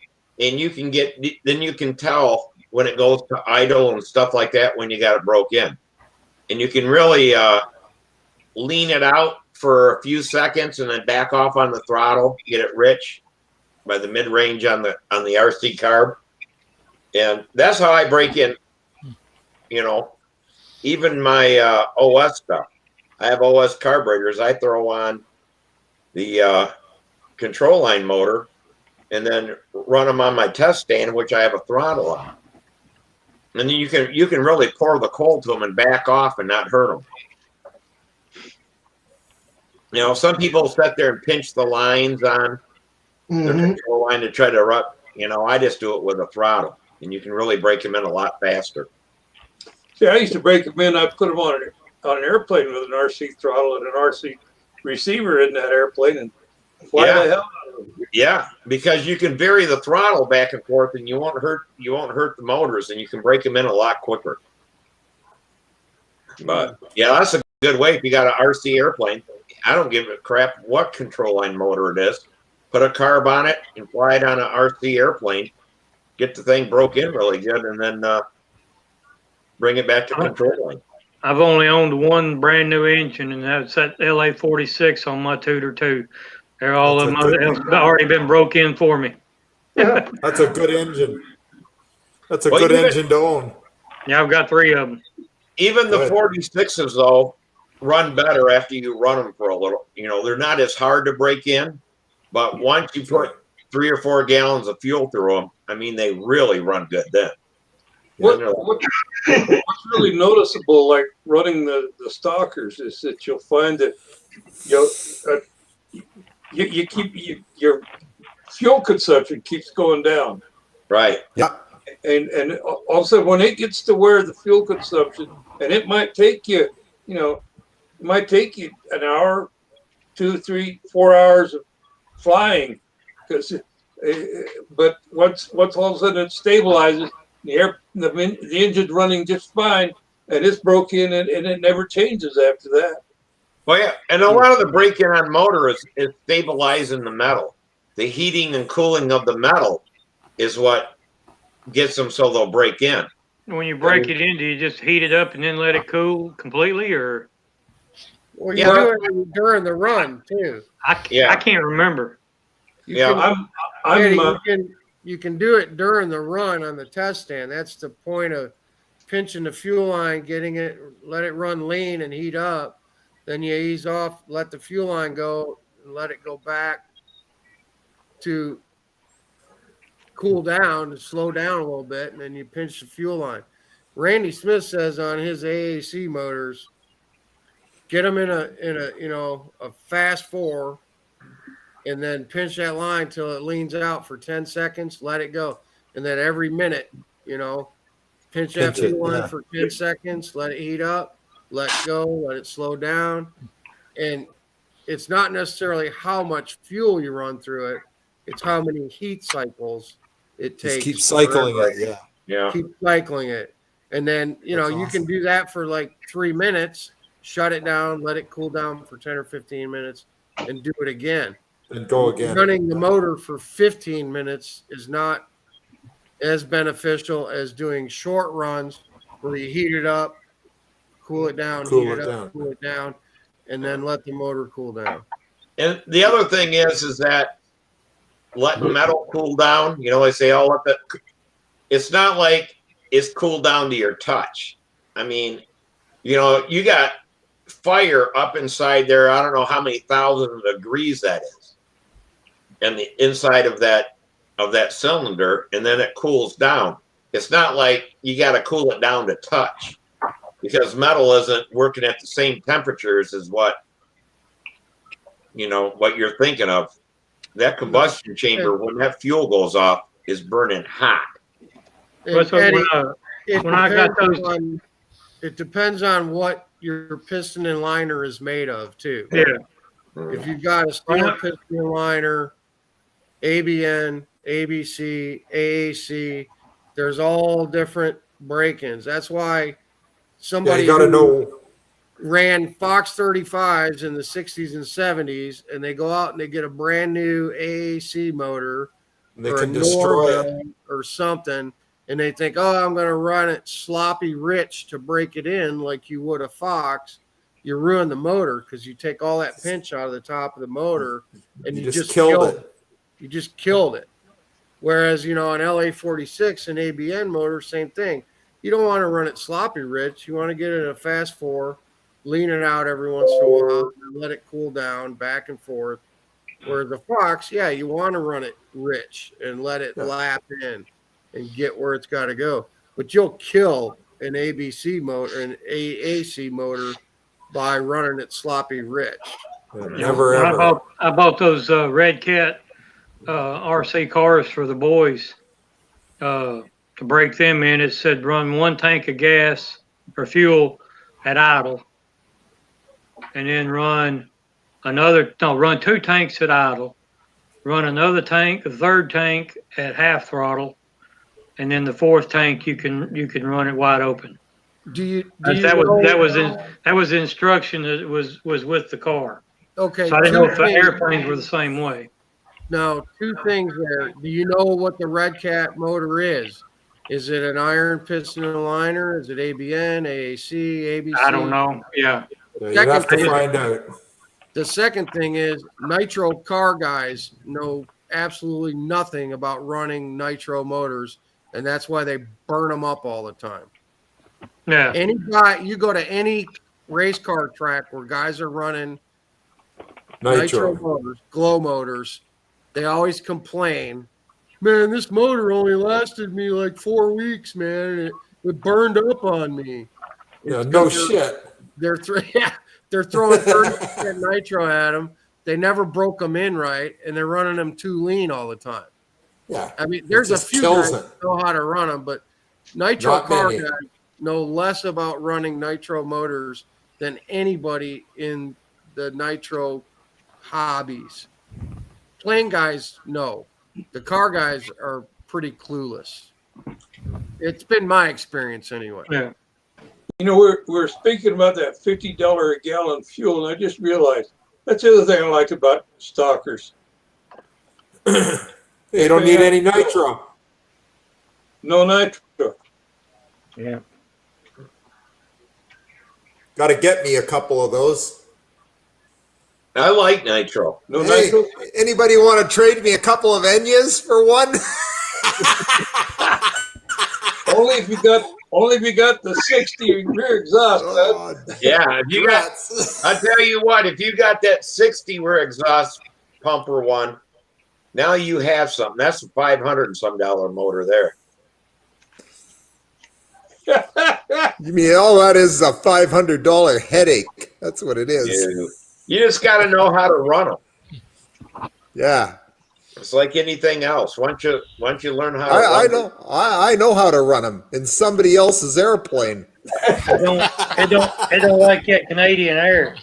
and you can get. Then you can tell when it goes to idle and stuff like that when you got it broke in, and you can really lean it out for a few seconds and then back off on the throttle, get it rich by the mid-range on the RC carb. And that's how I break in, you know, even my OS stuff. I have OS carburetors. I throw on the control line motor and then run them on my test stand, which I have a throttle on. And then you can really pour the coal to them and back off and not hurt them. You know, some people sit there and pinch the lines on their control line to try to run. You know, I just do it with a throttle, and you can really break them in a lot faster. See, I used to break them in. I put them on an airplane with an RC throttle and an RC receiver in that airplane and fly the hell out of them. Yeah, because you can vary the throttle back and forth, and you won't hurt the motors, and you can break them in a lot quicker. But yeah, that's a good way if you got an RC airplane. I don't give a crap what control line motor it is. Put a carb on it and fly it on an RC airplane. Get the thing broke in really good, and then bring it back to control line. I've only owned one brand new engine, and that's that LA 46 on my Tudor too. They're all of them have already been broke in for me. That's a good engine. That's a good engine to own. Yeah, I've got 3 of them. Even the 46s though run better after you run them for a little. You know, they're not as hard to break in, but once you put 3 or 4 gallons of fuel through them, I mean, they really run good then. What's really noticeable, like running the stalkers, is that you'll find that you keep your fuel consumption keeps going down. Right. Yeah. And also when it gets to where the fuel consumption, and it might take you, it might take you an hour, 2, 3, 4 hours of flying, but once all of a sudden it stabilizes, the engine's running just fine, and it's broke in, and it never changes after that. Well, yeah, and a lot of the break-in on motor is stabilizing the metal. The heating and cooling of the metal is what gets them so they'll break in. When you break it in, do you just heat it up and then let it cool completely, or? Well, you do it during the run too. I can't remember. You you can do it during the run on the test stand. That's the point of pinching the fuel line, getting it, let it run lean and heat up. Then you ease off, let the fuel line go, and let it go back to cool down and slow down a little bit, and then you pinch the fuel line. Randy Smith says on his AAC motors, get them in a fast 4, and then pinch that line till it leans out for 10 seconds, let it go. And then every minute, pinch that fuel line for 10 seconds, let it heat up, let go, let it slow down. And it's not necessarily how much fuel you run through it, it's how many heat cycles it takes. Just keep cycling it, Yeah. Keep cycling it. And then, you can do that for like 3 minutes, shut it down, let it cool down for 10 or 15 minutes, and do it again. And go again. Running the motor for 15 minutes is not as beneficial as doing short runs where you heat it up, cool it down, cool it down, and then let the motor cool down. And the other thing is that letting metal cool down, they say, it's not like it's cooled down to your touch. I mean, you got fire up inside there. I don't know how many thousands of degrees that is. And the inside of that cylinder, and then it cools down. It's not like you got to cool it down to touch, because metal isn't working at the same temperatures as what you're thinking of. That combustion chamber, when that fuel goes off, is burning hot. It depends on what your piston and liner is made of too. Yeah. If you've got a steel piston and liner, ABN, ABC, AAC, there's all different break-ins. That's why somebody ran Fox 35s in the 60s and 70s, and they go out and they get a brand new AAC motor or a Norville or something, and they think, I'm going to run it sloppy rich to break it in like you would a Fox. You ruin the motor because you take all that pinch out of the top of the motor, and you just killed it. You just killed it. Whereas, an LA46 and ABN motor, same thing. You don't want to run it sloppy rich. You want to get it in a fast 4, lean it out every once in a while, and let it cool down back and forth. Where the Fox, you want to run it rich and let it lap in and get where it's got to go. But you'll kill an ABC motor, an AAC motor, by running it sloppy rich. Never ever. I bought those Red Cat RC cars for the boys to break them in. It said run 1 tank of gas or fuel at idle, and then run 2 tanks at idle, run another tank, a 3rd tank at half throttle, and then the 4th tank you can run it wide open. That was the instruction that was with the car. Okay. So I didn't know if the airplanes were the same way. Now, 2 things there. Do you know what the Red Cat motor is? Is it an iron piston and liner? Is it ABN, AAC, ABC? I don't know. Yeah. You have to find out. The second thing is nitro car guys know absolutely nothing about running nitro motors, and that's why they burn them up all the time. Yeah. Any guy, you go to any race car track where guys are running nitro motors, glow motors, they always complain, man, this motor only lasted me like 4 weeks, man. It burned up on me. Shit. They're throwing 30% nitro at them. They never broke them in right, and they're running them too lean all the time. Yeah. I mean, there's a few guys that know how to run them, but nitro car guys know less about running nitro motors than anybody in the nitro hobbies. Plane guys know. The car guys are pretty clueless. It's been my experience anyway. Yeah. We're speaking about that $50 a gallon fuel, and I just realized that's the other thing I like about stockers. They don't need any nitro. No nitro. Yeah. Got to get me a couple of those. I like nitro. No nitro. Anybody want to trade me a couple of Enyas for one? Only if you got the 60 rear exhaust. Oh, Yeah, if you got, drats. I tell you what, if you got that 60 rear exhaust pumper one, now you have something. That's a $500 and some motor there. You mean all that is a $500 headache? That's what it is. You just got to know how to run them. Yeah. It's like anything else. Once you learn how to I run know. I know how to run them in somebody else's airplane. It don't like that Canadian Air.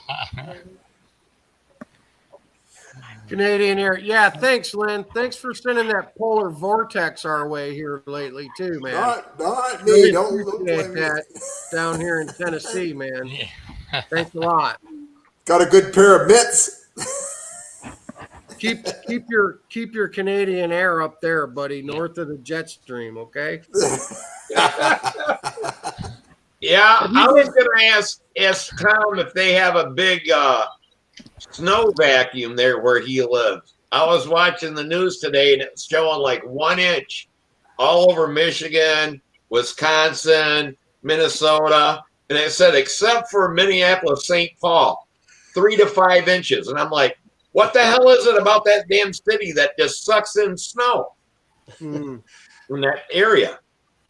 Canadian Air. Yeah, thanks, Lynn. Thanks for sending that polar vortex our way here lately, too, man. Not me. Really Don't appreciate blame me. that down here in Tennessee, man. Thanks a lot. Got a good pair of mitts. Keep your Canadian Air up there, buddy, north of the jet stream, okay? Yeah, I was going to ask Tom if they have a big snow vacuum there where he lives. I was watching the news today and it's showing like 1 inch all over Michigan, Wisconsin, Minnesota, and it said except for Minneapolis, St. Paul, 3 to 5 inches. And I'm like, what the hell is it about that damn city that just sucks in snow in that area?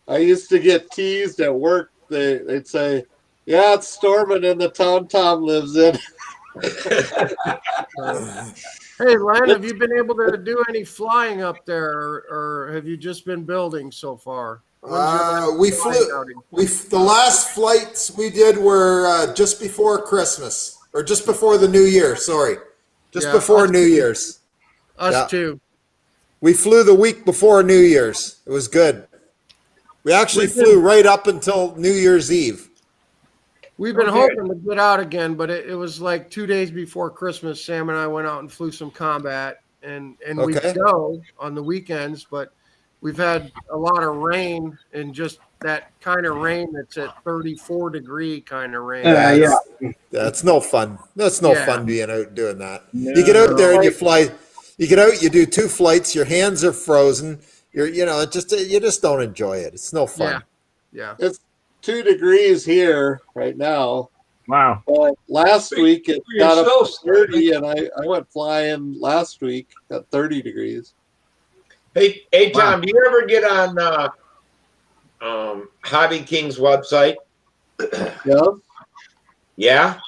I used to get teased at work. They'd say, "Yeah, it's storming in the town Tom lives in." Hey, Len, have you been able to do any flying up there, or have you just been building so far? We flew. The last flights we did were just before Christmas, or just before the New Year. Sorry, just before New Year's. Us too. We flew the week before New Year's. It was good. We actually flew right up until New Year's Eve. We've been hoping to get out again, but it was like 2 days before Christmas. Sam and I went out and flew some combat, and we go on the weekends, but we've had a lot of rain and just that kind of rain that's at 34 degree kind of rain. That's no fun. That's no fun being out doing that. No. You get out there and you fly. You get out, you do 2 flights, your hands are frozen. You just don't enjoy it. It's no fun. Yeah. It's 2 degrees here right now. Wow. But last week it got up to 30, and I went flying last week at 30 degrees. Hey, Tom, do you ever get on Hobby King's website? Yeah. Yeah?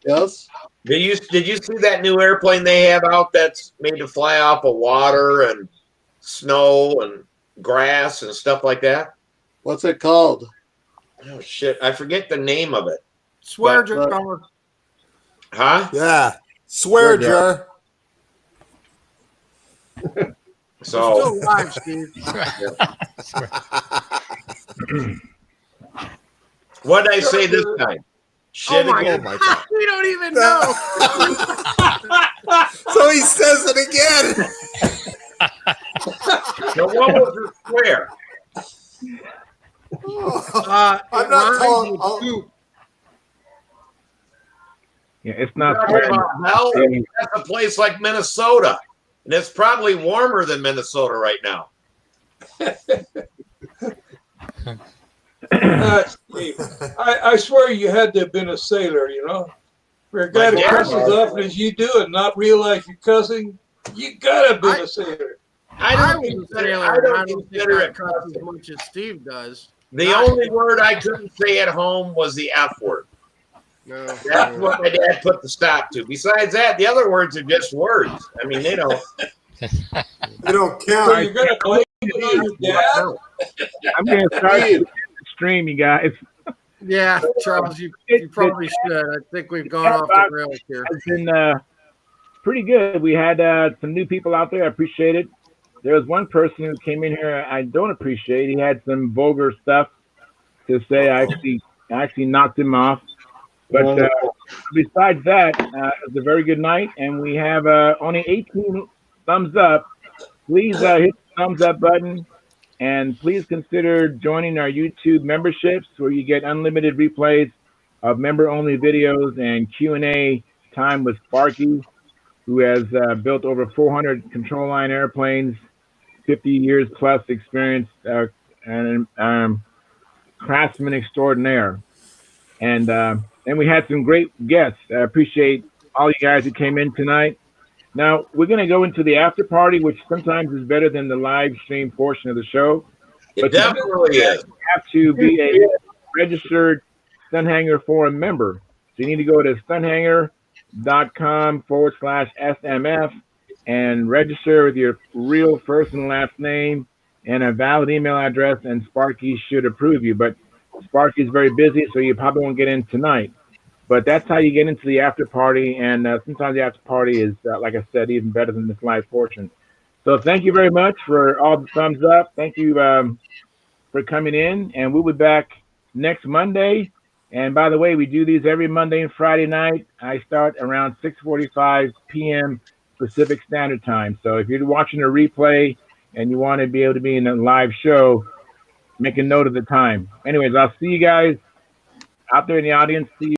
Yes. Did you see that new airplane they have out that's made to fly off of water and snow and grass and stuff like that? What's it called? Oh shit, I forget the name of it. Swear jar. Huh? Yeah. Swear jar. So still live, Steve. What did I say this time? Shit Oh my again. God. We don't even know. So he says it again. So what was the square? I'm not telling. Yeah, it's not. Hell, that's a place like Minnesota, and it's probably warmer than Minnesota right now. I swear you had to have been a sailor, you know. For a guy that cusses as often as you do and not realize you're cussing, you gotta have been a sailor. I don't consider it cuss as much as Steve does. The only word I couldn't say at home was the F word. No. That's what my dad put the stop to. Besides that, the other words are just words. I mean, they don't. They don't count. So you're gonna blame it on your dad? I'm going to start the stream, you guys. Yeah, Charles, you probably should. I think we've gone off the rails here. It's been pretty good. We had some new people out there. I appreciate it. There was one person who came in here I don't appreciate. He had some vulgar stuff to say. I actually knocked him off. But besides that, it was a very good night, and we have only 18 thumbs up. Please hit the thumbs up button, and please consider joining our YouTube memberships, where you get unlimited replays of member-only videos and Q&A time with Sparky, who has built over 400 control line airplanes 50 years plus experience and craftsman extraordinaire. And we had some great guests. I appreciate all you guys who came in tonight. Now we're going to go into the after party, which sometimes is better than the live stream portion of the show. It definitely is. You have to be a registered Stunthangar Forum member. So you need to go to stunthangar.com/SMF and register with your real first and last name and a valid email address, and Sparky should approve you. But Sparky's very busy, so you probably won't get in tonight. But that's how you get into the after party, and sometimes the after party is, like I said, even better than this live portion. So thank you very much for all the thumbs up. Thank you for coming in, and we'll be back next Monday. And by the way, we do these every Monday and Friday night. I start around 6:45 p.m. Pacific Standard Time. So if you're watching a replay and you want to be able to be in a live show, make a note of the time. Anyways, I'll see you guys out there in the audience. See you.